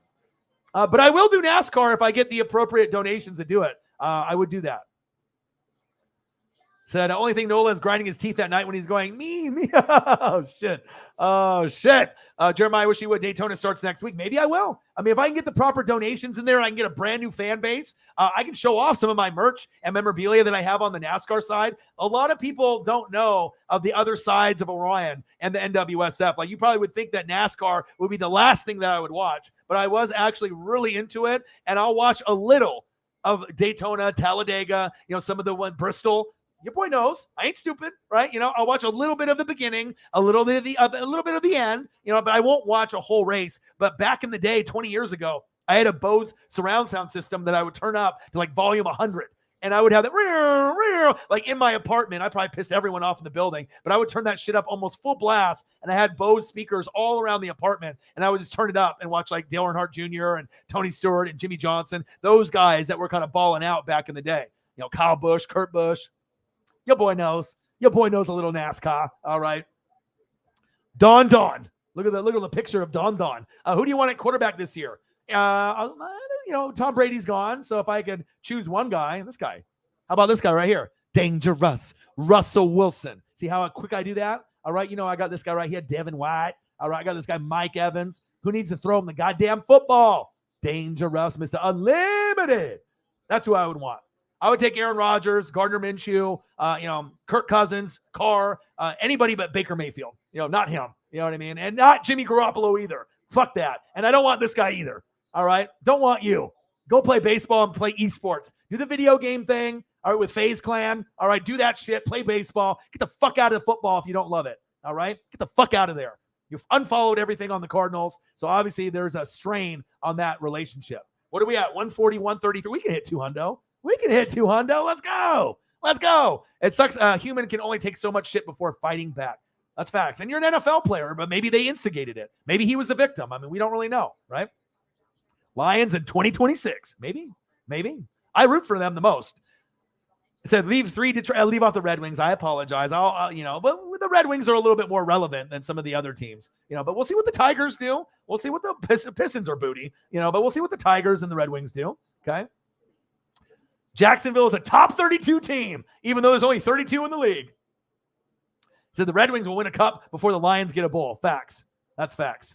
But I will do NASCAR if I get the appropriate donations to do it. I would do that. Said the only thing Nola is grinding his teeth at night when he's going, me. Oh, shit. Jeremiah, I wish you would. Daytona starts next week. Maybe I will. I mean, if I can get the proper donations in there and I can get a brand new fan base, I can show off some of my merch and memorabilia that I have on the NASCAR side. A lot of people don't know of the other sides of Orion and the NWSF. Like, you probably would think that NASCAR would be the last thing that I would watch, but I was actually really into it, and I'll watch a little of Daytona, Talladega, some of the one, Bristol. Your boy knows I ain't stupid, right? I'll watch a little bit of the beginning, a little bit of the end, but I won't watch a whole race. But back in the day, 20 years ago, I had a Bose surround sound system that I would turn up to like volume 100. And I would have that like in my apartment. I probably pissed everyone off in the building, but I would turn that shit up almost full blast. And I had Bose speakers all around the apartment, and I would just turn it up and watch like Dale Earnhardt Jr. and Tony Stewart and Jimmy Johnson, those guys that were kind of balling out back in the day. Kyle Busch, Kurt Busch. Your boy knows. Your boy knows a little NASCAR. All right. Don. Look at the picture of Don. Who do you want at quarterback this year? Tom Brady's gone. So if I could choose one guy, this guy. How about this guy right here? Dangerous. Russell Wilson. See how quick I do that? All right. I got this guy right here, Devin White. All right. I got this guy, Mike Evans. Who needs to throw him the goddamn football? Dangerous, Mr. Unlimited. That's who I would want. I would take Aaron Rodgers, Gardner Minshew, Kirk Cousins, Carr, anybody but Baker Mayfield. Not him. You know what I mean? And not Jimmy Garoppolo either. Fuck that. And I don't want this guy either. All right? Don't want you. Go play baseball and play esports. Do the video game thing. All right, with FaZe Clan. All right, do that shit. Play baseball. Get the fuck out of the football if you don't love it. All right? Get the fuck out of there. You've unfollowed everything on the Cardinals. So obviously there's a strain on that relationship. What are we at? 140, 133. We can hit 200. We can hit 200. Let's go. Let's go. It sucks. A human can only take so much shit before fighting back. That's facts. And you're an NFL player, but maybe they instigated it. Maybe he was the victim. I mean, we don't really know, right? Lions in 2026. Maybe. I root for them the most. It said leave off the Red Wings. I apologize. But the Red Wings are a little bit more relevant than some of the other teams, but we'll see what the Tigers do. We'll see what the Pistons are booty, but we'll see what the Tigers and the Red Wings do. Okay. Jacksonville is a top 32 team, even though there's only 32 in the league. So the Red Wings will win a cup before the Lions get a bowl. Facts. That's facts.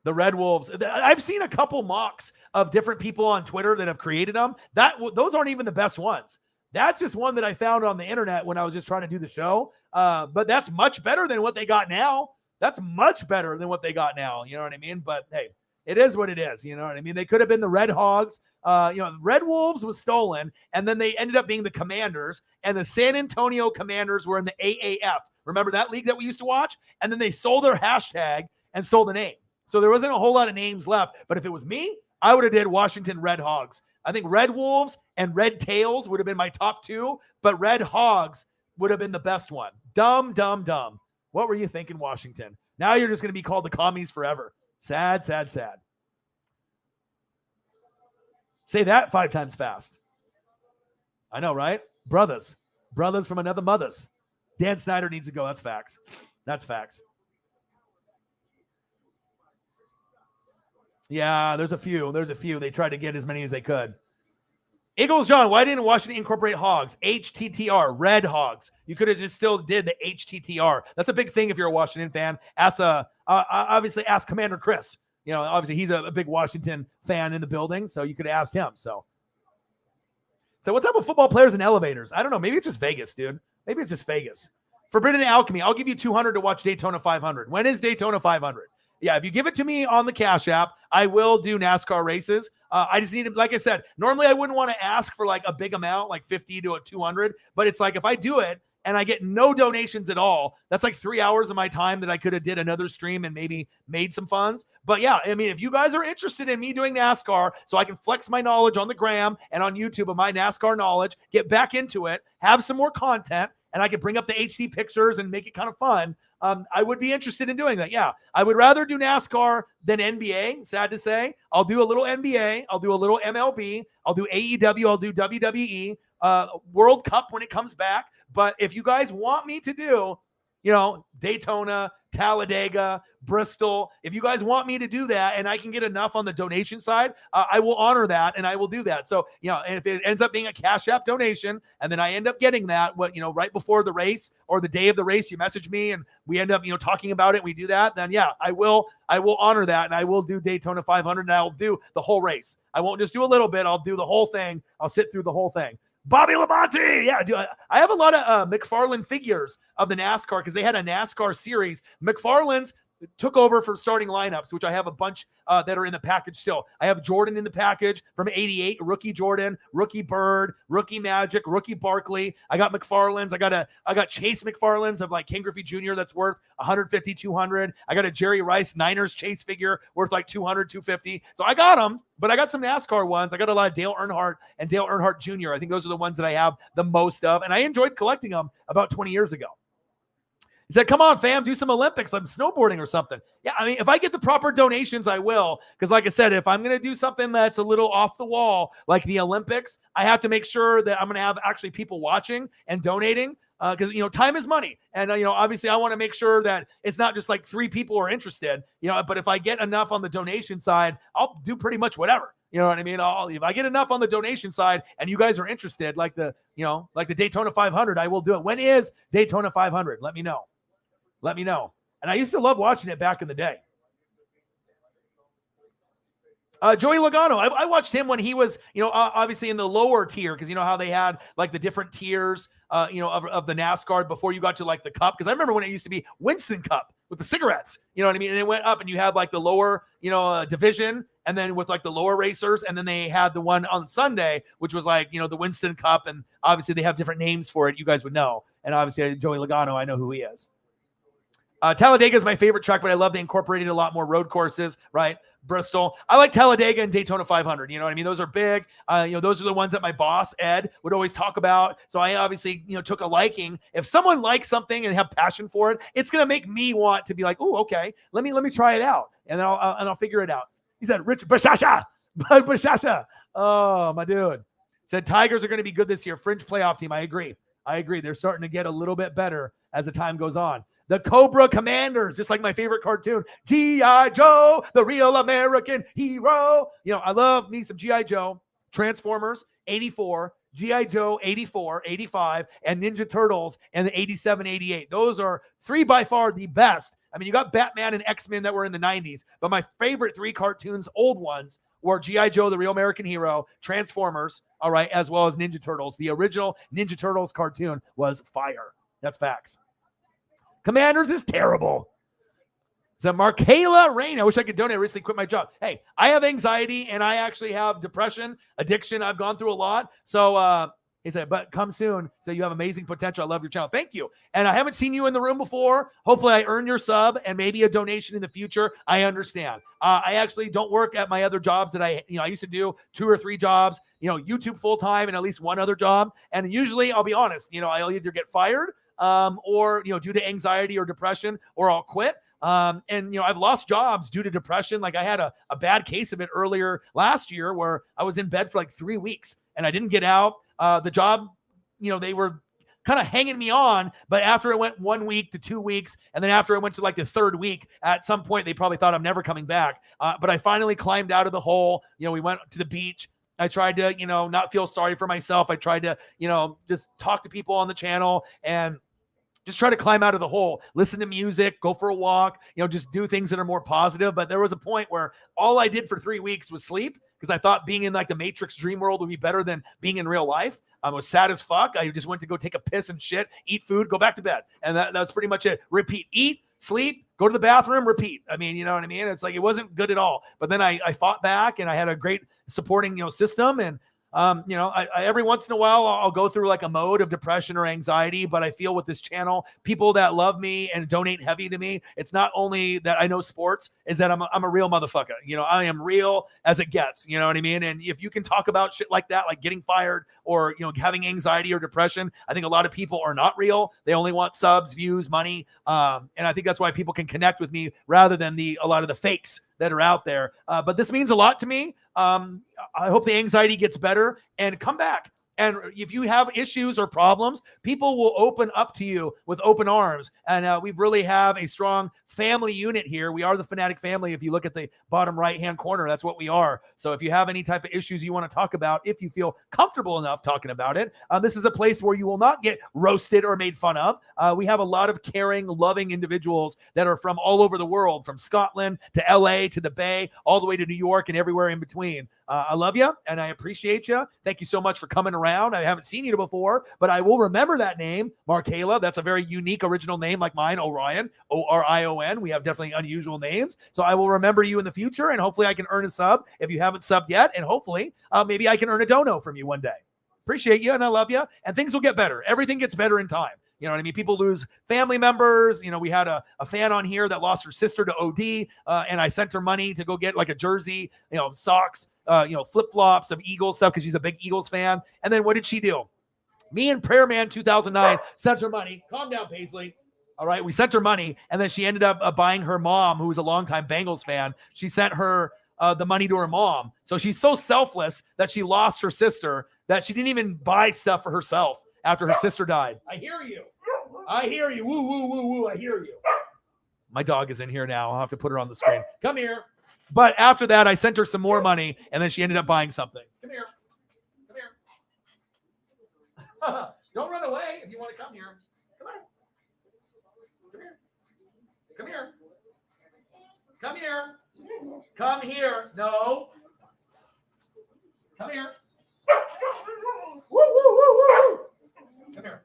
The Red Wolves. I've seen a couple mocks of different people on Twitter that have created them. Those aren't even the best ones. That's just one that I found on the internet when I was just trying to do the show. But that's much better than what they got now. That's much better than what they got now. You know what I mean? But hey, it is what it is. You know what I mean? They could have been the Red Hogs. Red Wolves was stolen, and then they ended up being the Commanders, and the San Antonio Commanders were in the AAF. Remember that league that we used to watch? And then they stole their hashtag and stole the name. So there wasn't a whole lot of names left. But if it was me, I would have did Washington Red Hogs. I think Red Wolves and Red Tails would have been my top two, but Red Hogs would have been the best one. Dumb. What were you thinking, Washington? Now you're just going to be called the commies forever. Sad. Say that 5 times fast. I know, right? Brothers from another mothers. Dan Snyder needs to go. That's facts. Yeah, there's a few. They tried to get as many as they could. Eagles John, why didn't Washington incorporate hogs? HTTR, Red Hogs. You could have just still did the HTTR. That's a big thing if you're a Washington fan. Obviously ask Commander Chris. Obviously he's a big Washington fan in the building, so you could have asked him. So what's up with football players and elevators? I don't know. Maybe it's just Vegas, dude. Maybe it's just Vegas. Forbidden Alchemy, I'll give you 200 to watch Daytona 500. When is Daytona 500? Yeah, if you give it to me on the Cash App, I will do NASCAR races. I just need to, like I said, normally I wouldn't want to ask for like a big amount, like 50 to 200. But it's like if I do it and I get no donations at all, that's like 3 hours of my time that I could have did another stream and maybe made some funds. But yeah, I mean, if you guys are interested in me doing NASCAR so I can flex my knowledge on the gram and on YouTube of my NASCAR knowledge, get back into it, have some more content, and I could bring up the HD pictures and make it kind of fun, I would be interested in doing that. Yeah, I would rather do NASCAR than NBA, sad to say. I'll do a little NBA. I'll do a little MLB. I'll do AEW. I'll do WWE, World Cup when it comes back. But if you guys want me to do, Daytona, Talladega, Bristol, if you guys want me to do that and I can get enough on the donation side, I will honor that and I will do that. So, and if it ends up being a Cash App donation and then I end up getting that, right before the race or the day of the race, you message me and we end up, talking about it and we do that, then yeah, I will honor that and I will do Daytona 500 and I'll do the whole race. I won't just do a little bit. I'll do the whole thing. I'll sit through the whole thing. Bobby Labonte, yeah, I have a lot of McFarlane figures of the NASCAR because they had a NASCAR series. McFarlane's took over for starting lineups, which I have a bunch that are in the package still. I have Jordan in the package from '88, rookie Jordan, rookie Bird, rookie Magic, rookie Barkley. I got McFarlane's. I got Chase McFarlane's of like Ken Griffey Jr. that's worth 150, 200. I got a Jerry Rice Niners Chase figure worth like 200, 250. So I got them, but I got some NASCAR ones. I got a lot of Dale Earnhardt and Dale Earnhardt Jr. I think those are the ones that I have the most of, and I enjoyed collecting them about 20 years ago. He said, come on, fam, do some Olympics. I'm snowboarding or something. Yeah, I mean, if I get the proper donations, I will. Because like I said, if I'm going to do something that's a little off the wall, like the Olympics, I have to make sure that I'm going to have actually people watching and donating. Because, time is money. And, obviously I want to make sure that it's not just like 3 people are interested, but if I get enough on the donation side, I'll do pretty much whatever. You know what I mean? If I get enough on the donation side and you guys are interested, like the Daytona 500, I will do it. When is Daytona 500? Let me know. And I used to love watching it back in the day. Joey Logano, I watched him when he was, obviously in the lower tier, because how they had like the different tiers, of the NASCAR before you got to like the Cup. Because I remember when it used to be Winston Cup with the cigarettes, you know what I mean? And it went up and you had like the lower, division, and then with like the lower racers, and then they had the one on Sunday, which was like, the Winston Cup, and obviously they have different names for it. You guys would know. And obviously Joey Logano, I know who he is. Talladega is my favorite track, but I love they incorporated a lot more road courses, right? Bristol. I like Talladega and Daytona 500. You know what I mean? Those are big. Those are the ones that my boss, Ed, would always talk about. So I obviously, took a liking. If someone likes something and have passion for it, it's going to make me want to be like, oh, okay, let me try it out. And then I'll figure it out. He said, Rich Bashasha. Bashasha. Oh, my dude. Said Tigers are going to be good this year. Fringe playoff team. I agree. They're starting to get a little bit better as the time goes on. The Cobra Commanders, just like my favorite cartoon, G.I. Joe, the real American hero. I love me some G.I. Joe, Transformers, 84, G.I. Joe, 84, 85, and Ninja Turtles, and the 87, 88. Those are 3 by far the best. I mean, you got Batman and X-Men that were in the 90s, but my favorite 3 cartoons, old ones, were G.I. Joe, the real American hero, Transformers, all right, as well as Ninja Turtles. The original Ninja Turtles cartoon was fire. That's facts. Commanders is terrible. So Markayla Rain, I wish I could donate. I recently quit my job. Hey, I have anxiety and I actually have depression, addiction. I've gone through a lot. So he said, but come soon. So you have amazing potential. I love your channel. Thank you. And I haven't seen you in the room before. Hopefully I earn your sub and maybe a donation in the future. I understand. I actually don't work at my other jobs that I used to do 2 or 3 jobs, YouTube full-time and at least 1 other job. And usually I'll be honest, I'll either get fired or, due to anxiety or depression, or I'll quit. And I've lost jobs due to depression. Like I had a bad case of it earlier last year where I was in bed for like 3 weeks and I didn't get out. The job, they were kind of hanging me on, but after it went 1 week to 2 weeks, and then after I went to like the 3rd week, at some point, they probably thought I'm never coming back. But I finally climbed out of the hole. We went to the beach. I tried to, not feel sorry for myself. I tried to, just talk to people on the channel and just try to climb out of the hole, listen to music, go for a walk, just do things that are more positive. But there was a point where all I did for 3 weeks was sleep, because I thought being in like the Matrix dream world would be better than being in real life. I was sad as fuck. I just went to go take a piss and shit, eat food, go back to bed. And that's pretty much it. Repeat, eat, sleep, go to the bathroom, repeat. I mean, you know what I mean? It's like, it wasn't good at all. But then I fought back and I had a great supporting, system. And Every once in a while I'll go through like a mode of depression or anxiety, but I feel with this channel, people that love me and donate heavy to me, it's not only that I know sports, is that I'm a real motherfucker. I am real as it gets, you know what I mean? And if you can talk about shit like that, like getting fired or, having anxiety or depression, I think a lot of people are not real. They only want subs, views, money. And I think that's why people can connect with me rather than a lot of the fakes that are out there. But this means a lot to me. I hope the anxiety gets better and come back. And if you have issues or problems, people will open up to you with open arms. And we really have a strong family unit here. We are the Fanatic family. If you look at the bottom right-hand corner, that's what we are. So if you have any type of issues you want to talk about, if you feel comfortable enough talking about it, this is a place where you will not get roasted or made fun of. We have a lot of caring, loving individuals that are from all over the world, from Scotland to LA to the Bay, all the way to New York and everywhere in between. I love you and I appreciate you. Thank you so much for coming around. I haven't seen you before, but I will remember that name, Markayla. That's a very unique original name like mine, Orion, Orion. We have definitely unusual names. So I will remember you in the future, and hopefully I can earn a sub if you haven't subbed yet. And hopefully maybe I can earn a dono from you one day. Appreciate you and I love you. And things will get better. Everything gets better in time. You know what I mean? People lose family members. We had a fan on here that lost her sister to OD, and I sent her money to go get like a jersey, socks, flip-flops, some Eagles stuff because she's a big Eagles fan. And then what did she do? Me and Prayer Man 2009 sent her money. Calm down, Paisley. All right, we sent her money, and then she ended up buying her mom, who was a longtime Bengals fan. She sent her the money to her mom. So she's so selfless that she lost her sister that she didn't even buy stuff for herself after her sister died. I hear you. I hear you. Woo, woo, woo, woo. I hear you. My dog is in here now. I'll have to put her on the screen. Come here. But after that, I sent her some more money, and then she ended up buying something. Come here. Come here. Don't run away if you want to come here. Come on. Come here. Come here. Come here. No. Come here. Woo, woo, woo, woo. Come here.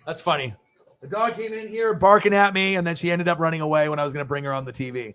That's funny. The dog came in here barking at me, and then she ended up running away when I was going to bring her on the TV.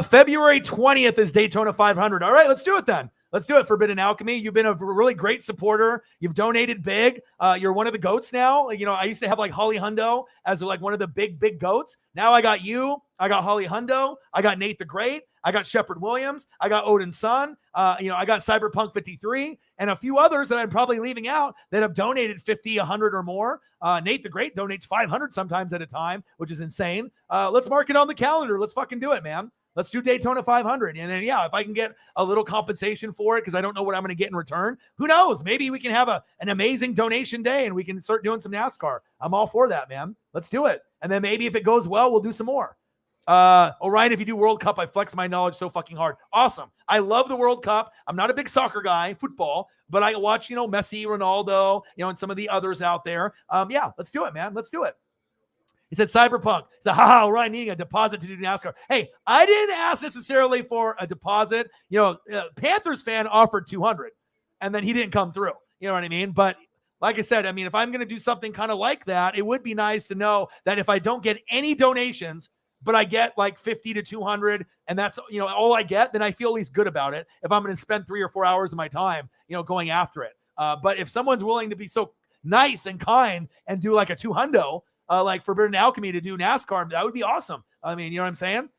February 20th is Daytona 500. All right, let's do it then. Let's do it, Forbidden Alchemy. You've been a really great supporter. You've donated big. You're one of the goats now. I used to have like Holly Hundo as like one of the big goats. Now I got you. I got Holly Hundo. I got Nate the Great. I got Shepard Williams. I got Odin's son. I got Cyberpunk 53 and a few others that I'm probably leaving out that have donated 50, 100 or more. Nate the Great donates 500 sometimes at a time, which is insane. Let's mark it on the calendar. Let's fucking do it, man. Let's do Daytona 500. And then, if I can get a little compensation for it, because I don't know what I'm going to get in return, who knows? Maybe we can have an amazing donation day and we can start doing some NASCAR. I'm all for that, man. Let's do it. And then maybe if it goes well, we'll do some more. Orion, if you do World Cup, I flex my knowledge so fucking hard. Awesome. I love the World Cup. I'm not a big soccer guy, football, but I watch, Messi, Ronaldo, and some of the others out there. Let's do it, man. Let's do it. He said Cyberpunk. He said, Ryan needing a deposit to do NASCAR. Hey, I didn't ask necessarily for a deposit. Panthers fan offered 200 and then he didn't come through. You know what I mean? But like I said, if I'm going to do something kind of like that, it would be nice to know that if I don't get any donations, but I get like 50 to 200 and that's, all I get, then I feel at least good about it. If I'm going to spend 3 or 4 hours of my time, going after it. But if someone's willing to be so nice and kind and do like a 200, like Forbidden Alchemy to do NASCAR, that would be awesome. You know what I'm saying?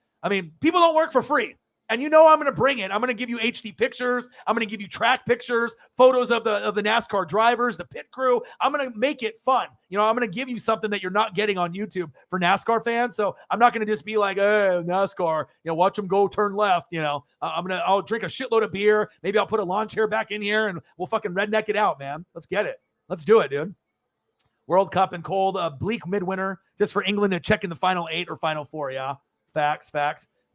People don't work for free. And I'm going to bring it. I'm going to give you HD pictures. I'm going to give you track pictures, photos of the NASCAR drivers, the pit crew. I'm going to make it fun. I'm going to give you something that you're not getting on YouTube for NASCAR fans. So I'm not going to just be like, NASCAR, watch them go turn left. I'll drink a shitload of beer. Maybe I'll put a lawn chair back in here and we'll fucking redneck it out, man. Let's get it. Let's do it, dude. World Cup and cold, bleak midwinter, just for England to check in the final 8 or final 4. Yeah, facts.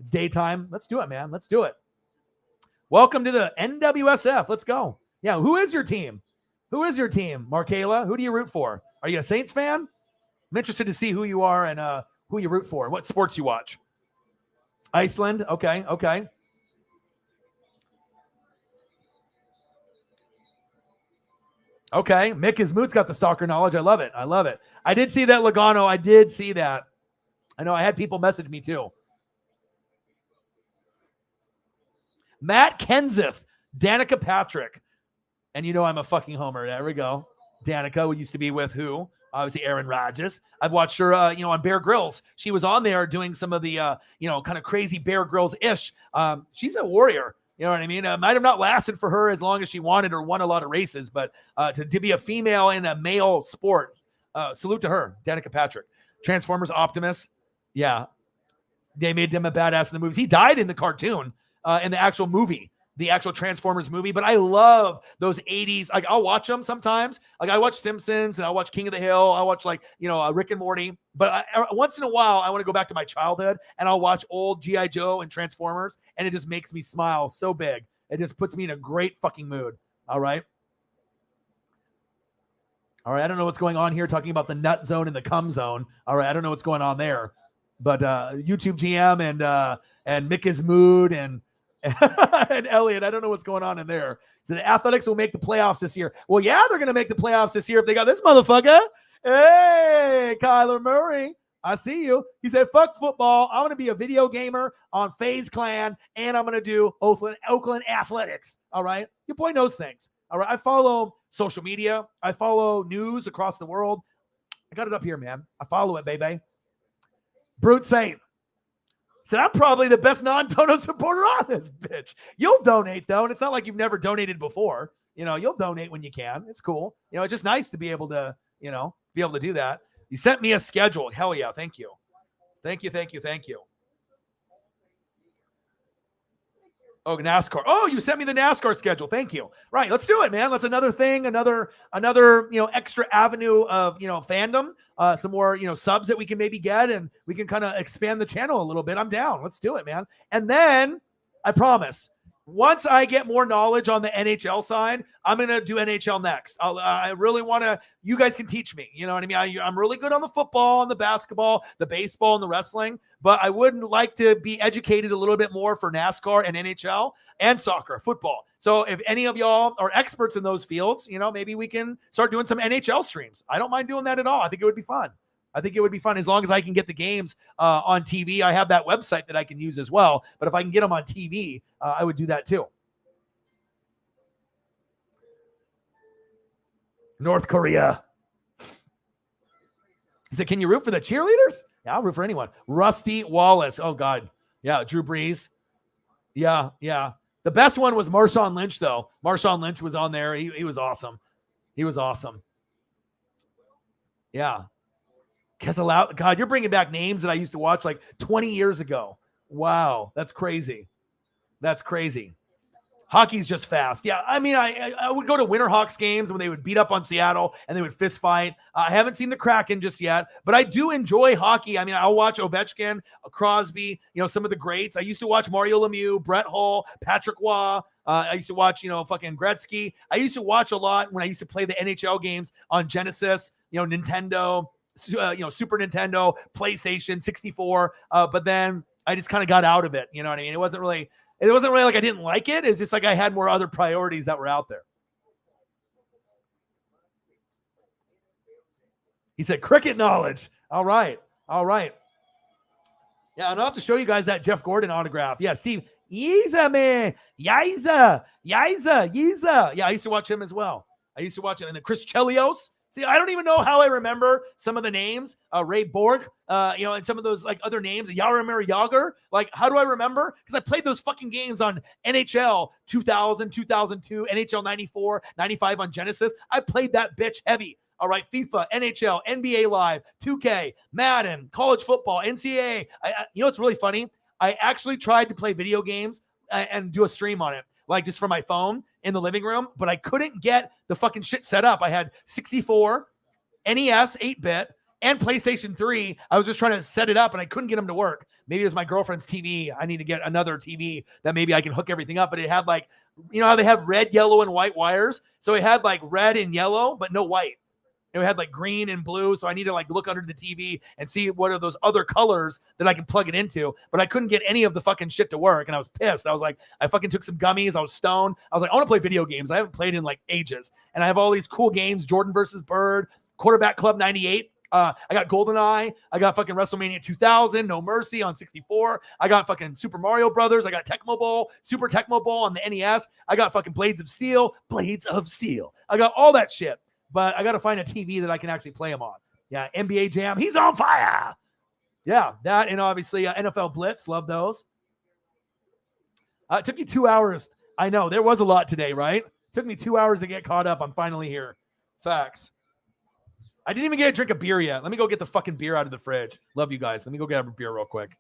It's daytime. Let's do it, man. Let's do it. Welcome to the NWSF. Let's go. Yeah, who is your team? Markayla, who do you root for? Are you a Saints fan? I'm interested to see who you are and who you root for. What sports you watch? Iceland. Okay. Okay, Mick Ismoot's got the soccer knowledge. I love it. I love it. I did see that Logano. I did see that. I know I had people message me too. Matt Kenseth, Danica Patrick. And you know I'm a fucking homer. There we go. Danica, who used to be with who? Obviously Aaron Rodgers. I've watched her, on Bear Grylls. She was on there doing some of the, kind of crazy Bear Grylls-ish. She's a warrior. You know what I mean? It might have not lasted for her as long as she wanted or won a lot of races, but to be a female in a male sport, salute to her, Danica Patrick. Transformers Optimus. Yeah. They made him a badass in the movies. He died in the cartoon, in the actual movie. The actual Transformers movie, but I love those 80s. Like I'll watch them sometimes. Like I watch Simpsons and I watch King of the Hill. I watch Rick and Morty. But once in a while, I want to go back to my childhood and I'll watch old G.I. Joe and Transformers, and it just makes me smile so big. It just puts me in a great fucking mood. All right. I don't know what's going on here talking about the nut zone and the cum zone. All right. I don't know what's going on there, but YouTube GM and Mick is mood and Elliot, I don't know what's going on in there. So the Athletics will make the playoffs this year. Well, yeah, they're going to make the playoffs this year if they got this motherfucker. Hey, Kyler Murray, I see you. He said, fuck football. I'm going to be a video gamer on FaZe Clan, and I'm going to do Oakland Athletics. All right? Your boy knows things. All right? I follow social media. I follow news across the world. I got it up here, man. I follow it, baby. Brute Saint said, I'm probably the best non-Dono supporter on this bitch. You'll donate, though, and it's not like you've never donated before. You'll donate when you can. It's cool. It's just nice to be able to, do that. You sent me a schedule. Hell yeah. Thank you. Thank you. Oh, NASCAR. Oh, you sent me the NASCAR schedule. Thank you. Right. Let's do it, man. Let's another thing, another, extra avenue of, fandom, some more, subs that we can maybe get, and we can kind of expand the channel a little bit. I'm down. Let's do it, man. And then I promise, once I get more knowledge on the NHL side, I'm going to do NHL next. I really want to, you guys can teach me. You know what I mean? I'm really good on the football and the basketball, the baseball and the wrestling, but I would like to be educated a little bit more for NASCAR and NHL and soccer, football. So if any of y'all are experts in those fields, maybe we can start doing some NHL streams. I don't mind doing that at all. I think it would be fun. As long as I can get the games on TV. I have that website that I can use as well. But if I can get them on TV, I would do that too. North Korea. He said, can you root for the cheerleaders? Yeah, I'll root for anyone. Rusty Wallace. Oh, God. Yeah, Drew Brees. Yeah. The best one was Marshawn Lynch, though. Marshawn Lynch was on there. He was awesome. Yeah. God, you're bringing back names that I used to watch like 20 years ago. Wow, that's crazy. Hockey's just fast. Yeah, I mean, I would go to Winterhawks games when they would beat up on Seattle and they would fist fight. I haven't seen the Kraken just yet, but I do enjoy hockey. I mean, I'll watch Ovechkin, Crosby, some of the greats. I used to watch Mario Lemieux, Brett Hull, Patrick Waugh. I used to watch, fucking Gretzky. I used to watch a lot when I used to play the NHL games on Genesis, Nintendo, Super Nintendo, PlayStation, 64. But then I just kind of got out of it. You know what I mean? It wasn't really like I didn't like it. It's just like I had more other priorities that were out there. He said, cricket knowledge. All right. Yeah, and I'll have to show you guys that Jeff Gordon autograph. Yeah, Steve. Yiza, man. Yiza. Yeah, I used to watch him as well. And then Chris Chelios. See, I don't even know how I remember some of the names. Ray Borg, and some of those like other names. Jaromir Jagr. Like, how do I remember? Because I played those fucking games on NHL 2000, 2002, NHL 94, 95 on Genesis. I played that bitch heavy. All right, FIFA, NHL, NBA Live, 2K, Madden, college football, NCAA. It's really funny. I actually tried to play video games and do a stream on it, like just from my phone in the living room, but I couldn't get the fucking shit set up. I had 64, NES, 8-bit, and PlayStation 3. I was just trying to set it up, and I couldn't get them to work. Maybe it was my girlfriend's TV. I need to get another TV that maybe I can hook everything up, but it had how they have red, yellow, and white wires? So it had red and yellow, but no white. it had like green and blue. So I need to like look under the TV and see what are those other colors that I can plug it into. But I couldn't get any of the fucking shit to work. And I was pissed. I was like, I fucking took some gummies. I was stoned. I was like, I want to play video games. I haven't played in like ages. And I have all these cool games, Jordan versus Bird, Quarterback Club 98. I got GoldenEye. I got fucking WrestleMania 2000, No Mercy on 64. I got fucking Super Mario Brothers. I got Tecmo Bowl, Super Tecmo Bowl on the NES. I got fucking Blades of Steel. I got all that shit. But I got to find a TV that I can actually play them on. Yeah, NBA Jam. He's on fire. Yeah, that and obviously NFL Blitz. Love those. It took you 2 hours. I know. There was a lot today, right? It took me 2 hours to get caught up. I'm finally here. Facts. I didn't even get a drink of beer yet. Let me go get the fucking beer out of the fridge. Love you guys. Let me go get a beer real quick.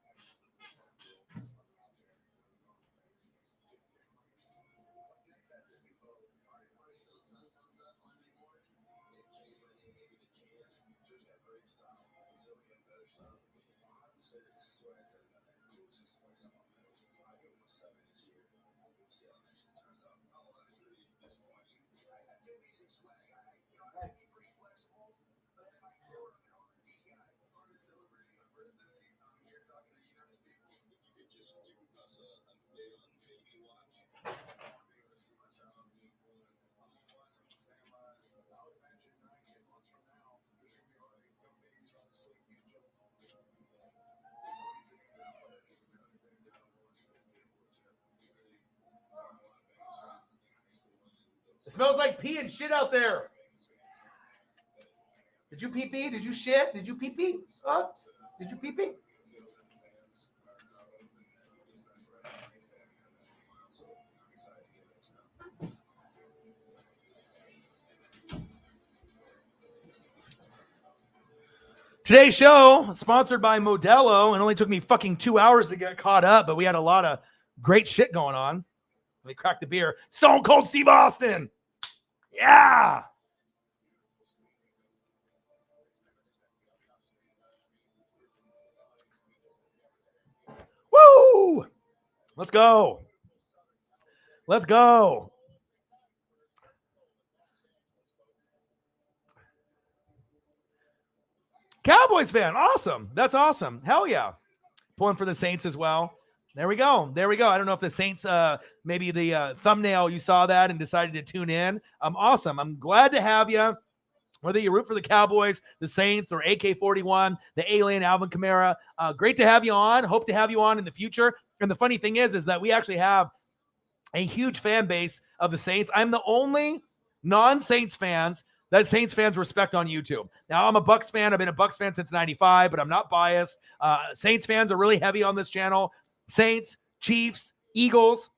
It smells like pee and shit out there. Did you pee pee? Did you shit? Did you pee pee? Huh? Did you pee pee? Today's show sponsored by Modelo. It only took me fucking 2 hours to get caught up, but we had a lot of great shit going on. Let me crack the beer. Stone Cold Steve Austin. Yeah. Woo! Let's go. Let's go. Cowboys fan. Awesome. That's awesome. Hell yeah. Pulling for the Saints as well. There we go. There we go. I don't know if the Saints, maybe the thumbnail, you saw that and decided to tune in. Awesome. I'm glad to have you. Whether you root for the Cowboys, the Saints, or AK-41, the alien Alvin Kamara, great to have you on. Hope to have you on in the future. And the funny thing is that we actually have a huge fan base of the Saints. I'm the only non-Saints fans that Saints fans respect on YouTube. Now, I'm a Bucks fan. I've been a Bucks fan since 95, but I'm not biased. Saints fans are really heavy on this channel. Saints, Chiefs, Eagles.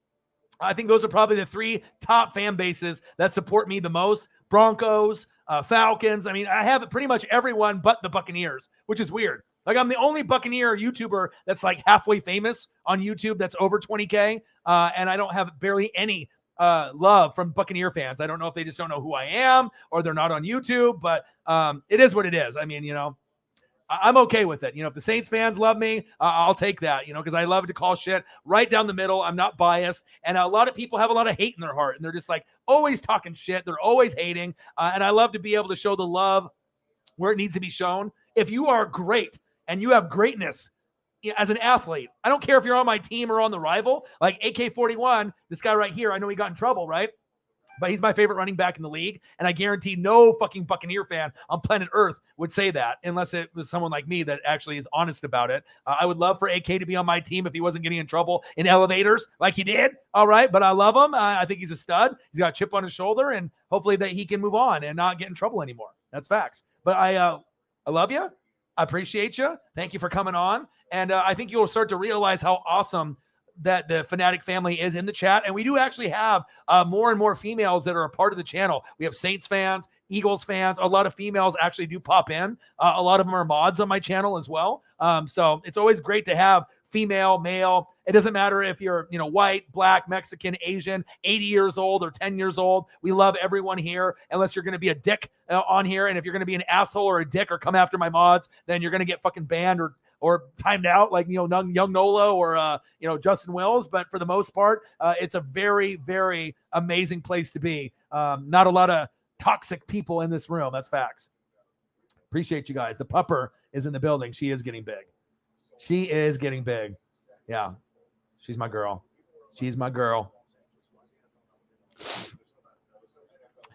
I think those are probably the three top fan bases that support me the most. Broncos, Falcons. I mean, I have pretty much everyone but the Buccaneers, which is weird. Like, I'm the only Buccaneer YouTuber that's like halfway famous on YouTube that's over 20K. And I don't have barely any love from Buccaneer fans. I don't know if they just don't know who I am or they're not on YouTube, but it is what it is. I mean, you know, I'm okay with it. You know, if the Saints fans love me, I'll take that, you know, because I love to call shit right down the middle. I'm not biased. And a lot of people have a lot of hate in their heart, and they're just like always talking shit. They're always hating. And I love to be able to show the love where it needs to be shown. If you are great and you have greatness as an athlete, I don't care if you're on my team or on the rival, like AK-41, this guy right here, I know he got in trouble, right? But he's my favorite running back in the league. And I guarantee no fucking Buccaneer fan on planet Earth would say that unless it was someone like me that actually is honest about it. I would love for AK to be on my team if he wasn't getting in trouble in elevators like he did. All right. But I love him. I think he's a stud. He's got a chip on his shoulder, and hopefully that he can move on and not get in trouble anymore. That's facts. But I love you. I appreciate you. Thank you for coming on. And I think you'll start to realize how awesome that the Fanatic family is in the chat. And we do actually have more and more females that are a part of the channel. We have Saints fans, Eagles fans. A lot of females actually do pop in. A lot of them are mods on my channel as well. So it's always great to have female, male. It doesn't matter if you're, you know, white, black, Mexican, Asian, 80 years old or 10 years old. We love everyone here, unless you're going to be a dick on here. And if you're going to be an asshole or a dick or come after my mods, then you're going to get fucking banned or timed out, like, you know, young Nolo or, you know, Justin Wills. But for the most part, it's a very, very amazing place to be. Not a lot of toxic people in this room. That's facts. Appreciate you guys. The pupper is in the building. She is getting big. She is getting big. Yeah. She's my girl. She's my girl.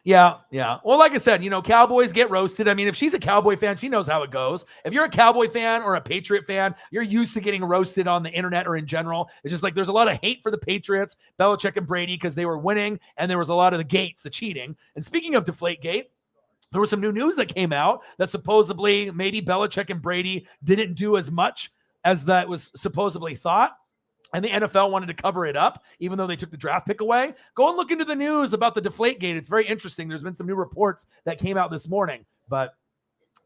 Yeah. Well, like I said, Cowboys get roasted. I mean, if she's a Cowboy fan, she knows how it goes. If you're a Cowboy fan or a Patriot fan, you're used to getting roasted on the internet or in general. It's just like there's a lot of hate for the Patriots, Belichick and Brady, because they were winning, and there was a lot of the gates, the cheating. And speaking of Deflategate, there was some new news that came out that supposedly maybe Belichick and Brady didn't do as much as that was supposedly thought. And the NFL wanted to cover it up, even though they took the draft pick away. Go and look into the news about the Deflategate. It's very interesting. There's been some new reports that came out this morning. But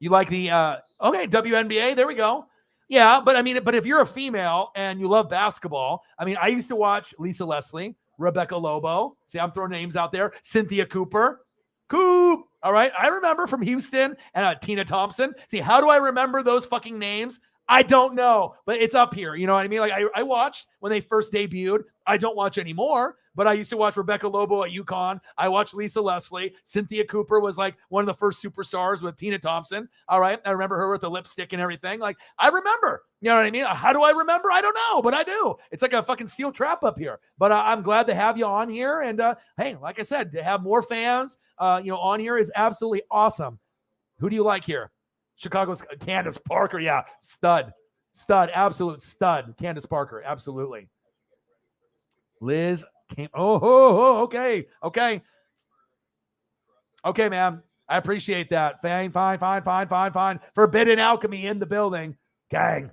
you like the, WNBA? There we go. Yeah, but I mean, if you're a female and you love basketball, I mean, I used to watch Lisa Leslie, Rebecca Lobo. See, I'm throwing names out there. Cynthia Cooper. Coop. All right. I remember from Houston and Tina Thompson. See, how do I remember those fucking names? I don't know, but it's up here. You know what I mean? Like I watched when they first debuted. I don't watch anymore, but I used to watch Rebecca Lobo at UConn. I watched Lisa Leslie. Cynthia Cooper was like one of the first superstars with Tina Thompson. All right. I remember her with the lipstick and everything. Like I remember, you know what I mean? How do I remember? I don't know, but I do. It's like a fucking steel trap up here, but I'm glad to have you on here. And hey, like I said, to have more fans, on here is absolutely awesome. Who do you like here? Chicago's Candace Parker. Yeah. Stud, absolute stud. Candace Parker. Absolutely. Liz came. Okay. Okay, man. I appreciate that. Fine. Forbidden Alchemy in the building. Gang.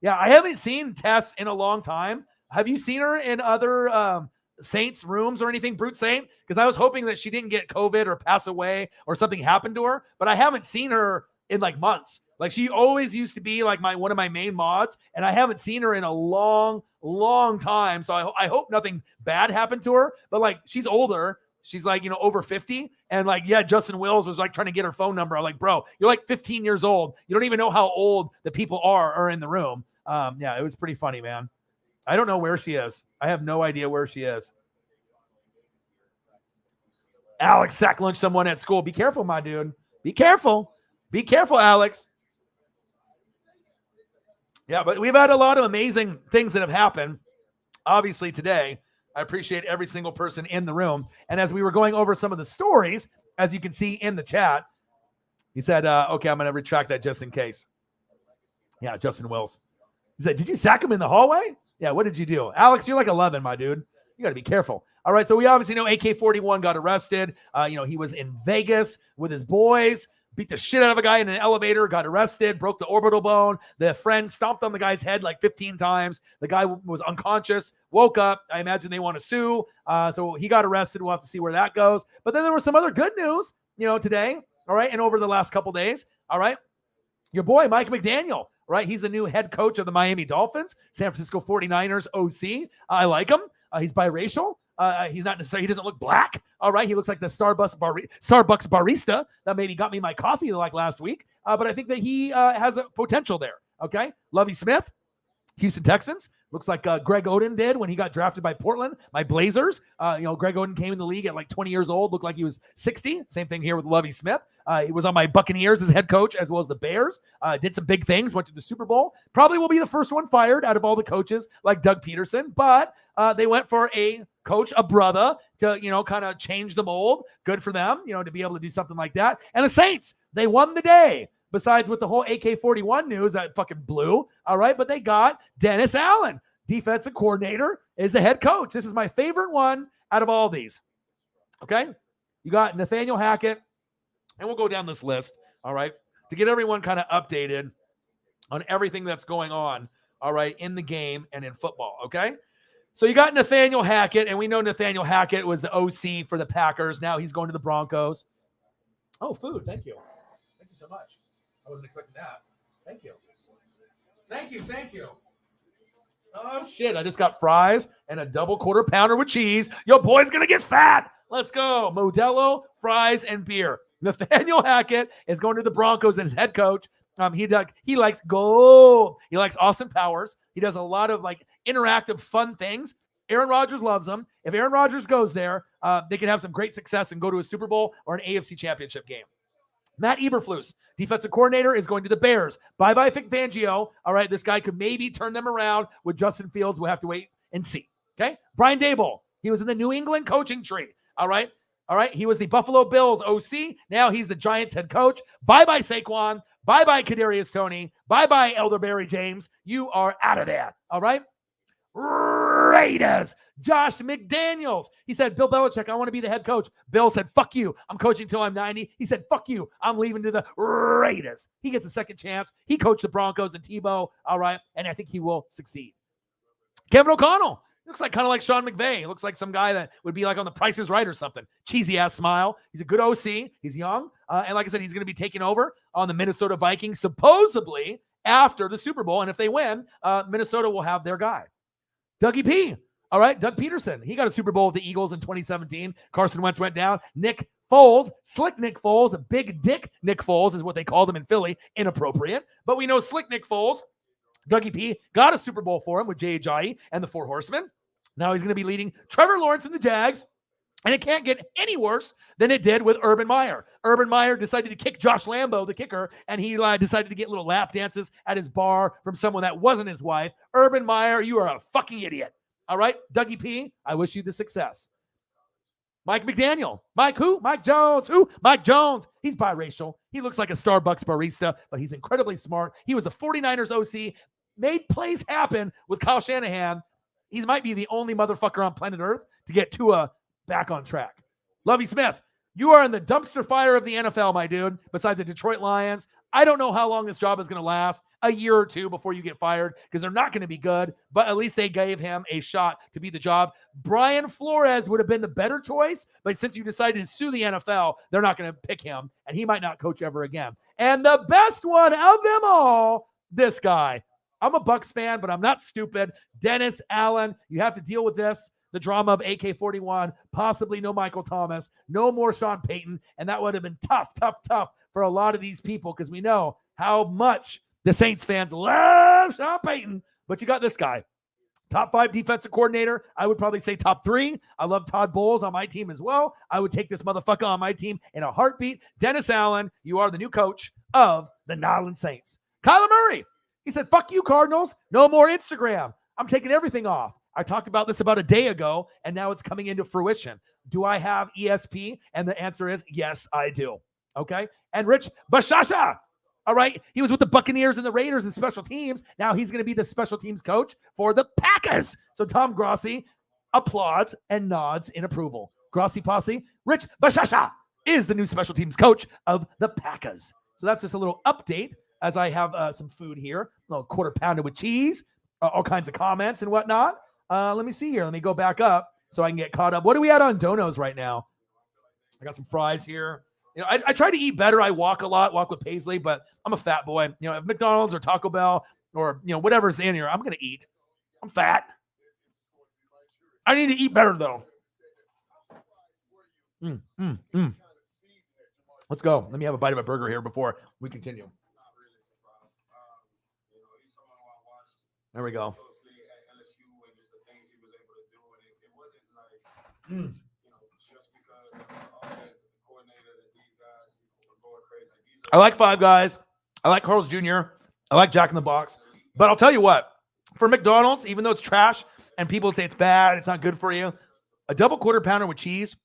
Yeah. I haven't seen Tess in a long time. Have you seen her in other Saints rooms or anything, Brute Saint? Because I was hoping that she didn't get COVID or pass away or something happened to her, but I haven't seen her in like months. Like she always used to be like one of my main mods, and I haven't seen her in a long time. So I hope nothing bad happened to her, but like she's older. She's like, over 50. And like, yeah, Justin Wills was like trying to get her phone number. I'm like, bro, you're like 15 years old. You don't even know how old the people are in the room. Yeah, it was pretty funny, man. I don't know where she is. I have no idea where she is. Alex sack lunch someone at school. Be careful, my dude. Be careful. Be careful, Alex. Yeah, but we've had a lot of amazing things that have happened. Obviously today, I appreciate every single person in the room. And as we were going over some of the stories, as you can see in the chat, he said, okay, I'm going to retract that just in case. Yeah, Justin Wills. He said, did you sack him in the hallway? Yeah, what did you do? Alex, you're like 11, my dude. You got to be careful. All right, so we obviously know AK-41 got arrested. He was in Vegas with his boys. Beat the shit out of a guy in an elevator, got arrested, broke the orbital bone. The friend stomped on the guy's head like 15 times. The guy was unconscious, woke up. I imagine they want to sue. So he got arrested. We'll have to see where that goes. But then there was some other good news, today. All right. And over the last couple days. All right. Your boy, Mike McDaniel, right? He's the new head coach of the Miami Dolphins, San Francisco 49ers OC. I like him. He's biracial. He's not necessarily, he doesn't look black. All right. He looks like the Starbucks barista that maybe got me my coffee like last week. But I think that he has a potential there. Okay. Lovie Smith, Houston Texans. Looks like Greg Oden did when he got drafted by Portland, my Blazers. Greg Oden came in the league at like 20 years old, looked like he was 60. Same thing here with Lovie Smith. He was on my Buccaneers as head coach, as well as the Bears. Did some big things, went to the Super Bowl. Probably will be the first one fired out of all the coaches like Doug Peterson, but they went for a coach, a brother, to, kind of change the mold. Good for them, to be able to do something like that. And the Saints, they won the day. Besides with the whole AK-41 news that fucking blew, all right? But they got Dennis Allen, defensive coordinator, is the head coach. This is my favorite one out of all these, okay? You got Nathaniel Hackett, and we'll go down this list, all right, to get everyone kind of updated on everything that's going on, all right, in the game and in football, okay? So you got Nathaniel Hackett, and we know Nathaniel Hackett was the OC for the Packers. Now he's going to the Broncos. Oh, food. Thank you. Thank you so much. I wasn't expecting that. Thank you. Thank you. Oh, shit. I just got fries and a double quarter pounder with cheese. Your boy's going to get fat. Let's go. Modelo, fries, and beer. Nathaniel Hackett is going to the Broncos as head coach. He likes gold. He likes Austin Powers. He does a lot of like interactive, fun things. Aaron Rodgers loves him. If Aaron Rodgers goes there, they can have some great success and go to a Super Bowl or an AFC championship game. Matt Eberflus, defensive coordinator, is going to the Bears. Bye-bye Vic Fangio. All right, this guy could maybe turn them around with Justin Fields. We'll have to wait and see. Okay? Brian Daboll, he was in the New England coaching tree. All right? He was the Buffalo Bills OC. Now he's the Giants head coach. Bye-bye Saquon. Bye-bye Kadarius Toney. Bye-bye Elderberry James. You are out of there. All right? Raiders. Josh McDaniels. He said, Bill Belichick, I want to be the head coach. Bill said, fuck you. I'm coaching until I'm 90. He said, fuck you. I'm leaving to the Raiders. He gets a second chance. He coached the Broncos and Tebow. All right. And I think he will succeed. Kevin O'Connell. Looks like kind of like Sean McVay. He looks like some guy that would be like on The Price is Right or something. Cheesy ass smile. He's a good OC. He's young. And like I said, he's going to be taking over on the Minnesota Vikings supposedly after the Super Bowl. And if they win, Minnesota will have their guy. Dougie P. All right, Doug Peterson. He got a Super Bowl with the Eagles in 2017. Carson Wentz went down. Nick Foles, slick Nick Foles, a big dick Nick Foles is what they called him in Philly. Inappropriate. But we know slick Nick Foles. Dougie P got a Super Bowl for him with Jay Ajayi and the Four Horsemen. Now he's going to be leading Trevor Lawrence and the Jags. And it can't get any worse than it did with Urban Meyer. Urban Meyer decided to kick Josh Lambo, the kicker, and he decided to get little lap dances at his bar from someone that wasn't his wife. Urban Meyer, you are a fucking idiot. All right? Dougie P, I wish you the success. Mike McDaniel. Mike who? Mike Jones. Who? Mike Jones. He's biracial. He looks like a Starbucks barista, but he's incredibly smart. He was a 49ers OC, made plays happen with Kyle Shanahan. He might be the only motherfucker on planet Earth to get Tua back on track. Lovie Smith, you are in the dumpster fire of the NFL, my dude, besides the Detroit Lions. I don't know how long this job is going to last, a year or two before you get fired, because they're not going to be good, but at least they gave him a shot to be the job. Brian Flores would have been the better choice, but since you decided to sue the NFL, they're not going to pick him, and he might not coach ever again. And the best one of them all, this guy. I'm a Bucs fan, but I'm not stupid. Dennis Allen, you have to deal with this. The drama of AK-41, possibly no Michael Thomas, no more Sean Payton, and that would have been tough for a lot of these people because we know how much the Saints fans love Sean Payton, but you got this guy. Top 5 defensive coordinator. I would probably say top 3. I love Todd Bowles on my team as well. I would take this motherfucker on my team in a heartbeat. Dennis Allen, you are the new coach of the New Orleans Saints. Kyler Murray, he said, fuck you, Cardinals. No more Instagram. I'm taking everything off. I talked about this about a day ago, and now it's coming into fruition. Do I have ESP? And the answer is yes, I do. Okay? And Rich Bashasha, all right? He was with the Buccaneers and the Raiders and special teams. Now he's going to be the special teams coach for the Packers. So Tom Grossi applauds and nods in approval. Grossi Posse, Rich Bashasha is the new special teams coach of the Packers. So that's just a little update as I have some food here, a little quarter pounder with cheese, all kinds of comments and whatnot. Let me see here. Let me go back up so I can get caught up. What are we at on donos right now? I got some fries here. You know, I try to eat better. I walk a lot, walk with Paisley, but I'm a fat boy. You know, if McDonald's or Taco Bell or, you know, whatever's in here, I'm going to eat. I'm fat. I need to eat better, though. Let's go. Let me have a bite of a burger here before we continue. There we go. I like Five Guys. I like Carl's Jr. I like Jack in the Box. But I'll tell you what, for McDonald's, even though it's trash and people say it's bad, it's not good for you, a double quarter pounder with cheese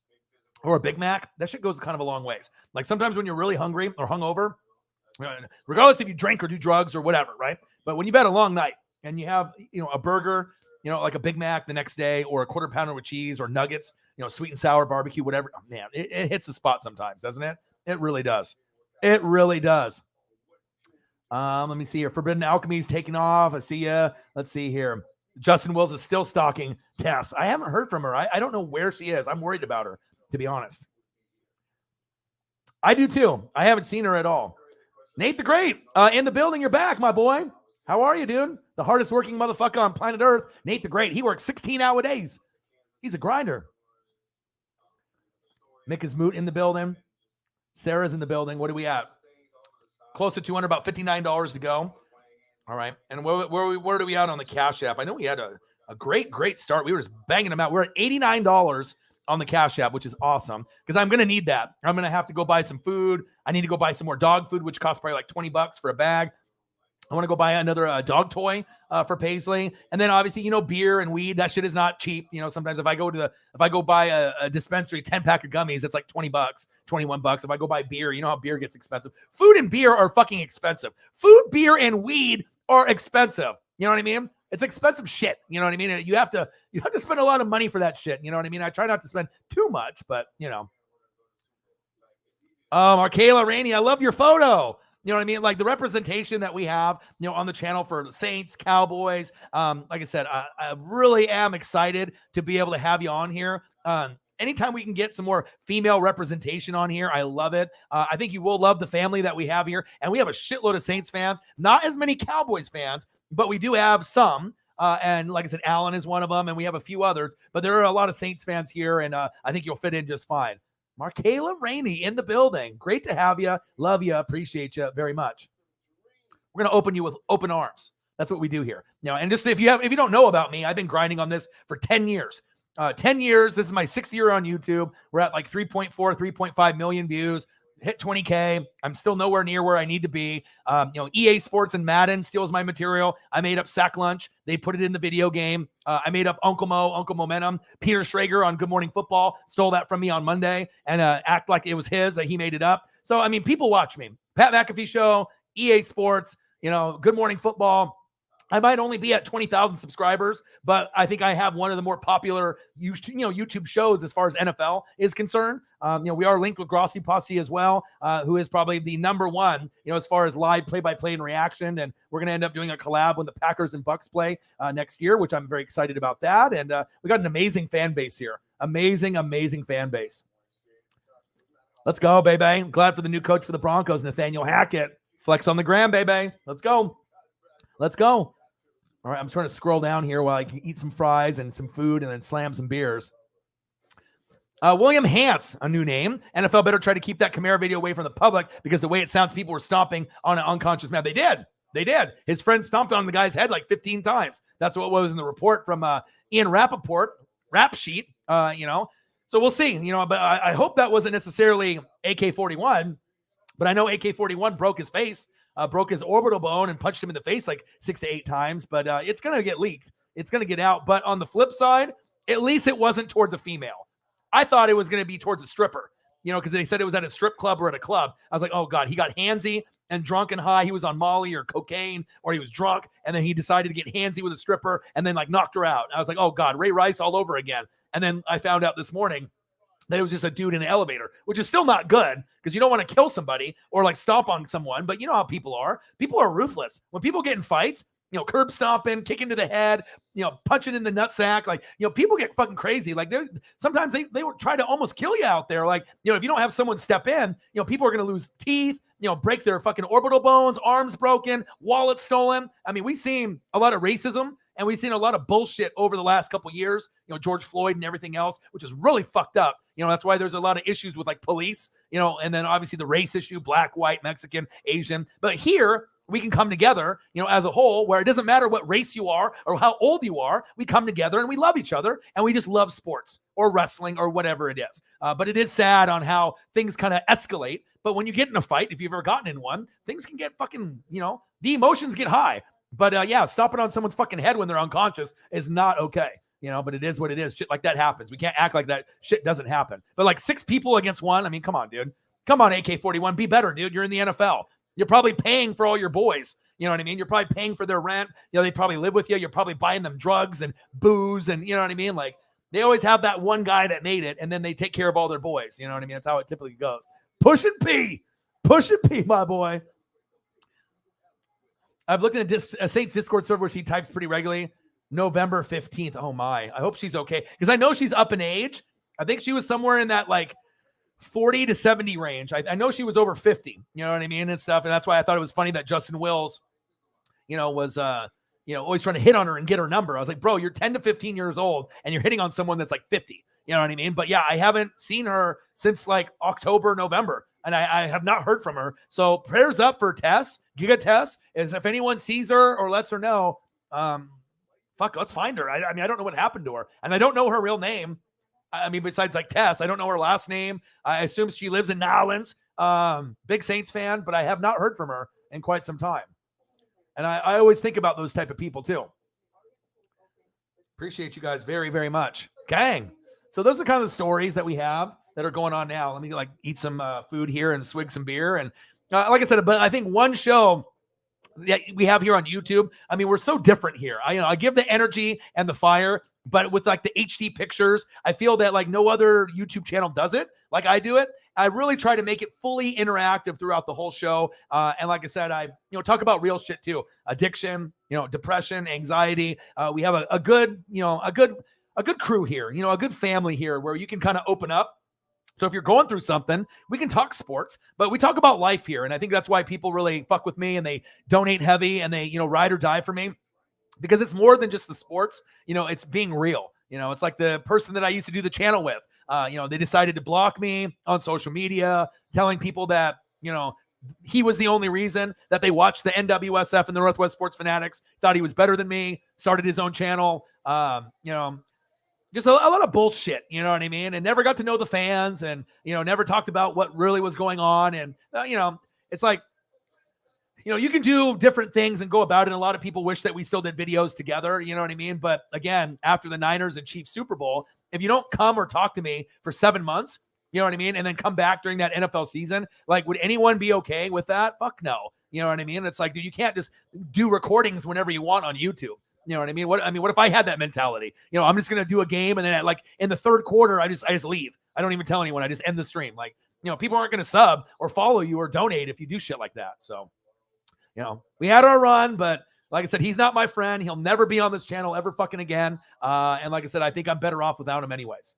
or a Big Mac, that shit goes kind of a long ways. Like sometimes when you're really hungry or hungover, regardless if you drink or do drugs or whatever, right? But when you've had a long night and you have, you know, a burger, you know, like a Big Mac the next day or a quarter pounder with cheese or nuggets, you know, sweet and sour barbecue, whatever. Oh, man, it hits the spot sometimes, doesn't it? It really does. It really does. Let me see here. Forbidden Alchemy's taking off. I see ya. Let's see here. Justin Wills is still stalking Tess. I haven't heard from her. I don't know where she is. I'm worried about her, to be honest. I do too. I haven't seen her at all. Nate the Great, in the building. You're back, my boy. How are you, dude? The hardest working motherfucker on planet Earth, Nate the Great. He works 16-hour days. He's a grinder. Mick is Moot in the building. Sarah's in the building. What are we at? Close to 200, about $59 to go. All right. And where do we at on the Cash App? I know we had a great start. We were just banging them out. We're at $89 on the Cash App, which is awesome because I'm going to need that. I'm going to have to go buy some food. I need to go buy some more dog food, which costs probably like $20 for a bag. I want to go buy another dog toy for Paisley. And then obviously, beer and weed, that shit is not cheap. Sometimes if I go buy a dispensary 10-pack of gummies, it's like $20, $21. If I go buy beer, you know how beer gets expensive. Food and beer are fucking expensive. Food, beer, and weed are expensive. You know what I mean? It's expensive shit. You know what I mean? You have to spend a lot of money for that shit. You know what I mean? I try not to spend too much, but Markayla Rainey, I love your photo. You know what I mean? Like the representation that we have, on the channel for the Saints, Cowboys. Like I said, I really am excited to be able to have you on here. Anytime we can get some more female representation on here, I love it. I think you will love the family that we have here. And we have a shitload of Saints fans, not as many Cowboys fans, but we do have some. And like I said, Alan is one of them, and we have a few others. But there are a lot of Saints fans here, and I think you'll fit in just fine. Markayla Rainey in the building. Great to have you. Love you. Appreciate you very much. We're going to open you with open arms. That's what we do here. And just if you don't know about me, I've been grinding on this for 10 years. 10 years. This is my 6th year on YouTube. We're at like 3.4, 3.5 million views. Hit 20K. I'm still nowhere near where I need to be. EA Sports and Madden steals my material. I made up Sack Lunch. They put it in the video game. I made up Uncle Momentum. Peter Schrager on Good Morning Football stole that from me on Monday and act like it was his, that he made it up. So, I mean, people watch me. Pat McAfee Show, EA Sports, Good Morning Football. I might only be at 20,000 subscribers, but I think I have one of the more popular YouTube shows as far as NFL is concerned. We are linked with Grossi Posse as well, who is probably the number one, as far as live play-by-play and reaction. And we're going to end up doing a collab when the Packers and Bucks play next year, which I'm very excited about that. And we got an amazing fan base here. Amazing, amazing fan base. Let's go, baby. I'm glad for the new coach for the Broncos, Nathaniel Hackett. Flex on the gram, baby. Let's go. Let's go. All right, I'm trying to scroll down here while I can eat some fries and some food and then slam some beers. William Hance, a new name. NFL better try to keep that Kamara video away from the public because the way it sounds, people were stomping on an unconscious man. They did. His friend stomped on the guy's head like 15 times. That's what was in the report from Ian Rappaport, Rap Sheet, So we'll see, but I hope that wasn't necessarily AK-41, but I know AK-41 broke his face. Broke his orbital bone and punched him in the face like 6 to 8 times, but it's going to get leaked. It's going to get out. But on the flip side, at least it wasn't towards a female. I thought it was going to be towards a stripper, because they said it was at a strip club or at a club. I was like, oh, God, he got handsy and drunk and high. He was on Molly or cocaine or he was drunk, and then he decided to get handsy with a stripper and then like knocked her out. I was like, oh, God, Ray Rice all over again. And then I found out this morning that it was just a dude in an elevator, which is still not good because you don't want to kill somebody or like stomp on someone. But you know how people are. People are ruthless. When people get in fights, curb stomping, kicking to the head, punching in the nutsack. Like, people get fucking crazy. Like sometimes they would try to almost kill you out there. Like, if you don't have someone step in, people are going to lose teeth, break their fucking orbital bones, arms broken, wallets stolen. I mean, we've seen a lot of racism. And we've seen a lot of bullshit over the last couple of years, George Floyd and everything else, which is really fucked up. That's why there's a lot of issues with like police, and then obviously the race issue, black, white, Mexican, Asian. But here we can come together, as a whole, where it doesn't matter what race you are or how old you are. We come together and we love each other and we just love sports or wrestling or whatever it is. But it is sad on how things kind of escalate. But when you get in a fight, if you've ever gotten in one, things can get fucking, the emotions get high. But stomping on someone's fucking head when they're unconscious is not okay, but it is what it is. Shit like that happens. We can't act like that shit doesn't happen. But like 6 people against one, I mean, come on, dude. Come on, AK-41, be better, dude. You're in the NFL. You're probably paying for all your boys. You know what I mean? You're probably paying for their rent. They probably live with you. You're probably buying them drugs and booze and, you know what I mean? Like, they always have that one guy that made it, and then they take care of all their boys. You know what I mean? That's how it typically goes. Push and P, my boy. I've looked at a Saints Discord server where she types pretty regularly. November 15th. Oh, my. I hope she's okay. Because I know she's up in age. I think she was somewhere in that, like, 40 to 70 range. I know she was over 50. You know what I mean? And stuff. And that's why I thought it was funny that Justin Wills, was, always trying to hit on her and get her number. I was like, bro, you're 10 to 15 years old, and you're hitting on someone that's, like, 50. You know what I mean? But, yeah, I haven't seen her since, like, October, November. And I have not heard from her. So prayers up for Tess, Giga Tess, is if anyone sees her or lets her know, let's find her. I mean, I don't know what happened to her. And I don't know her real name. I mean, besides like Tess, I don't know her last name. I assume she lives in Nowlands. Big Saints fan, but I have not heard from her in quite some time. And I always think about those type of people too. Appreciate you guys very, very much. Gang. So those are kind of the stories that we have that are going on now. Let me like eat some food here and swig some beer. And like I said, but I think one show that we have here on YouTube, I mean, we're so different here. I give the energy and the fire, but with like the HD pictures, I feel that like no other YouTube channel does it like I do it. I really try to make it fully interactive throughout the whole show. And like I said, I talk about real shit too. Addiction, depression, anxiety. We have a good crew here, a good family here where you can kind of open up. So if you're going through something, we can talk sports, but we talk about life here. And I think that's why people really fuck with me and they donate heavy and they, ride or die for me, because it's more than just the sports. It's being real. It's like the person that I used to do the channel with. They decided to block me on social media, telling people that, he was the only reason that they watched the NWSF and the Northwest Sports Fanatics, thought he was better than me, started his own channel. Just a lot of bullshit, you know what I mean? And never got to know the fans and, never talked about what really was going on. And, it's like, you can do different things and go about it. And a lot of people wish that we still did videos together, you know what I mean? But again, after the Niners and Chiefs Super Bowl, if you don't come or talk to me for 7 months, you know what I mean? And then come back during that NFL season, like, would anyone be okay with that? Fuck no. You know what I mean? It's like, dude, you can't just do recordings whenever you want on YouTube. You know what I mean? What if I had that mentality? I'm just going to do a game and then like in the third quarter, I just leave. I don't even tell anyone. I just end the stream. Like, people aren't going to sub or follow you or donate if you do shit like that. So, we had our run, but like I said, he's not my friend. He'll never be on this channel ever fucking again. And like I said, I think I'm better off without him anyways.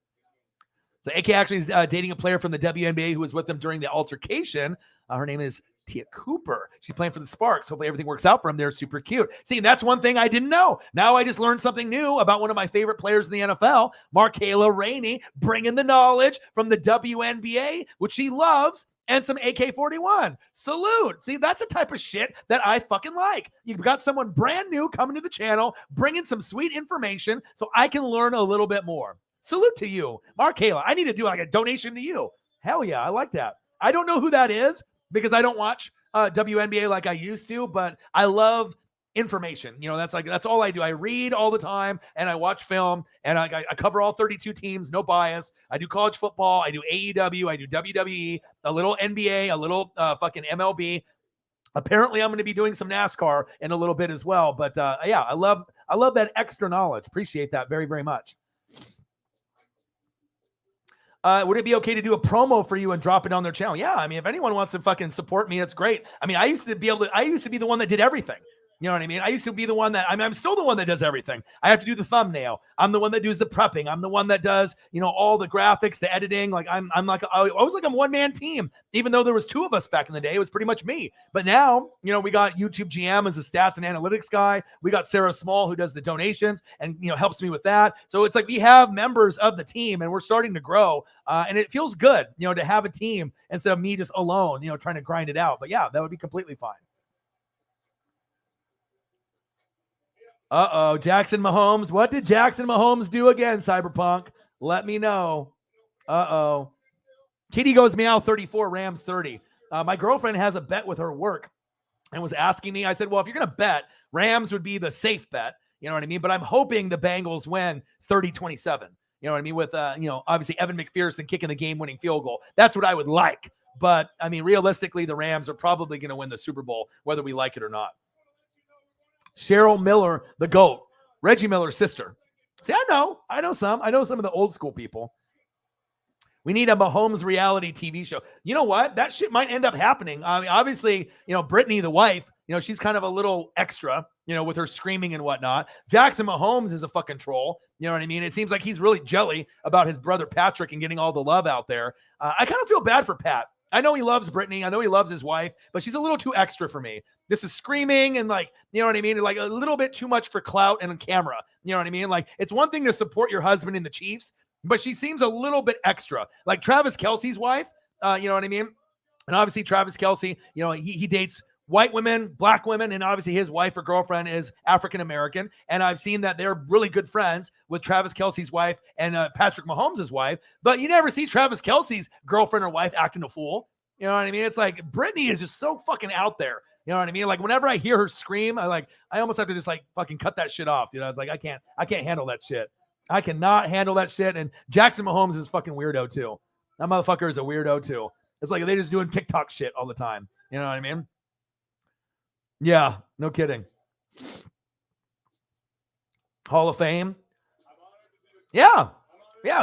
So AK actually is dating a player from the WNBA who was with them during the altercation. Her name is Tia Cooper. She's playing for the Sparks. Hopefully everything works out for them. They're super cute. See, that's one thing I didn't know. Now I just learned something new about one of my favorite players in the NFL, Markayla Rainey, bringing the knowledge from the WNBA, which she loves, and some AK-41. Salute. See, that's the type of shit that I fucking like. You've got someone brand new coming to the channel, bringing some sweet information so I can learn a little bit more. Salute to you, Markayla. I need to do like a donation to you. Hell yeah, I like that. I don't know who that is because I don't watch WNBA like I used to, but I love information. That's all I do. I read all the time and I watch film and I cover all 32 teams, no bias. I do college football. I do AEW. I do WWE, a little NBA, a little fucking MLB. Apparently I'm going to be doing some NASCAR in a little bit as well. But yeah, I love that extra knowledge. Appreciate that very, very much. Would it be okay to do a promo for you and drop it on their channel? Yeah. I mean, if anyone wants to fucking support me, that's great. I mean, I used to be the one that did everything. You know what I mean? I used to be the one that, I'm still the one that does everything. I have to do the thumbnail. I'm the one that does the prepping. I'm the one that does, all the graphics, the editing. Like I was like a one-man team, even though there was two of us back in the day. It was pretty much me. But now, we got YouTube GM as a stats and analytics guy. We got Sarah Small who does the donations and, helps me with that. So it's like we have members of the team and we're starting to grow. And it feels good, to have a team instead of me just alone, trying to grind it out. But yeah, that would be completely fine. Uh-oh, Jackson Mahomes. What did Jackson Mahomes do again, Cyberpunk? Let me know. Uh-oh. Kitty goes meow 34, Rams 30. My girlfriend has a bet with her work and was asking me. I said, well, if you're going to bet, Rams would be the safe bet. You know what I mean? But I'm hoping the Bengals win 30-27. You know what I mean? With, obviously Evan McPherson kicking the game-winning field goal. That's what I would like. But, I mean, realistically, the Rams are probably going to win the Super Bowl, whether we like it or not. Cheryl Miller, the GOAT. Reggie Miller's sister. See, I know some of the old school people. We need a Mahomes reality TV show. You know what? That shit might end up happening. I mean, obviously, Brittany, the wife, she's kind of a little extra, with her screaming and whatnot. Jackson Mahomes is a fucking troll. You know what I mean? It seems like he's really jelly about his brother Patrick and getting all the love out there. I kind of feel bad for Pat. I know he loves Brittany. I know he loves his wife, but she's a little too extra for me. This is screaming and like, you know what I mean? Like a little bit too much for clout and on camera. You know what I mean? Like it's one thing to support your husband in the Chiefs, but she seems a little bit extra. Like Travis Kelce's wife, you know what I mean? And obviously Travis Kelce, he dates white women, black women, and obviously his wife or girlfriend is African-American. And I've seen that they're really good friends with Travis Kelce's wife and Patrick Mahomes' wife. But you never see Travis Kelce's girlfriend or wife acting a fool. You know what I mean? It's like Brittany is just so fucking out there. You know what I mean? Like whenever I hear her scream, I almost have to just like fucking cut that shit off. You know, it's like I can't handle that shit. I cannot handle that shit. And Jackson Mahomes is fucking weirdo too. That motherfucker is a weirdo too. It's like they just doing TikTok shit all the time. You know what I mean? Yeah, no kidding. Hall of Fame. Yeah,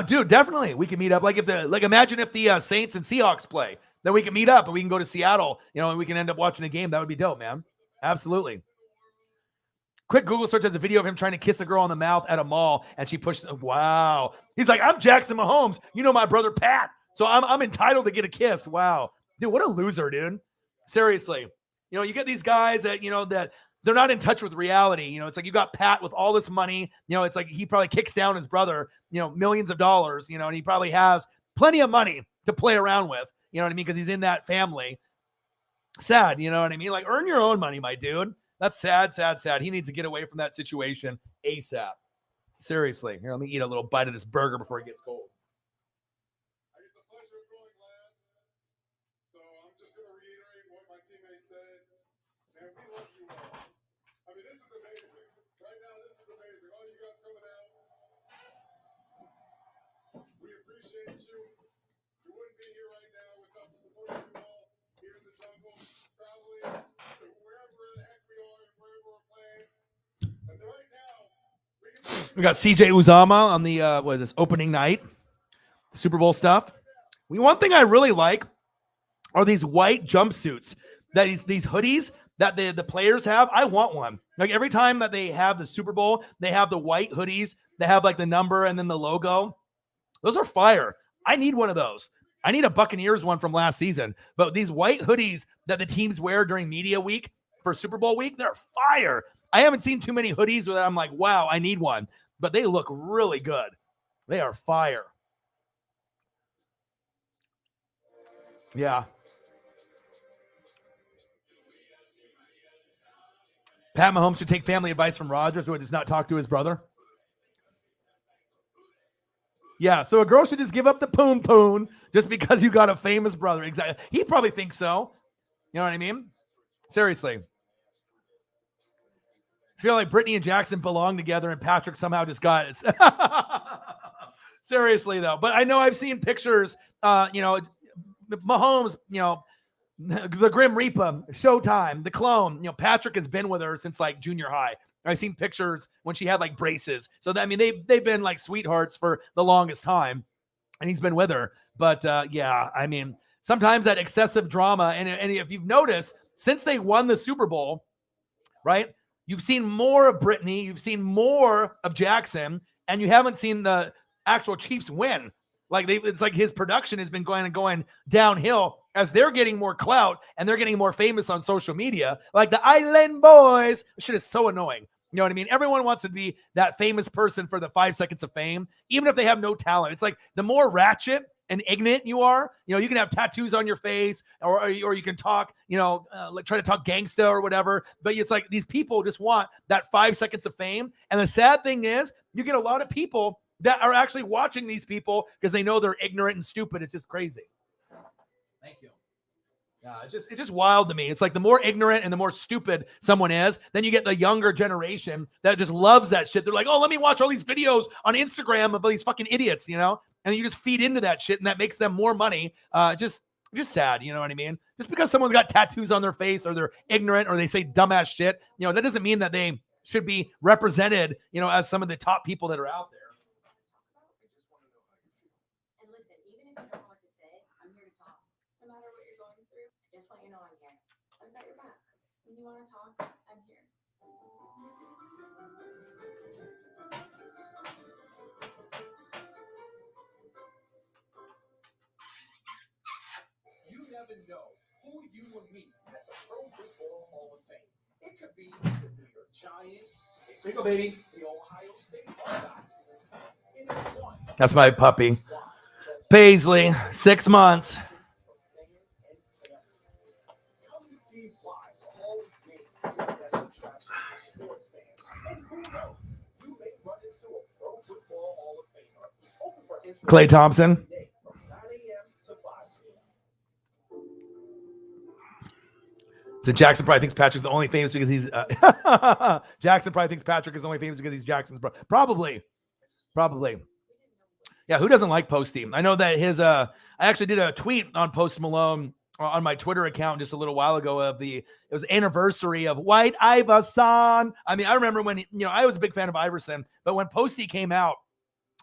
dude, definitely. We can meet up. Imagine if the Saints and Seahawks play. Then we can meet up and we can go to Seattle, you know, and we can end up watching a game. That would be dope, man. Absolutely. Quick Google search has a video of him trying to kiss a girl on the mouth at a mall, and she pushes. Wow. He's like, I'm Jackson Mahomes. You know my brother Pat, so I'm entitled to get a kiss. Wow, dude, what a loser, dude. Seriously, you know, you get these guys that that they're not in touch with reality. You know, it's like you got Pat with all this money. You know, it's like he probably kicks down his brother, millions of dollars. You know, and he probably has plenty of money to play around with. You know what I mean? Because he's in that family. Sad, you know what I mean? Like, earn your own money, my dude. That's sad, sad, sad. He needs to get away from that situation ASAP. Seriously. Here, let me eat a little bite of this burger before it gets cold. I get the pleasure of going last. So I'm just going to reiterate what my teammates said. Man, we love you all. I mean, this is amazing. Right now, this is amazing. All you guys coming out. We appreciate you. We wouldn't be here right now without the support of you all here in the jungle, traveling to wherever the heck we are and wherever we're playing. And right now, we got CJ Uzama on the opening night, Super Bowl stuff. One thing I really like are these white jumpsuits, these hoodies that the players have. I want one. Like every time that they have the Super Bowl, they have the white hoodies. They have like the number and then the logo. Those are fire. I need one of those. I need a Buccaneers one from last season. But these white hoodies that the teams wear during media week for Super Bowl week, they're fire. I haven't seen too many hoodies where I'm like, wow, I need one. But they look really good. They are fire. Yeah. Pat Mahomes should take family advice from Rodgers, who does not talk to his brother. Yeah, so a girl should just give up the poon just because you got a famous brother. Exactly. He probably thinks so. You know what I mean? Seriously. I feel like Brittany and Jackson belong together and Patrick somehow just got it. Seriously, though. But I know I've seen pictures, Mahomes, the Grim Reaper, Showtime, the clone. Patrick has been with her since like junior high. I've seen pictures when she had like braces. So that, I mean, they've been like sweethearts for the longest time, and he's been with her. But yeah, I mean, sometimes that excessive drama, and if you've noticed, since they won the Super Bowl, right? You've seen more of Brittany, you've seen more of Jackson, and you haven't seen the actual Chiefs win. Like it's like his production has been going downhill as they're getting more clout and they're getting more famous on social media. Like the Island Boys, shit is so annoying. You know what I mean? Everyone wants to be that famous person for the 5 seconds of fame, even if they have no talent. It's like the more ratchet and ignorant you are, you can have tattoos on your face, or you can talk, like try to talk gangsta or whatever. But it's like these people just want that 5 seconds of fame. And the sad thing is, you get a lot of people that are actually watching these people because they know they're ignorant and stupid. It's just crazy. Thank you. Yeah, it's just wild to me. It's like the more ignorant and the more stupid someone is, then you get the younger generation that just loves that shit. They're like, oh, let me watch all these videos on Instagram of these fucking idiots, and you just feed into that shit, and that makes them more money. Just sad, you know what I mean? Just because someone's got tattoos on their face or they're ignorant or they say dumbass shit, that doesn't mean that they should be represented, as some of the top people that are out there. And listen, even if you don't know what to say, I'm here to talk. No matter what you're going through, I just want you to know I'm here. I've got your back. When you want to talk, I'm here. You never know who you will meet at the Pro Football Hall of Fame. It could be the New York Giants, Pickle baby, the Ohio State Buckeyes. That's my puppy, Paisley, 6 months. Klay Thompson. From 9 a.m. to 5 p.m. So Jackson probably thinks Patrick's the only famous because he's Jackson probably thinks Patrick is only famous because he's Jackson's bro. Probably. Yeah, who doesn't like Posty? I know that his I actually did a tweet on Post Malone on my Twitter account just a little while ago it was anniversary of White Iverson. I mean, I remember when I was a big fan of Iverson, but when Posty came out,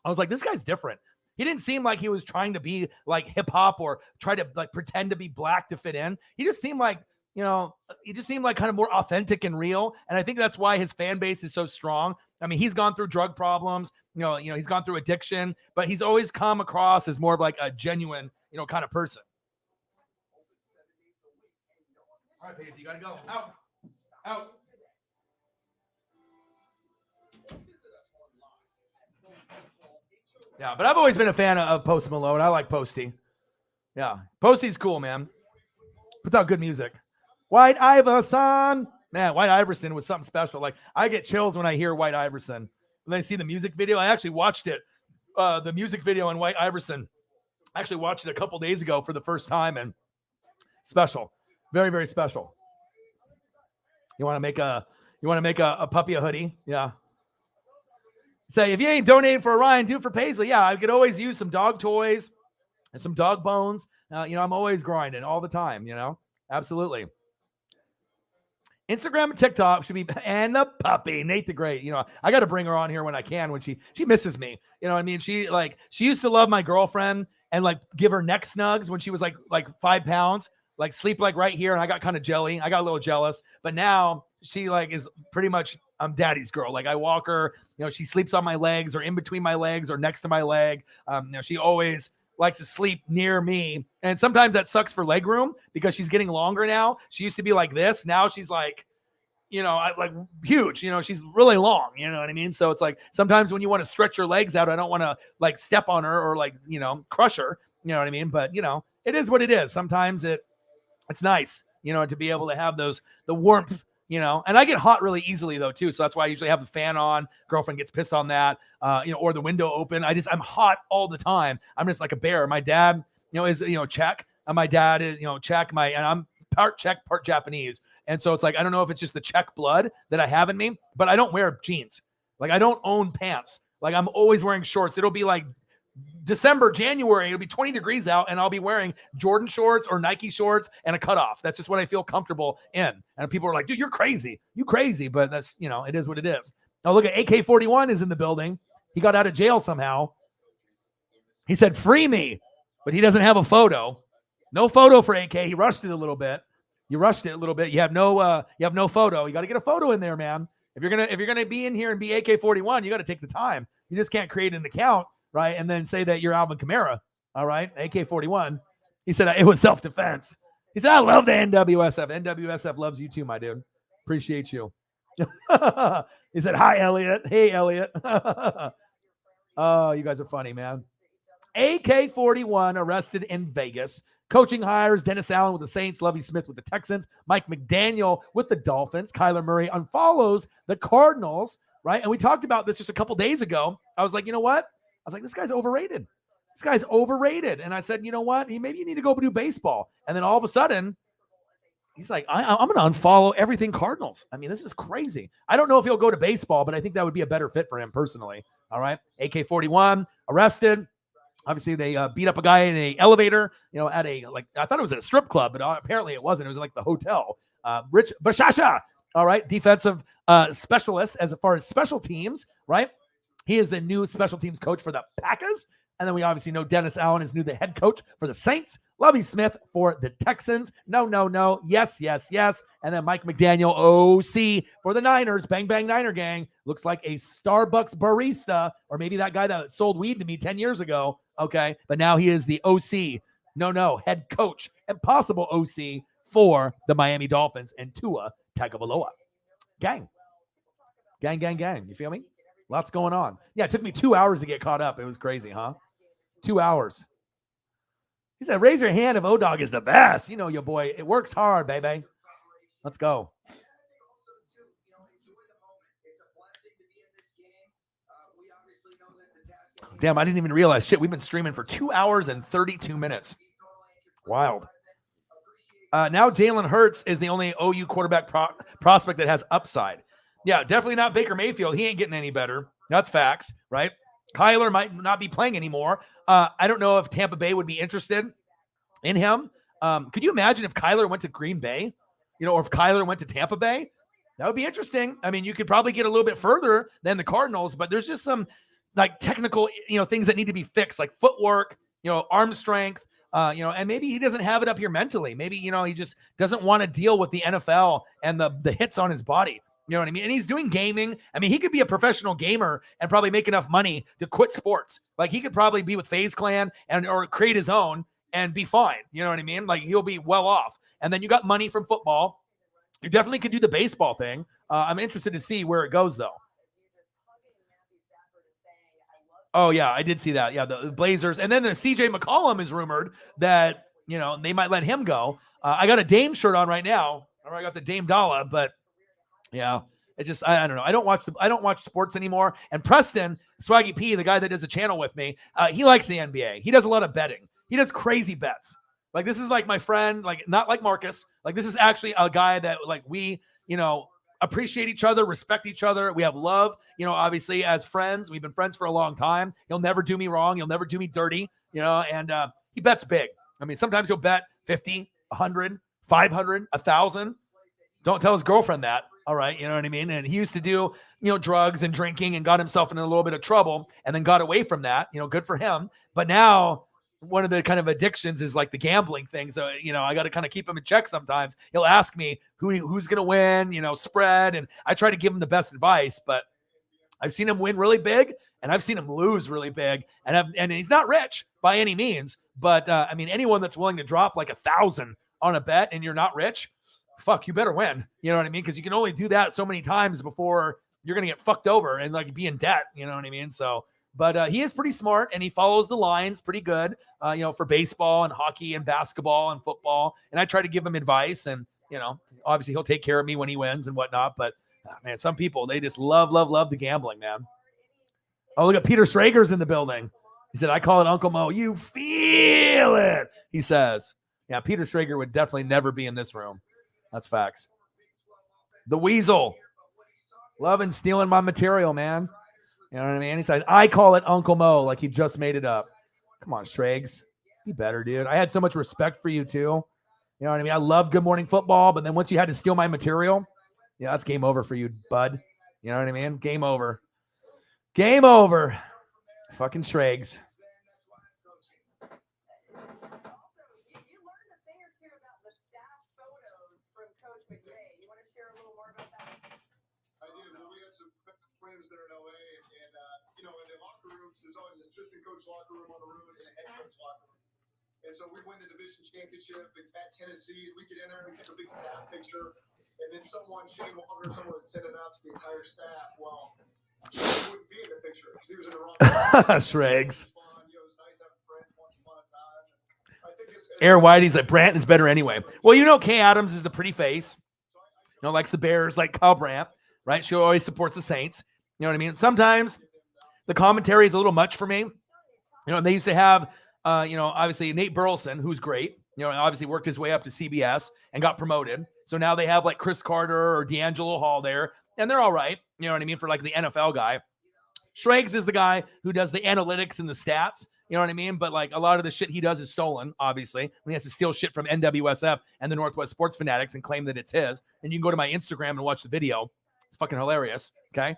I was like, this guy's different. He didn't seem like he was trying to be like hip hop or try to like pretend to be black to fit in. He just seemed like kind of more authentic and real. And I think that's why his fan base is so strong. I mean, he's gone through drug problems, he's gone through addiction, but he's always come across as more of like a genuine, kind of person. All right, Paisley, you got to go. Out. Yeah, but I've always been a fan of Post Malone. I like Posty. Yeah, Posty's cool, man. Puts out good music. White Iverson. Man, White Iverson was something special. Like, I get chills when I hear White Iverson. When I see the music video, I actually watched it. The music video on White Iverson. I actually watched it a couple days ago for the first time, and special. Very, very special. You want to make a puppy a hoodie? Yeah. Say, if you ain't donating for Orion, do it for Paisley. Yeah, I could always use some dog toys and some dog bones. I'm always grinding all the time, Absolutely. Instagram and TikTok should be, and the puppy, Nate the Great. I got to bring her on here when I can, when she misses me. You know what I mean? She used to love my girlfriend and like give her neck snugs when she was like 5 pounds, like sleep like right here. And I got kind of jelly. I got a little jealous, but now she like is pretty much, I'm daddy's girl. Like, I walk her, she sleeps on my legs or in between my legs or next to my leg. She always likes to sleep near me. And sometimes that sucks for leg room because she's getting longer now. She used to be like this. Now she's like, like huge, she's really long, you know what I mean? So it's like, sometimes when you want to stretch your legs out, I don't want to like step on her or like, crush her, you know what I mean? But it is what it is. Sometimes it's nice, to be able to have the warmth, and I get hot really easily though too. So that's why I usually have the fan on. Girlfriend gets pissed on that, or the window open. I'm hot all the time. I'm just like a bear. My dad, is, Czech. My dad is, Czech. And I'm part Czech, part Japanese. And so it's like, I don't know if it's just the Czech blood that I have in me, but I don't wear jeans. Like, I don't own pants. Like, I'm always wearing shorts. It'll be like December, January, it'll be 20 degrees out, and I'll be wearing Jordan shorts or Nike shorts and a cutoff. That's just what I feel comfortable in. And people are like, dude, you're crazy. You crazy. But that's, it is what it is. Now look at AK-41 is in the building. He got out of jail somehow. He said, free me, but he doesn't have a photo. No photo for AK. He rushed it a little bit. You have no photo. You got to get a photo in there, man. If you're gonna be in here and be AK-41, you got to take the time. You just can't create an account, right, and then say that you're Alvin Kamara. All right, AK-41. He said it was self-defense. He said, I love the NWSF. NWSF loves you too, my dude. Appreciate you. He said, hi, Elliot. Hey, Elliot. Oh, you guys are funny, man. AK-41 arrested in Vegas. Coaching hires: Dennis Allen with the Saints, Lovie Smith with the Texans, Mike McDaniel with the Dolphins, Kyler Murray unfollows the Cardinals, right? And we talked about this just a couple days ago. I was like, you know what? I was like, this guy's overrated. This guy's overrated. And I said, you know what? Maybe you need to go do baseball. And then all of a sudden, he's like, I'm going to unfollow everything Cardinals. I mean, this is crazy. I don't know if he'll go to baseball, but I think that would be a better fit for him personally. All right. AK-41 arrested. Obviously, they beat up a guy in an elevator, at I thought it was at a strip club, but apparently it wasn't. It was like the hotel. Rich Bashasha, all right, defensive specialist as far as special teams, right? He is the new special teams coach for the Packers. And then we obviously know Dennis Allen is the head coach for the Saints. Lovie Smith for the Texans. No. Yes. And then Mike McDaniel, OC for the Niners. Bang, bang, Niner gang. Looks like a Starbucks barista, or maybe that guy that sold weed to me 10 years ago. Okay. But now he is the OC. No, head coach and possible OC for the Miami Dolphins and Tua Tagovailoa. Gang. You feel me? Lots going on. Yeah, it took me 2 hours to get caught up. It was crazy, huh? 2 hours. He said, raise your hand if O-Dog is the best. You know your boy. It works hard, baby. Let's go. Damn, I didn't even realize. Shit, we've been streaming for 2 hours and 32 minutes. Wild. Now Jalen Hurts is the only OU quarterback prospect that has upside. Yeah, definitely not Baker Mayfield. He ain't getting any better. That's facts, right? Kyler might not be playing anymore. I don't know if Tampa Bay would be interested in him. Could you imagine if Kyler went to Green Bay? Or if Kyler went to Tampa Bay? That would be interesting. I mean, you could probably get a little bit further than the Cardinals, but there's just some like technical, things that need to be fixed, like footwork, arm strength, and maybe he doesn't have it up here mentally. Maybe, he just doesn't want to deal with the NFL and the hits on his body. You know what I mean? And he's doing gaming. I mean, he could be a professional gamer and probably make enough money to quit sports. Like he could probably be with FaZe Clan or create his own and be fine. You know what I mean? Like he'll be well off. And then you got money from football. You definitely could do the baseball thing. I'm interested to see where it goes, though. Oh, yeah, I did see that. Yeah, the Blazers. And then the CJ McCollum is rumored that, they might let him go. I got a Dame shirt on right now. I got the Dame Dollar, but yeah, it's just, I don't know. I don't watch sports anymore. And Preston, Swaggy P, the guy that does a channel with me, he likes the NBA. He does a lot of betting. He does crazy bets. Like, this is like my friend, like, not like Marcus. Like, this is actually a guy that, like, we, appreciate each other, respect each other. We have love, obviously, as friends. We've been friends for a long time. He'll never do me wrong. He'll never do me dirty, and he bets big. I mean, sometimes he'll bet 50, 100, 500, 1,000. Don't tell his girlfriend that, all right? You know what I mean? And he used to do, drugs and drinking and got himself in a little bit of trouble and then got away from that, good for him. But now, one of the kind of addictions is like the gambling thing. So, I got to kind of keep him in check sometimes. He'll ask me who's going to win, spread. And I try to give him the best advice, but I've seen him win really big and I've seen him lose really big. And he's not rich by any means, but I mean, anyone that's willing to drop like 1,000 on a bet and you're not rich, fuck, you better win. You know what I mean? Because you can only do that so many times before you're going to get fucked over and like be in debt. You know what I mean? So, but he is pretty smart and he follows the lines pretty good, for baseball and hockey and basketball and football. And I try to give him advice and, obviously he'll take care of me when he wins and whatnot. But man, some people, they just love the gambling, man. Oh, look at Peter Schrager's in the building. He said, I call it Uncle Mo. You feel it, he says. Yeah, Peter Schrager would definitely never be in this room. That's facts. The Weasel. Loving stealing my material, man. You know what I mean? He said, I call it Uncle Mo, like he just made it up. Come on, Schrags. Be better, dude. I had so much respect for you, too. You know what I mean? I love Good Morning Football, but then once you had to steal my material, yeah, that's game over for you, bud. You know what I mean? Game over. Game over. Fucking Schrags. That are in LA, and in the locker rooms, there's always an assistant coach locker room on the road and a head coach locker room. And so we win the division championship at Tennessee. We could enter and take a big staff picture, and then Shane Walker, someone would send it out to the entire staff. Well, he wouldn't be in the picture because he was in the wrong. Schrags. It was nice having friends once upon a time. I think Aaron Whitey's like, Brandt is better anyway. Well, Kay Adams is the pretty face. Likes the Bears, like Kyle Brandt, right? She always supports the Saints. You know what I mean? Sometimes the commentary is a little much for me. And they used to have, obviously Nate Burleson, who's great, obviously worked his way up to CBS and got promoted. So now they have like Chris Carter or D'Angelo Hall there, and they're all right. You know what I mean? For like the NFL guy. Schrags is the guy who does the analytics and the stats. You know what I mean? But like a lot of the shit he does is stolen, obviously. When he has to steal shit from NWSF and the Northwest Sports Fanatics and claim that it's his. And you can go to my Instagram and watch the video. It's fucking hilarious. Okay.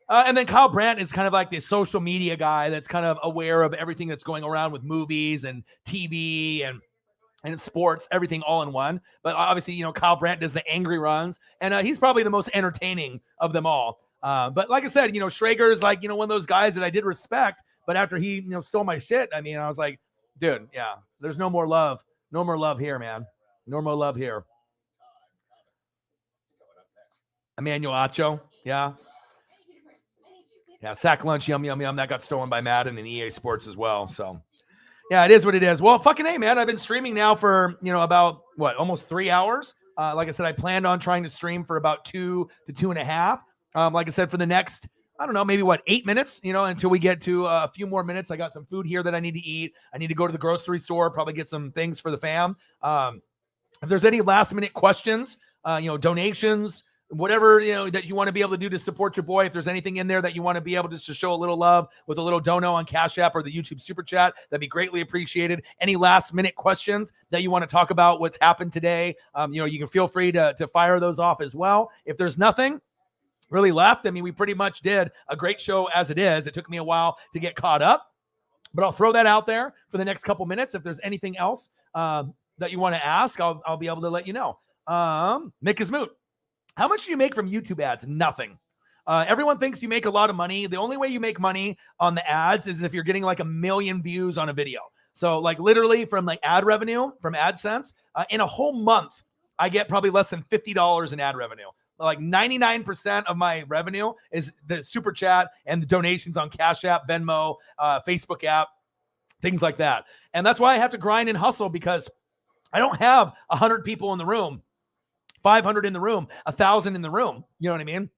And then Kyle Brandt is kind of like this social media guy that's kind of aware of everything that's going around with movies and TV and sports, everything all in one. But obviously, Kyle Brandt does the angry runs, and he's probably the most entertaining of them all. But like I said, Schrager is like, one of those guys that I did respect, but after he, stole my shit, I mean, I was like, dude, yeah, there's no more love. No more love here, man. No more love here. Emmanuel Acho, yeah. Yeah, sack lunch, yum, yum, yum. That got stolen by Madden and EA Sports as well. So, yeah, it is what it is. Well, fucking hey, man. I've been streaming now for, about, almost 3 hours. Like I said, I planned on trying to stream for about 2 to 2.5. Like I said, for the next I don't know, maybe 8 minutes, until we get to a few more minutes. I got some food here that I need to eat. I need to go to the grocery store, probably get some things for the fam. If there's any last minute questions, donations, whatever, that you want to be able to do to support your boy. If there's anything in there that you want to be able to show a little love with a little dono on Cash App or the YouTube Super Chat, that'd be greatly appreciated. Any last minute questions that you want to talk about what's happened today, you can feel free to fire those off as well. If there's nothing really left, I mean, we pretty much did a great show as it is. It took me a while to get caught up, but I'll throw that out there for the next couple minutes. If there's anything else that you want to ask, I'll be able to let you know. Mick is moot. How much do you make from YouTube ads? Nothing. Everyone thinks you make a lot of money. The only way you make money on the ads is if you're getting like 1 million views on a video. So like literally from like ad revenue, from AdSense, in a whole month, I get probably less than $50 in ad revenue. Like 99% of my revenue is the super chat and the donations on Cash App, Venmo, Facebook app, things like that. And that's why I have to grind and hustle, because I don't have 100 people in the room, 500 in the room, 1,000 in the room. You know what I mean?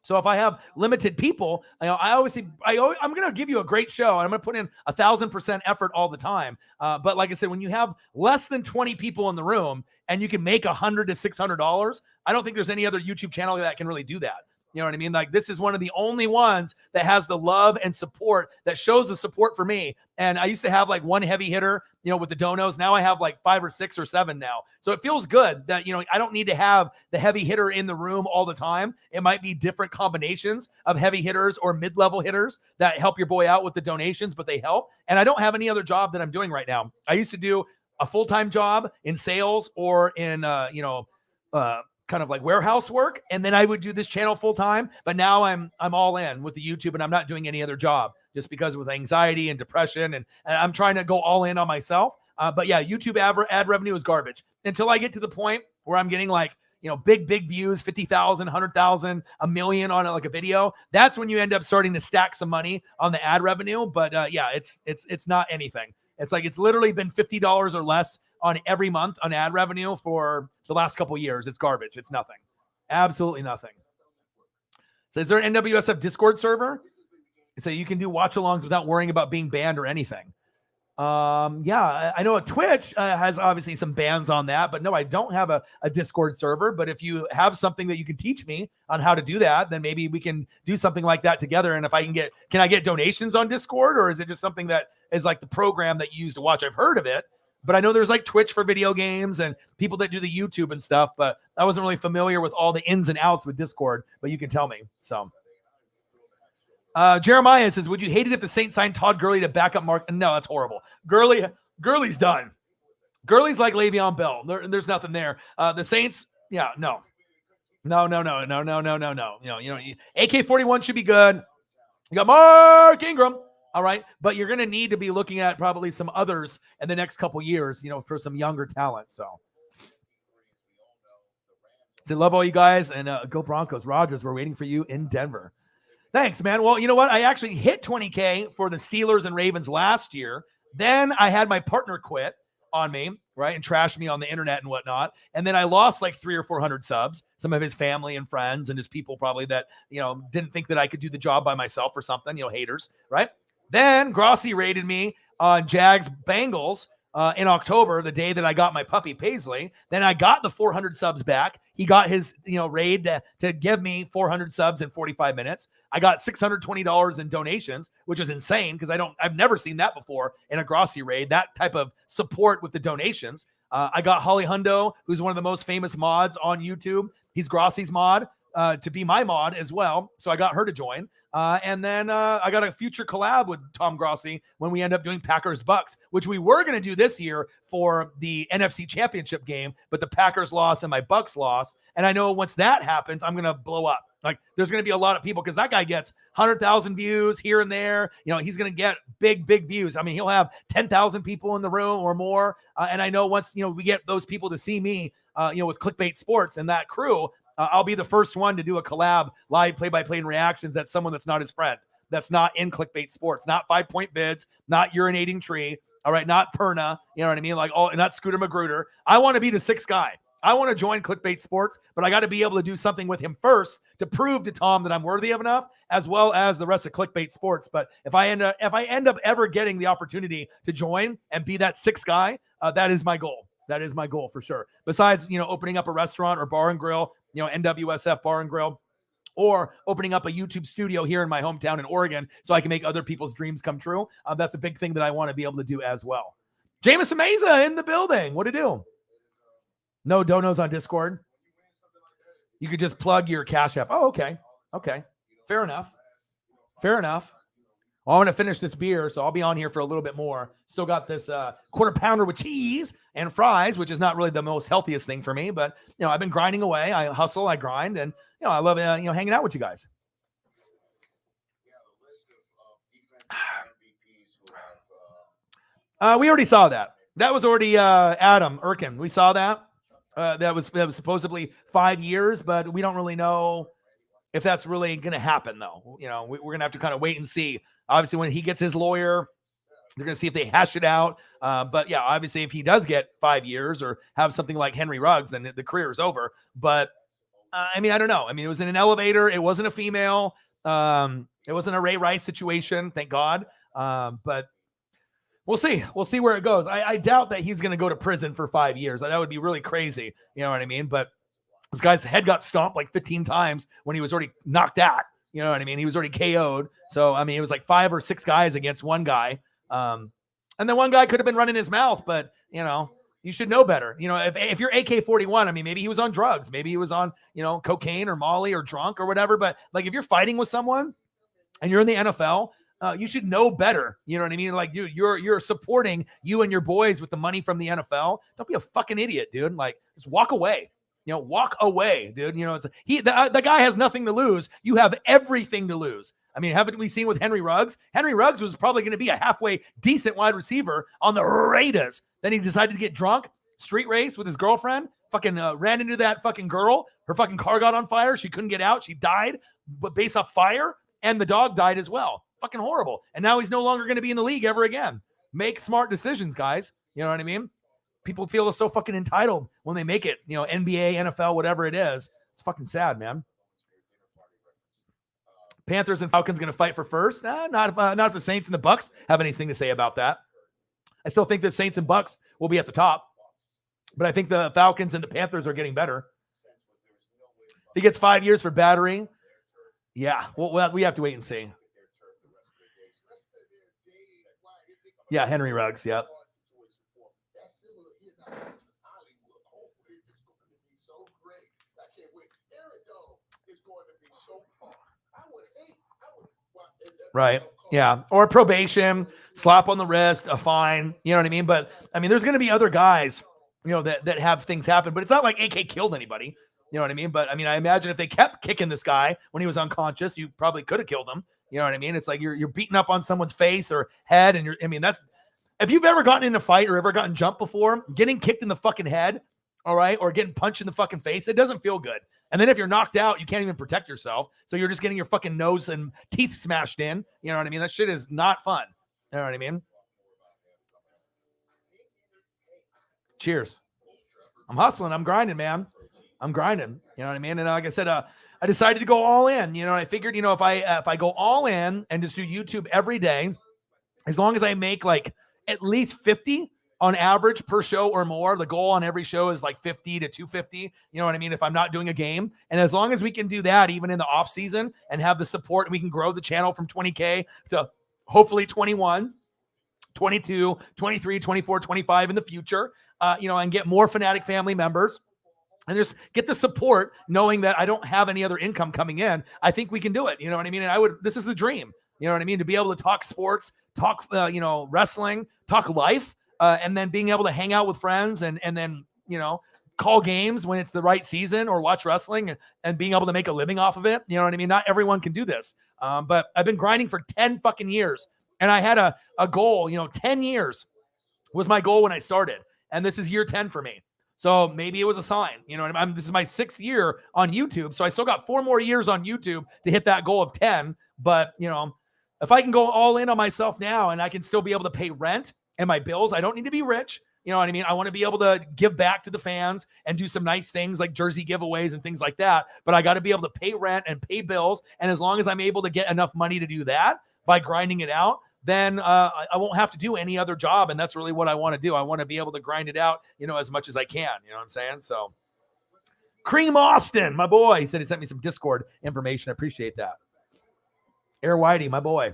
So if I have limited people, I always say, I'm going to give you a great show, and I'm going to put in 1,000% effort all the time. But like I said, when you have less than 20 people in the room and you can make $100 to $600, I don't think there's any other YouTube channel that can really do that. You know what I mean? Like, this is one of the only ones that has the love and support, that shows the support for me. And I used to have like one heavy hitter, with the donos. Now I have like 5 or 6 or 7 now. So it feels good that, I don't need to have the heavy hitter in the room all the time. It might be different combinations of heavy hitters or mid-level hitters that help your boy out with the donations, but they help. And I don't have any other job that I'm doing right now. I used to do a full-time job in sales or in, kind of like warehouse work, and then I would do this channel full time. But now I'm all in with the YouTube, and I'm not doing any other job, just because with anxiety and depression, and I'm trying to go all in on myself. But yeah, YouTube ad revenue is garbage until I get to the point where I'm getting like, big views, 50,000, 100,000, 1 million on like a video. That's when you end up starting to stack some money on the ad revenue. But yeah, it's not anything. It's literally been $50 or less on every month on ad revenue for the last couple of years. It's garbage. It's nothing. Absolutely nothing. So is there an NWSF Discord server? So you can do watch-alongs without worrying about being banned or anything. Yeah, I know Twitch has obviously some bans on that, but no, I don't have a Discord server. But if you have something that you can teach me on how to do that, then maybe we can do something like that together. And if I can I get donations on Discord, or is it just something that is like the program that you use to watch? I've heard of it, but I know there's like Twitch for video games and people that do the YouTube and stuff, but I wasn't really familiar with all the ins and outs with Discord, but you can tell me. So Jeremiah says, would you hate it if the Saints signed Todd Gurley to back up Mark? No, that's horrible. Gurley's done. Gurley's like Le'Veon Bell. There's nothing there. The Saints, yeah, no. AK-41 should be good. You got Mark Ingram. All right. But you're going to need to be looking at probably some others in the next couple years, for some younger talent. So love all you guys, and go Broncos. Rodgers, we're waiting for you in Denver. Thanks, man. Well, you know what? I actually hit 20K for the Steelers and Ravens last year. Then I had my partner quit on me, right, and trash me on the internet and whatnot. And then I lost like 300 or 400 subs. Some of his family and friends and his people probably that, didn't think that I could do the job by myself or something, haters, right? Then Grossi rated me on Jags Bengals in October, the day that I got my puppy Paisley. Then I got the 400 subs back. He got his, raid to give me 400 subs in 45 minutes. I got $620 in donations, which is insane because I've never seen that before in a Grossi raid, that type of support with the donations. I got Holly Hundo, who's one of the most famous mods on YouTube. He's Grossi's mod to be my mod as well. So I got her to join. And then I got a future collab with Tom Grossi when we end up doing Packers Bucks, which we were going to do this year for the NFC Championship game, but the Packers lost and my Bucks lost. And I know once that happens, I'm going to blow up. Like, there's going to be a lot of people because that guy gets 100,000 views here and there. He's going to get big views. I mean, he'll have 10,000 people in the room or more. And I know once, we get those people to see me, with Clickbait Sports and that crew, I'll be the first one to do a collab live play-by-play and reactions. That's someone that's not his friend. That's not in Clickbait Sports, not 5 Point Bids, not Urinating Tree. All right. Not Perna. You know what I mean? Like, not Scooter Magruder. I want to be the 6th guy. I want to join Clickbait Sports, but I got to be able to do something with him first to prove to Tom that I'm worthy of enough, as well as the rest of Clickbait Sports. But if I end up ever getting the opportunity to join and be that sixth guy, that is my goal. That is my goal for sure. Besides, opening up a restaurant or bar and grill, NWSF Bar and Grill, or opening up a YouTube studio here in my hometown in Oregon so I can make other people's dreams come true. That's a big thing that I want to be able to do as well. Jameson Meza in the building. What to do? No donos on Discord. You could just plug your Cash App. Oh, okay. Okay. Fair enough. Fair enough. Well, I want to finish this beer, so I'll be on here for a little bit more. Still got this quarter pounder with cheese and fries, which is not really the most healthiest thing for me, but I've been grinding away. I hustle, I grind, and I love hanging out with you guys. We already saw that. That was already Adam Erkin. We saw that. That was supposedly 5 years, but we don't really know if that's really going to happen, though. We're going to have to kind of wait and see. Obviously, when he gets his lawyer, you're going to see if they hash it out. But yeah, obviously, if he does get 5 years or have something like Henry Ruggs, then the career is over. But I don't know. It was in an elevator. It wasn't a female. It wasn't a Ray Rice situation, thank God. But we'll see. We'll see where it goes. I doubt that he's going to go to prison for 5 years. That would be really crazy. You know what I mean? But this guy's head got stomped like 15 times when he was already knocked out. You know what I mean? He was already KO'd. So, it was like 5 or 6 guys against one guy. And then one guy could have been running his mouth, but, you should know better. If you're AK-41, maybe he was on drugs. Maybe he was on, cocaine or Molly or drunk or whatever. But, like, if you're fighting with someone and you're in the NFL, you should know better. You know what I mean? Like, you're supporting you and your boys with the money from the NFL. Don't be a fucking idiot, dude. Like, just walk away. Walk away, dude. The guy has nothing to lose. You have everything to lose. Haven't we seen with Henry Ruggs? Henry Ruggs was probably going to be a halfway decent wide receiver on the Raiders. Then he decided to get drunk, street race with his girlfriend, fucking ran into that fucking girl. Her fucking car got on fire. She couldn't get out. She died, but based off fire, and the dog died as well. Fucking horrible. And now he's no longer going to be in the league ever again. Make smart decisions, guys. You know what I mean? People feel so fucking entitled when they make it, NBA, NFL, whatever it is. It's fucking sad, man. Panthers and Falcons going to fight for first. Not if the Saints and the Bucks have anything to say about that. I still think the Saints and Bucks will be at the top, but I think the Falcons and the Panthers are getting better. He gets 5 years for battery. Yeah, well, we have to wait and see. Yeah, Henry Ruggs, yep. Right. Yeah. Or probation, slap on the wrist, a fine. You know what I mean? But there's going to be other guys, that have things happen, but it's not like AK killed anybody. You know what I mean? But I imagine if they kept kicking this guy when he was unconscious, you probably could have killed him. You know what I mean? It's like you're beating up on someone's face or head. And that's, if you've ever gotten in a fight or ever gotten jumped before, getting kicked in the fucking head, all right, or getting punched in the fucking face, it doesn't feel good. And then if you're knocked out, you can't even protect yourself. So you're just getting your fucking nose and teeth smashed in. You know what I mean? That shit is not fun. You know what I mean? Cheers. I'm hustling. I'm grinding, man. I'm grinding. You know what I mean? And like I said, I decided to go all in. I figured, if I go all in and just do YouTube every day, as long as I make like at least 50 on average per show or more, the goal on every show is like 50 to 250. You know what I mean? If I'm not doing a game. And as long as we can do that, even in the off season, and have the support, we can grow the channel from 20K to hopefully 21, 22, 23, 24, 25 in the future, and get more Fanatic family members and just get the support knowing that I don't have any other income coming in. I think we can do it. You know what I mean? And this is the dream, you know what I mean? To be able to talk sports, talk, wrestling, talk life, and then being able to hang out with friends and then, call games when it's the right season or watch wrestling and being able to make a living off of it. You know what I mean? Not everyone can do this. But I've been grinding for 10 fucking years. And I had a goal, 10 years was my goal when I started. And this is year 10 for me. So maybe it was a sign, this is my 6th year on YouTube. So I still got 4 more years on YouTube to hit that goal of 10. But, if I can go all in on myself now and I can still be able to pay rent and my bills, I don't need to be rich. You know what I mean? I want to be able to give back to the fans and do some nice things like jersey giveaways and things like that. But I got to be able to pay rent and pay bills. And as long as I'm able to get enough money to do that by grinding it out, then I won't have to do any other job. And that's really what I want to do. I want to be able to grind it out, as much as I can. You know what I'm saying? So Cream Austin, my boy, he said he sent me some Discord information. I appreciate that. Air Whitey, my boy.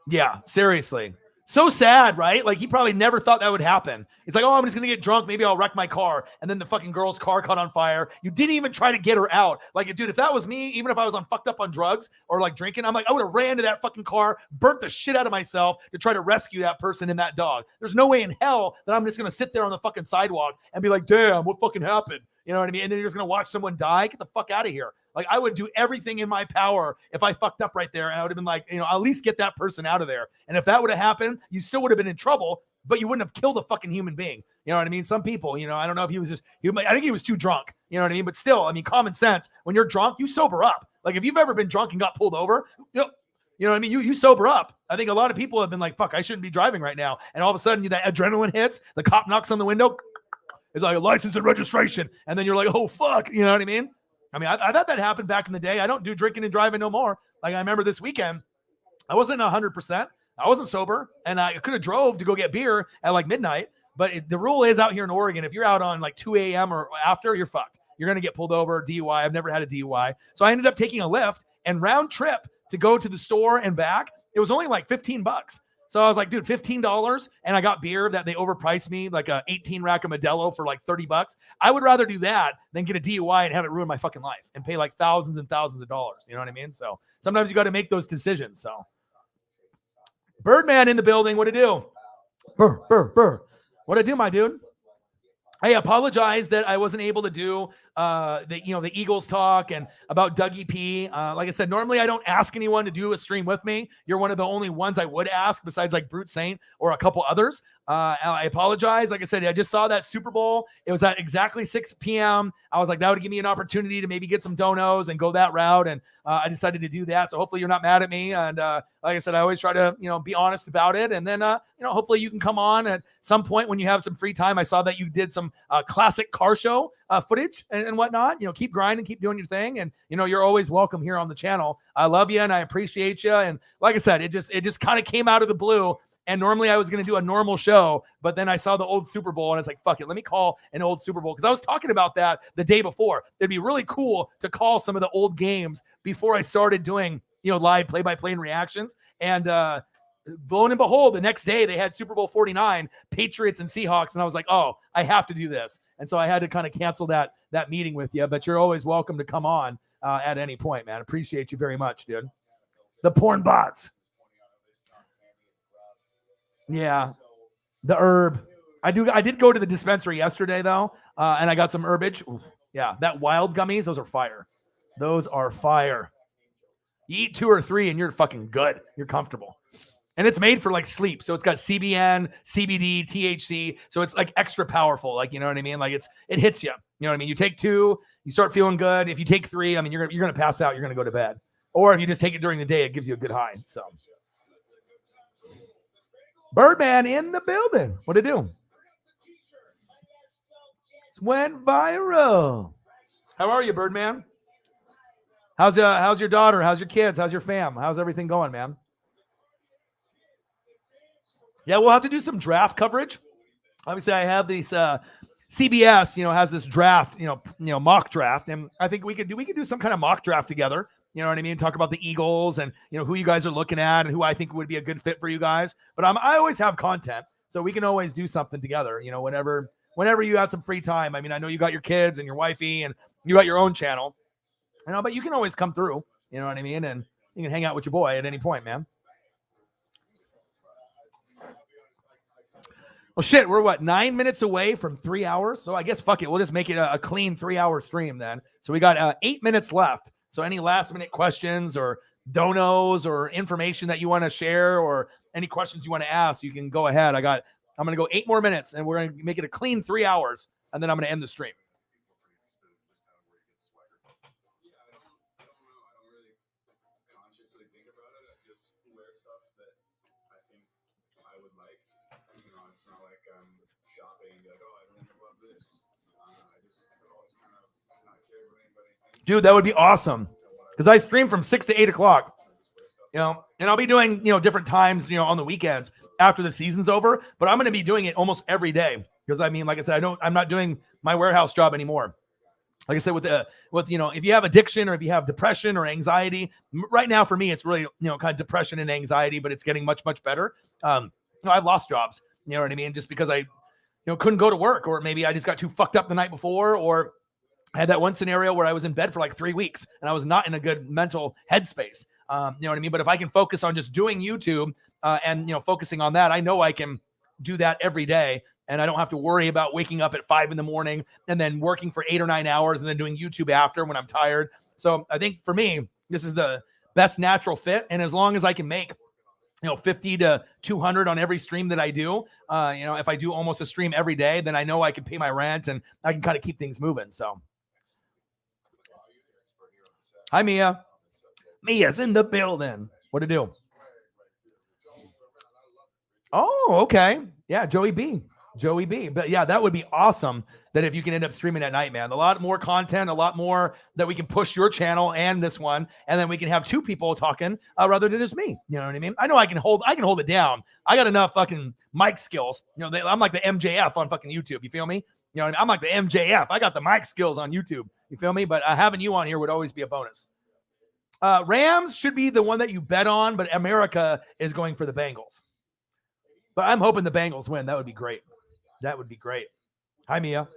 Yeah, seriously. So sad, right? Like, he probably never thought that would happen. It's like, oh, I'm just going to get drunk. Maybe I'll wreck my car. And then the fucking girl's car caught on fire. You didn't even try to get her out. Like, dude, if that was me, even if I was fucked up on drugs or like drinking, I'm like, I would have ran to that fucking car, burnt the shit out of myself to try to rescue that person and that dog. There's no way in hell that I'm just going to sit there on the fucking sidewalk and be like, damn, what fucking happened? You know what I mean? And then you're just going to watch someone die. Get the fuck out of here. Like, I would do everything in my power if I fucked up right there. And I would have been like, at least get that person out of there. And if that would have happened, you still would have been in trouble, but you wouldn't have killed a fucking human being. You know what I mean? Some people, I don't know if he was just, I think he was too drunk. You know what I mean? But still, I mean, common sense, when you're drunk, you sober up. Like, if you've ever been drunk and got pulled over, you know what I mean? You sober up. I think a lot of people have been like, fuck, I shouldn't be driving right now. And all of a sudden, that adrenaline hits, the cop knocks on the window. It's like a license and registration. And then you're like, oh, fuck. You know what I mean? I mean, I've had that happen back in the day. I don't do drinking and driving no more. Like, I remember this weekend, I wasn't 100%. I wasn't sober, and I could have drove to go get beer at like midnight. But the rule is out here in Oregon, if you're out on like 2 a.m. or after, you're fucked. You're going to get pulled over, DUI. I've never had a DUI. So I ended up taking a Lyft, and round trip to go to the store and back, it was only like $15. So I was like, dude, $15, and I got beer that they overpriced me, like a 18 rack of Modelo for like $30. I would rather do that than get a DUI and have it ruin my fucking life and pay like thousands and thousands of dollars. You know what I mean? So sometimes you got to make those decisions. So Birdman in the building. What to do? Burr. What to do, my dude? I apologize that I wasn't able to do the Eagles talk and about Dougie P. Like I said, normally I don't ask anyone to do a stream with me. You're one of the only ones I would ask besides like Brute Saint or a couple others. I apologize. Like I said, I just saw that Super Bowl. It was at exactly 6 p.m. I was like, that would give me an opportunity to maybe get some donos and go that route. And I decided to do that. So hopefully you're not mad at me. And like I said, I always try to, be honest about it. And then, hopefully you can come on at some point when you have some free time. I saw that you did some classic car show footage and whatnot. Keep grinding, keep doing your thing. And, you're always welcome here on the channel. I love you and I appreciate you. And like I said, it just kind of came out of the blue. And normally I was going to do a normal show, but then I saw the old Super Bowl and I was like, fuck it, let me call an old Super Bowl. Because I was talking about that the day before. It'd be really cool to call some of the old games before I started doing, live play-by-play and reactions. And lo and behold, the next day they had Super Bowl 49, Patriots and Seahawks. And I was like, oh, I have to do this. And so I had to kind of cancel that meeting with you. But you're always welcome to come on at any point, man. Appreciate you very much, dude. The porn bots. Yeah, the herb. I did go to the dispensary yesterday though, and I got some herbage. Ooh, yeah, that wild gummies. Those are fire. Those are fire. You eat 2 or 3 and you're fucking good. You're comfortable. And it's made for like sleep. So it's got CBN, CBD, THC. So it's like extra powerful. Like, you know what I mean? Like it hits you. You know what I mean? You take 2, you start feeling good. If you take 3, I mean, you're going to pass out. You're going to go to bed. Or if you just take it during the day, it gives you a good high. So Birdman in the building. What to do? It went viral. How are you, Birdman? How's your daughter? How's your kids? How's your fam? How's everything going, man? Yeah, we'll have to do some draft coverage. Obviously, I have these CBS, has this draft, mock draft, and I think we could do some kind of mock draft together. You know what I mean? Talk about the Eagles and, who you guys are looking at and who I think would be a good fit for you guys. But I always have content, so we can always do something together, whenever you have some free time. I mean, I know you got your kids and your wifey and you got your own channel, but you can always come through, you know what I mean? And you can hang out with your boy at any point, man. Well, shit, we're 9 minutes away from 3 hours. So I guess, fuck it. We'll just make it a clean 3-hour stream then. So we got 8 minutes left. So any last minute questions or donos or information that you want to share or any questions you want to ask, you can go ahead. I'm going to go 8 more minutes and we're going to make it a clean 3 hours. And then I'm going to end the stream. would like. You know, it's not like I'm shopping and be like, oh, I don't love this. I just always kind of not care what anybody thinks. Dude, that would be awesome. Because I stream from 6 to 8 o'clock. You know, and I'll be doing, different times, on the weekends after the season's over, but I'm going to be doing it almost every day. Because I mean, like I said, I'm not doing my warehouse job anymore. Like I said, with if you have addiction or if you have depression or anxiety, right now for me, it's really, kind of depression and anxiety, but it's getting much, much better. I've lost jobs, you know what I mean? Just because I, couldn't go to work, or maybe I just got too fucked up the night before, or I had that one scenario where I was in bed for like 3 weeks and I was not in a good mental headspace. You know what I mean? But if I can focus on just doing YouTube and, focusing on that, I know I can do that every day. And I don't have to worry about waking up at 5 a.m. and then working for 8 or 9 hours and then doing YouTube after when I'm tired. So I think for me, this is the best natural fit. And as long as I can make, 50 to 200 on every stream that I do, if I do almost a stream every day, then I know I can pay my rent and I can kind of keep things moving. So. Hi, Mia. Mia's in the building. What to do? Oh, okay. Yeah, Joey B. But yeah, that would be awesome that if you can end up streaming at night, man. A lot more content, a lot more that we can push your channel and this one, and then we can have two people talking rather than just me. You know what I mean? I know I can hold it down. I got enough fucking mic skills. I'm like the MJF on fucking YouTube. You feel me? I'm like the MJF. I got the mic skills on YouTube. You feel me? But having you on here would always be a bonus. Rams should be the one that you bet on, but America is going for the Bengals. But I'm hoping the Bengals win. That would be great. That would be great. Hi, Mia.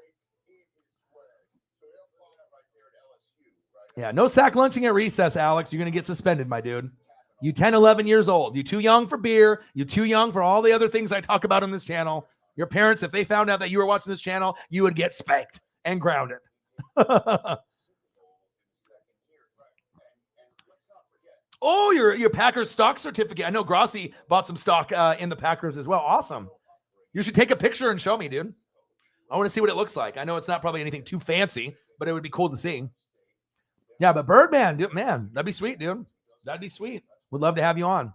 Yeah, no sack lunching at recess, Alex. You're going to get suspended, my dude. You 10, 11 years old. You too young for beer. You too young for all the other things I talk about on this channel. Your parents, if they found out that you were watching this channel, you would get spanked and grounded. Oh, your Packers stock certificate. I know Grossi bought some stock in the Packers as well. Awesome. You should take a picture and show me, dude. I want to see what it looks like. I know it's not probably anything too fancy, but it would be cool to see. Yeah, but Birdman, dude, man, that'd be sweet, dude. That'd be sweet. Would love to have you on.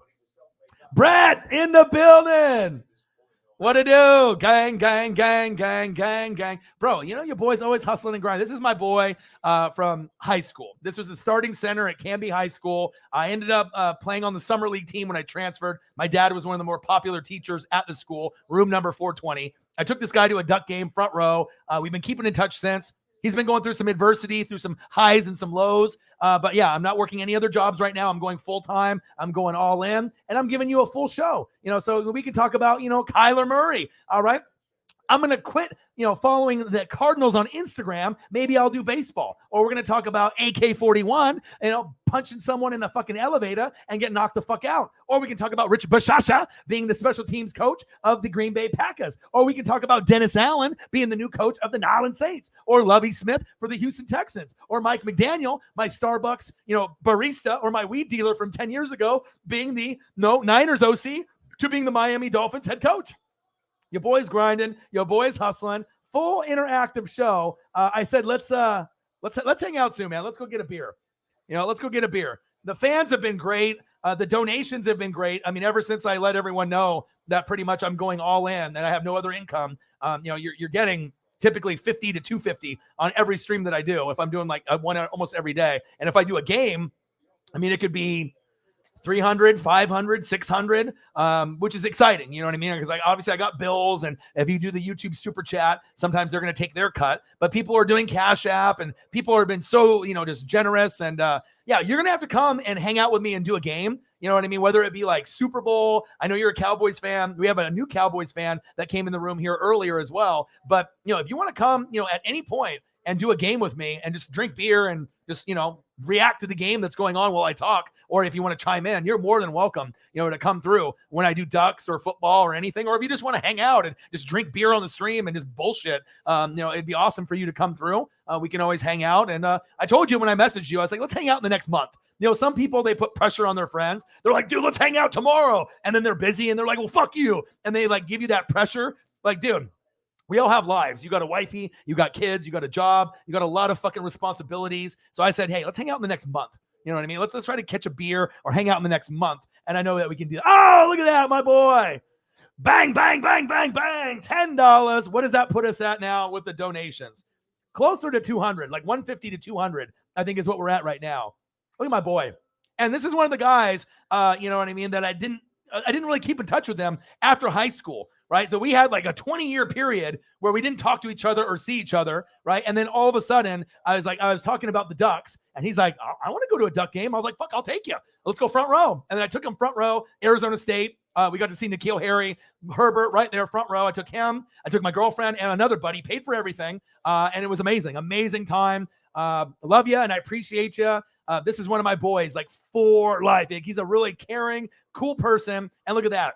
Brett in the building. What to do? Gang, gang, gang, gang, gang, gang. Bro, your boy's always hustling and grinding. This is my boy from high school. This was the starting center at Canby High School. I ended up playing on the summer league team when I transferred. My dad was one of the more popular teachers at the school, room number 420. I took this guy to a Duck game, front row. We've been keeping in touch since. He's been going through some adversity, through some highs and some lows. But yeah, I'm not working any other jobs right now. I'm going full time. I'm going all in, and I'm giving you a full show. So we can talk about, Kyler Murray. All right. I'm going to quit, following the Cardinals on Instagram. Maybe I'll do baseball. Or we're going to talk about AK-41, punching someone in the fucking elevator and get knocked the fuck out. Or we can talk about Rich Bashasha being the special teams coach of the Green Bay Packers. Or we can talk about Dennis Allen being the new coach of the New Orleans Saints. Or Lovie Smith for the Houston Texans. Or Mike McDaniel, my Starbucks, barista, or my weed dealer from 10 years ago, being the Niners OC to being the Miami Dolphins head coach. Your boy's grinding. Your boy's hustling. Full interactive show. I said, let's hang out soon, man. Let's go get a beer. Let's go get a beer. The fans have been great. The donations have been great. I mean, ever since I let everyone know that pretty much I'm going all in and I have no other income, you're getting typically 50 to 250 on every stream that I do. If I'm doing like one almost every day, and if I do a game, I mean, it could be 300, 500, 600, which is exciting. You know what I mean? Because obviously I got bills, and if you do the YouTube super chat, sometimes they're going to take their cut, but people are doing Cash App, and people have been so, just generous. And yeah, you're going to have to come and hang out with me and do a game. You know what I mean? Whether it be like Super Bowl. I know you're a Cowboys fan. We have a new Cowboys fan that came in the room here earlier as well. But, if you want to come, at any point and do a game with me and just drink beer and just, react to the game that's going on while I talk, or if you want to chime in, you're more than welcome, to come through when I do Ducks or football or anything, or if you just want to hang out and just drink beer on the stream and just bullshit, it'd be awesome for you to come through. We can always hang out. And I told you when I messaged you, I was like, let's hang out in the next month. Some people, they put pressure on their friends. They're like, dude, let's hang out tomorrow. And then they're busy and they're like, well, fuck you. And they like give you that pressure. Like, dude, we all have lives. You got a wifey, you got kids, you got a job, you got a lot of fucking responsibilities. So I said, hey, let's hang out in the next month. You know what I mean? Let's try to catch a beer or hang out in the next month. And I know that we can do that. Oh, look at that, my boy. Bang, bang, bang, bang, bang. $10. What does that put us at now with the donations? Closer to 200, like 150 to 200, I think is what we're at right now. Look at my boy. And this is one of the guys, you know what I mean, that I didn't really keep in touch with them after high school, right? So we had like a 20-year period where we didn't talk to each other or see each other, right? And then all of a sudden, I was talking about the Ducks, and he's like, I want to go to a Duck game. I was like, fuck, I'll take you. Let's go front row. And then I took him front row, Arizona State. We got to see N'Keal Harry, Herbert right there, front row. I took him. I took my girlfriend and another buddy, paid for everything. And it was amazing. Amazing time. I love you, and I appreciate you. This is one of my boys, like for life. He's a really caring, cool person. And look at that.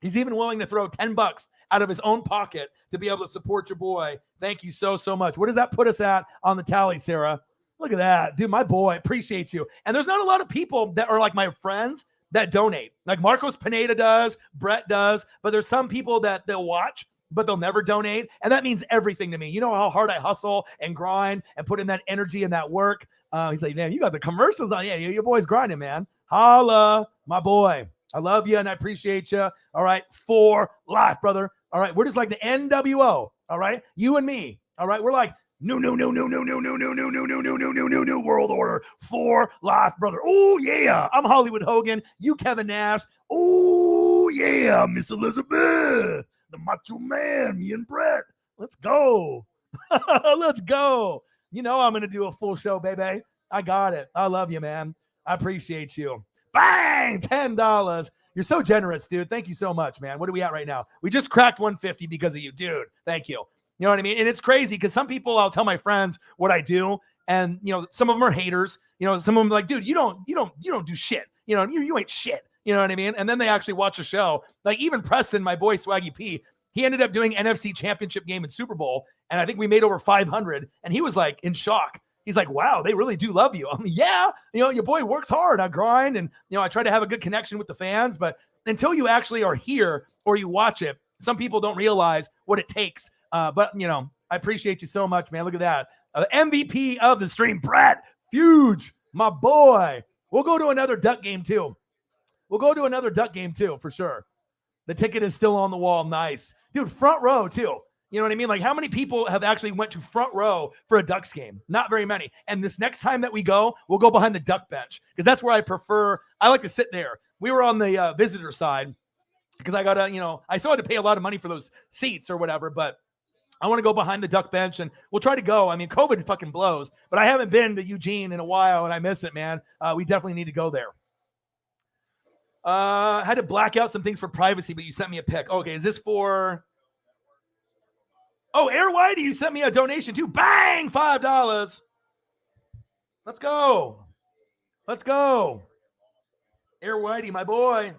He's even willing to throw $10 out of his own pocket to be able to support your boy. Thank you so, so much. What does that put us at on the tally, Sarah? Look at that. Dude, my boy, appreciate you. And there's not a lot of people that are like my friends that donate. Like Marcos Pineda does, Brett does, but there's some people that they'll watch, but they'll never donate. And that means everything to me. You know how hard I hustle and grind and put in that energy and that work. He's like, man, you got the commercials on. Yeah, your boy's grinding, man. Holla, my boy. I love you and I appreciate you. All right, for life, brother. All right, we're just like the NWO. All right, you and me. All right, we're like new world order for life, brother. Oh yeah, I'm Hollywood Hogan. You Kevin Nash. Oh yeah, Miss Elizabeth, the Macho Man. Me and Brett. Let's go. Let's go. You know I'm gonna do a full show, baby. I got it. I love you, man. I appreciate you. Bang! $10. You're so generous, dude. Thank you so much, man. What are we at right now? We just cracked 150 because of you, dude. Thank you. You know what I mean? And it's crazy because some people, I'll tell my friends what I do, and you know, some of them are haters. You know, some of them are like, dude, you don't do shit. You know, you ain't shit. You know what I mean? And then they actually watch the show. Like even Preston, my boy Swaggy P, he ended up doing NFC Championship game and Super Bowl, and I think we made over 500. And he was like in shock. He's like, wow, they really do love you. I'm like, yeah, you know, your boy works hard. I grind, and you know, I try to have a good connection with the fans. But until you actually are here or you watch it, some people don't realize what it takes. But you know, I appreciate you so much, man. Look at that. MVP of the stream, Brett Fuge, my boy. We'll go to another Duck game too. For sure. The ticket is still on the wall. Nice. Dude, front row too. You know what I mean? Like how many people have actually went to front row for a Ducks game? Not very many. And this next time that we go, we'll go behind the Duck bench because that's where I prefer. I like to sit there. We were on the visitor side because I got to, you know, I still had to pay a lot of money for those seats or whatever, but I want to go behind the Duck bench and we'll try to go. I mean, COVID fucking blows, but I haven't been to Eugene in a while and I miss it, man. We definitely need to go there. Had to black out some things for privacy, but you sent me a pic. Okay, is this for... Oh, Air Whitey, you sent me a donation too. Bang! $5. Let's go. Air Whitey, my boy.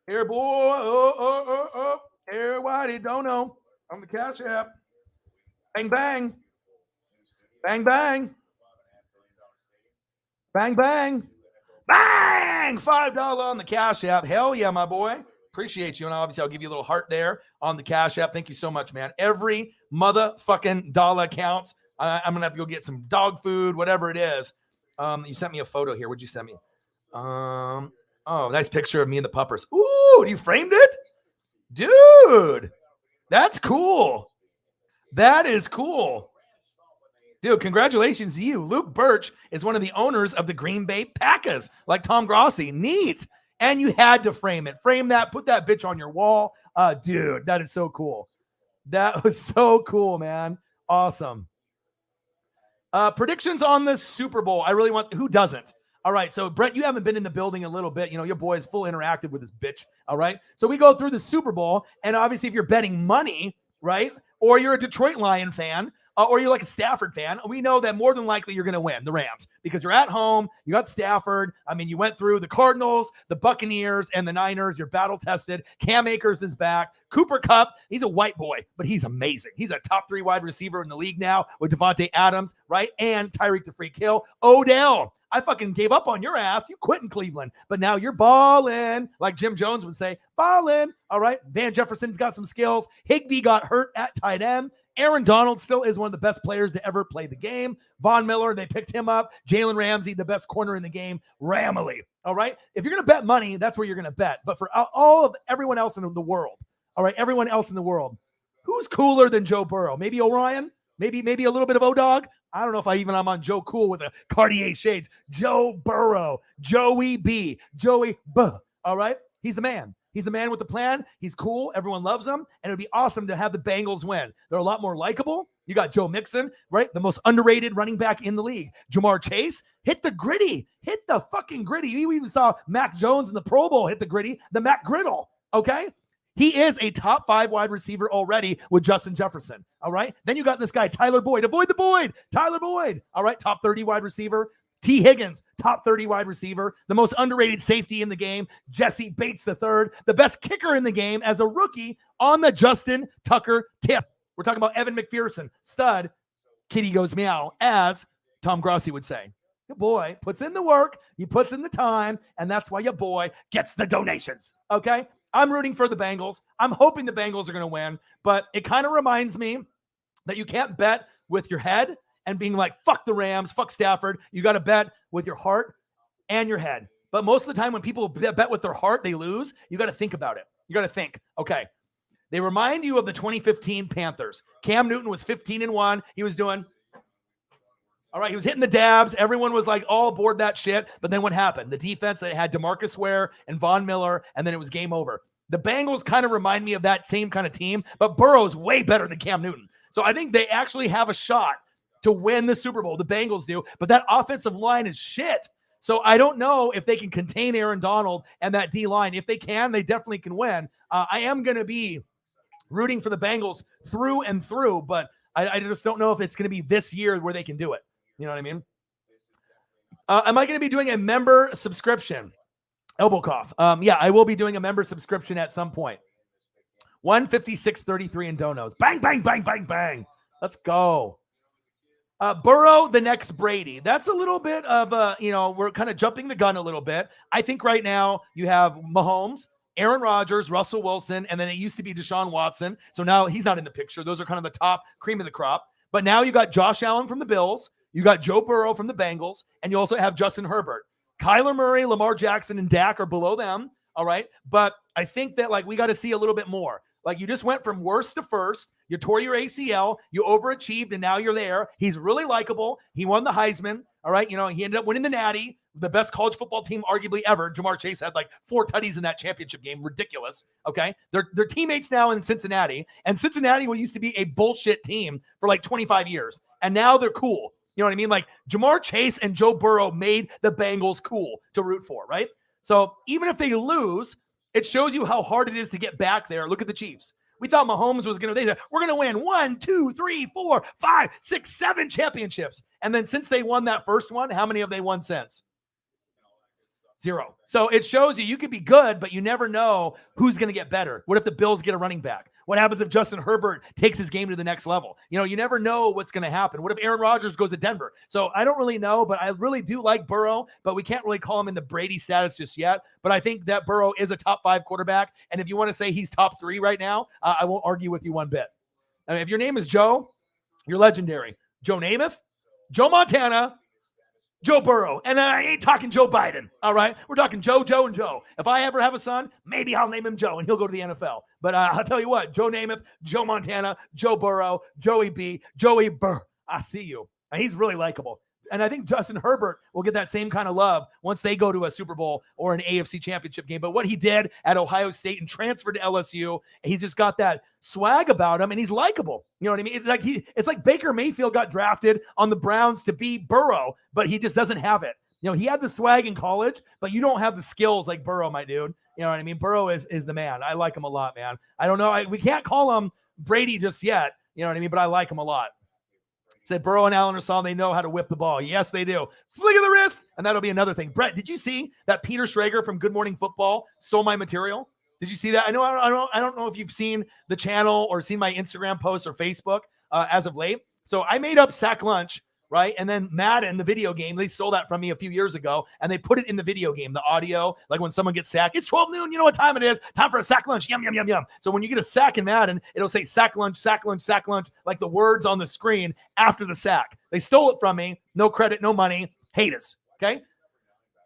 Air boy. Oh. Air Whitey, don't know. On the Cash App. Bang, bang. Bang, bang. Bang, bang. Bang! $5 on the Cash App. Hell yeah, my boy. Appreciate you. And obviously, I'll give you a little heart there on the Cash App. Thank you so much, man. Every motherfucking dollar counts. I'm going to have to go get some dog food, whatever it is. You sent me a photo here. What'd you send me? Oh, nice picture of me and the puppers. Ooh, you framed it? Dude, that's cool. That is cool. Dude, congratulations to you. Luke Birch is one of the owners of the Green Bay Packers, like Tom Grossi. Neat. And you had to frame it. Frame that. Put that bitch on your wall. Dude, that is so cool. That was so cool, man. Awesome. Predictions on the Super Bowl. I really want... Who doesn't? All right, so Brett, you haven't been in the building a little bit. You know, your boy is full interactive with this bitch. All right? So we go through the Super Bowl, and obviously if you're betting money, right, or you're a Detroit Lion fan, or you're like a Stafford fan, we know that more than likely you're going to win the Rams because you're at home. You got Stafford. I mean, you went through the Cardinals, the Buccaneers, and the Niners. You're battle tested. Cam Akers is back. Cooper Kupp, he's a white boy, but he's amazing. He's a top 3 wide receiver in the league now with Devontae Adams, right? And Tyreek the Freak Hill. Odell, I fucking gave up on your ass. You quit in Cleveland, but now you're balling, like Jim Jones would say, balling. All right, Van Jefferson's got some skills. Higbee got hurt at tight end. Aaron Donald still is one of the best players to ever play the game. Von Miller, they picked him up. Jalen Ramsey, the best corner in the game. Ramley. All right. If you're going to bet money, that's where you're going to bet. But for all of everyone else in the world, all right, everyone else in the world, who's cooler than Joe Burrow? Maybe Orion? Maybe a little bit of O-Dog? I don't know if I'm on Joe Cool with a Cartier shades. Joe Burrow, Joey B, Joey B. All right. He's the man. He's the man with the plan. He's cool. Everyone loves him. And it'd be awesome to have the Bengals win. They're a lot more likable. You got Joe Mixon, right? The most underrated running back in the league. Jamar Chase, hit the gritty. Hit the fucking gritty. You even saw Mac Jones in the Pro Bowl hit the gritty. The Mac Griddle, okay? He is a top 5 wide receiver already with Justin Jefferson, all right? Then you got this guy, Tyler Boyd. Avoid the Boyd. Tyler Boyd, all right? Top 30 wide receiver. T. Higgins, top 30 wide receiver, the most underrated safety in the game, Jesse Bates III, the best kicker in the game as a rookie on the Justin Tucker tip. We're talking about Evan McPherson, stud, kitty goes meow, as Tom Grossi would say. Your boy puts in the work, he puts in the time, and that's why your boy gets the donations, okay? I'm rooting for the Bengals. I'm hoping the Bengals are going to win, but it kind of reminds me that you can't bet with your head and being like, fuck the Rams, fuck Stafford. You got to bet with your heart and your head. But most of the time when people bet with their heart, they lose. You got to think about it. You got to think, okay, they remind you of the 2015 Panthers. Cam Newton was 15-1. He was doing, all right, he was hitting the dabs. Everyone was like all aboard that shit. But then what happened? The defense, they had DeMarcus Ware and Von Miller, and then it was game over. The Bengals kind of remind me of that same kind of team, but Burrow's way better than Cam Newton. So I think they actually have a shot to win the Super Bowl. The Bengals do, but that offensive line is shit. So I don't know if they can contain Aaron Donald and that D-line. If they can, they definitely can win. I am going to be rooting for the Bengals through and through, but I just don't know if it's going to be this year where they can do it. You know what I mean? Am I going to be doing a member subscription? Elbow cough. Yeah, I will be doing a member subscription at some point. 156.33 in donos. Bang, bang, bang, bang, bang. Let's go. Burrow, the next Brady. That's a little bit of we're kind of jumping the gun a little bit. I think right now you have Mahomes, Aaron Rodgers, Russell Wilson, and then it used to be Deshaun Watson. So now he's not in the picture. Those are kind of the top cream of the crop. But now you got Josh Allen from the Bills. You got Joe Burrow from the Bengals. And you also have Justin Herbert. Kyler Murray, Lamar Jackson, and Dak are below them. All right. But I think that we got to see a little bit more. Like you just went from worst to first. You tore your ACL. You overachieved, and now you're there. He's really likable. He won the Heisman. All right. He ended up winning the Natty, the best college football team arguably ever. Jamar Chase had 4 tutties in that championship game. Ridiculous. Okay. They're teammates now in Cincinnati, and Cincinnati used to be a bullshit team for 25 years. And now they're cool. You know what I mean? Jamar Chase and Joe Burrow made the Bengals cool to root for, right? So even if they lose, it shows you how hard it is to get back there. Look at the Chiefs. We thought Mahomes was going to, we're going to win 1, 2, 3, 4, 5, 6, 7 championships. And then since they won that first one, how many have they won since? 0. So it shows you could be good, but you never know who's going to get better. What if the Bills get a running back? What happens if Justin Herbert takes his game to the next level? You never know what's going to happen. What if Aaron Rodgers goes to Denver? So I don't really know, but I really do like Burrow, but we can't really call him in the Brady status just yet. But I think that Burrow is a top 5 quarterback. And if you want to say he's top 3 right now, I won't argue with you one bit. I mean, if your name is Joe, you're legendary. Joe Namath, Joe Montana, Joe Burrow. And I ain't talking Joe Biden, all right? We're talking Joe, Joe, and Joe. If I ever have a son, maybe I'll name him Joe, and he'll go to the NFL. But I'll tell you what, Joe Namath, Joe Montana, Joe Burrow, Joey B, Joey Burr. I see you. And he's really likable. And I think Justin Herbert will get that same kind of love once they go to a Super Bowl or an AFC championship game. But what he did at Ohio State and transferred to LSU, he's just got that swag about him, and he's likable. You know what I mean? It's like Baker Mayfield got drafted on the Browns to be Burrow, but he just doesn't have it. He had the swag in college, but you don't have the skills like Burrow, my dude. You know what I mean? Burrow is the man. I like him a lot, man. I don't know. We can't call him Brady just yet. You know what I mean? But I like him a lot. Said Burrow and Allen Rasal, they know how to whip the ball. Yes, they do. Flick of the wrist, and that'll be another thing. Brett, did you see that Peter Schrager from Good Morning Football stole my material? Did you see that? I don't know if you've seen the channel or seen my Instagram posts or Facebook as of late. So I made up Sack Lunch, right? And then Madden, the video game, they stole that from me a few years ago, and they put it in the video game, the audio, like when someone gets sacked. It's 12 noon. You know what time it is. Time for a sack lunch. Yum, yum, yum, yum. So when you get a sack in Madden, it'll say sack lunch, sack lunch, sack lunch, like the words on the screen after the sack. They stole it from me. No credit, no money. Hate us. Okay?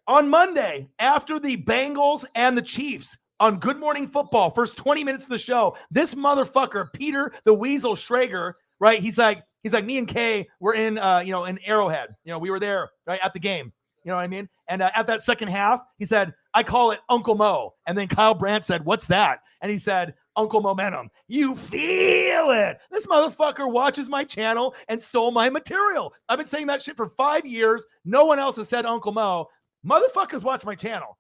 On Monday, after the Bengals and the Chiefs on Good Morning Football, first 20 minutes of the show, this motherfucker, Peter the Weasel Schrager, right? He's like, me and Kay were in, in Arrowhead. We were there, right, at the game. You know what I mean? And at that second half, he said, I call it Uncle Mo. And then Kyle Brandt said, what's that? And he said, Uncle Momentum. You feel it. This motherfucker watches my channel and stole my material. I've been saying that shit for 5 years. No one else has said Uncle Mo. Motherfuckers watch my channel.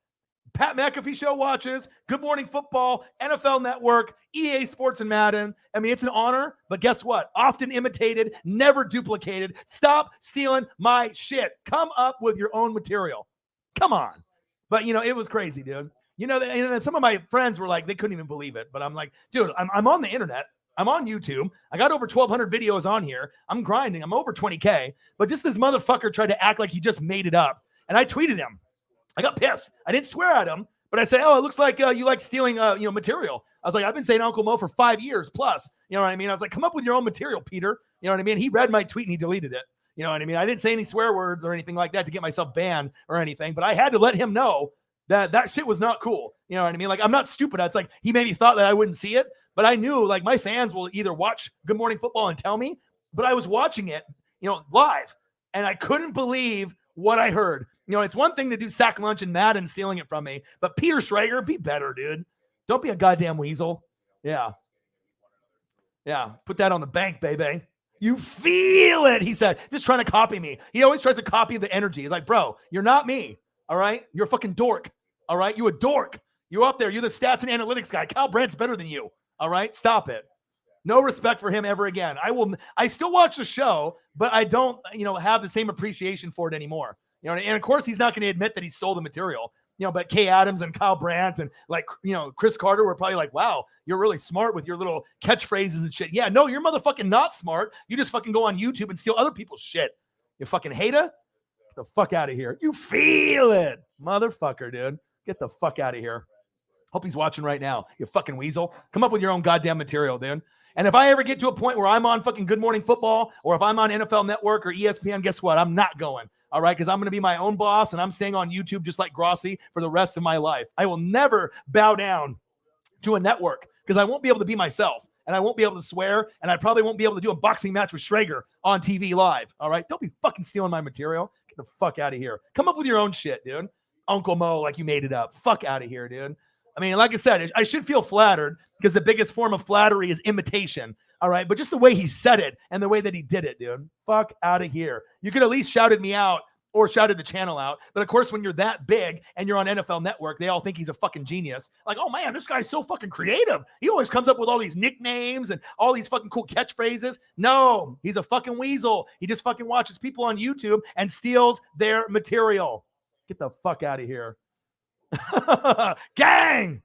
Pat McAfee Show watches, Good Morning Football, NFL Network, EA Sports and Madden. I mean, it's an honor, but guess what? Often imitated, never duplicated. Stop stealing my shit. Come up with your own material. Come on. But, it was crazy, dude. And some of my friends were like, they couldn't even believe it. But I'm like, dude, I'm on the internet. I'm on YouTube. I got over 1,200 videos on here. I'm grinding. I'm over 20K. But just this motherfucker tried to act like he just made it up. And I tweeted him. I got pissed. I didn't swear at him, but I said, oh, it looks like you like stealing, material. I was like, I've been saying Uncle Mo for 5 years plus. You know what I mean? I was like, come up with your own material, Peter. You know what I mean? He read my tweet and he deleted it. You know what I mean? I didn't say any swear words or anything like that to get myself banned or anything, but I had to let him know that shit was not cool. You know what I mean? Like, I'm not stupid. It's like he maybe thought that I wouldn't see it, but I knew like my fans will either watch Good Morning Football and tell me, but I was watching it, live, and I couldn't believe what I heard. It's one thing to do sack lunch and Madden stealing it from me, but Peter Schrager, be better, dude. Don't be a goddamn weasel. Yeah. Yeah. Put that on the bank, baby. You feel it, he said, just trying to copy me. He always tries to copy the energy. He's like, bro, you're not me. All right. You're a fucking dork. All right. You a dork. You're up there. You're the stats and analytics guy. Kyle Brandt's better than you. All right. Stop it. No respect for him ever again. I still watch the show, but I don't, have the same appreciation for it anymore. And of course he's not going to admit that he stole the material, but Kay Adams and Kyle Brandt and Chris Carter were probably like, wow, you're really smart with your little catchphrases and shit. Yeah, no, you're motherfucking not smart. You just fucking go on YouTube and steal other people's shit. You fucking hater. Get the fuck out of here. You feel it, motherfucker, dude. Get the fuck out of here. Hope he's watching right now. You fucking weasel. Come up with your own goddamn material, dude. And if I ever get to a point where I'm on fucking Good Morning Football or if I'm on NFL Network or ESPN, guess what? I'm not going. All right, because I'm going to be my own boss and I'm staying on YouTube just like Grossi for the rest of my life. I will never bow down to a network because I won't be able to be myself and I won't be able to swear and I probably won't be able to do a boxing match with Schrager on TV live. All right, don't be fucking stealing my material. Get the fuck out of here. Come up with your own shit, dude. Uncle Mo, like you made it up. Fuck out of here, dude. I mean, like I said, I should feel flattered because the biggest form of flattery is imitation. All right. But just the way he said it and the way that he did it, dude, fuck out of here. You could at least shouted me out or shouted the channel out. But of course, when you're that big and you're on NFL Network, they all think he's a fucking genius. Like, oh man, this guy's so fucking creative. He always comes up with all these nicknames and all these fucking cool catchphrases. No, he's a fucking weasel. He just fucking watches people on YouTube and steals their material. Get the fuck out of here. Gang.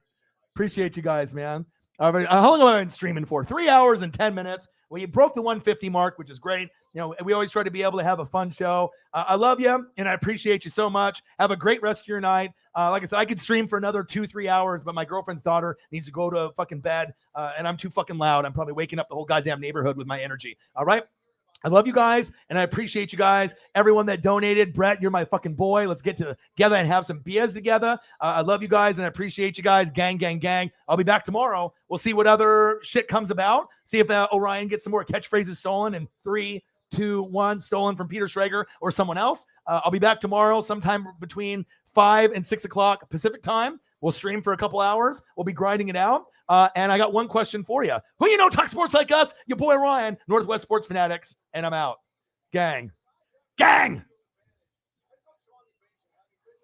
Appreciate you guys, man. How long have I been streaming for? 3 hours and 10 minutes. Well, you broke the 150 mark, which is great. We always try to be able to have a fun show. I love you, and I appreciate you so much. Have a great rest of your night. Like I said, I could stream for another 2-3 hours, but my girlfriend's daughter needs to go to fucking bed, and I'm too fucking loud. I'm probably waking up the whole goddamn neighborhood with my energy. All right? I love you guys, and I appreciate you guys. Everyone that donated, Brett, you're my fucking boy. Let's get together and have some beers together. I love you guys, and I appreciate you guys. Gang, gang, gang. I'll be back tomorrow. We'll see what other shit comes about. See if Orion gets some more catchphrases stolen in 3, 2, 1, stolen from Peter Schrager or someone else. I'll be back tomorrow sometime between 5 and 6 o'clock Pacific time. We'll stream for a couple hours. We'll be grinding it out. And I got one question for you. Who talk sports like us? Your boy Ryan, Northwest Sports Fanatics, and I'm out. Gang. Gang!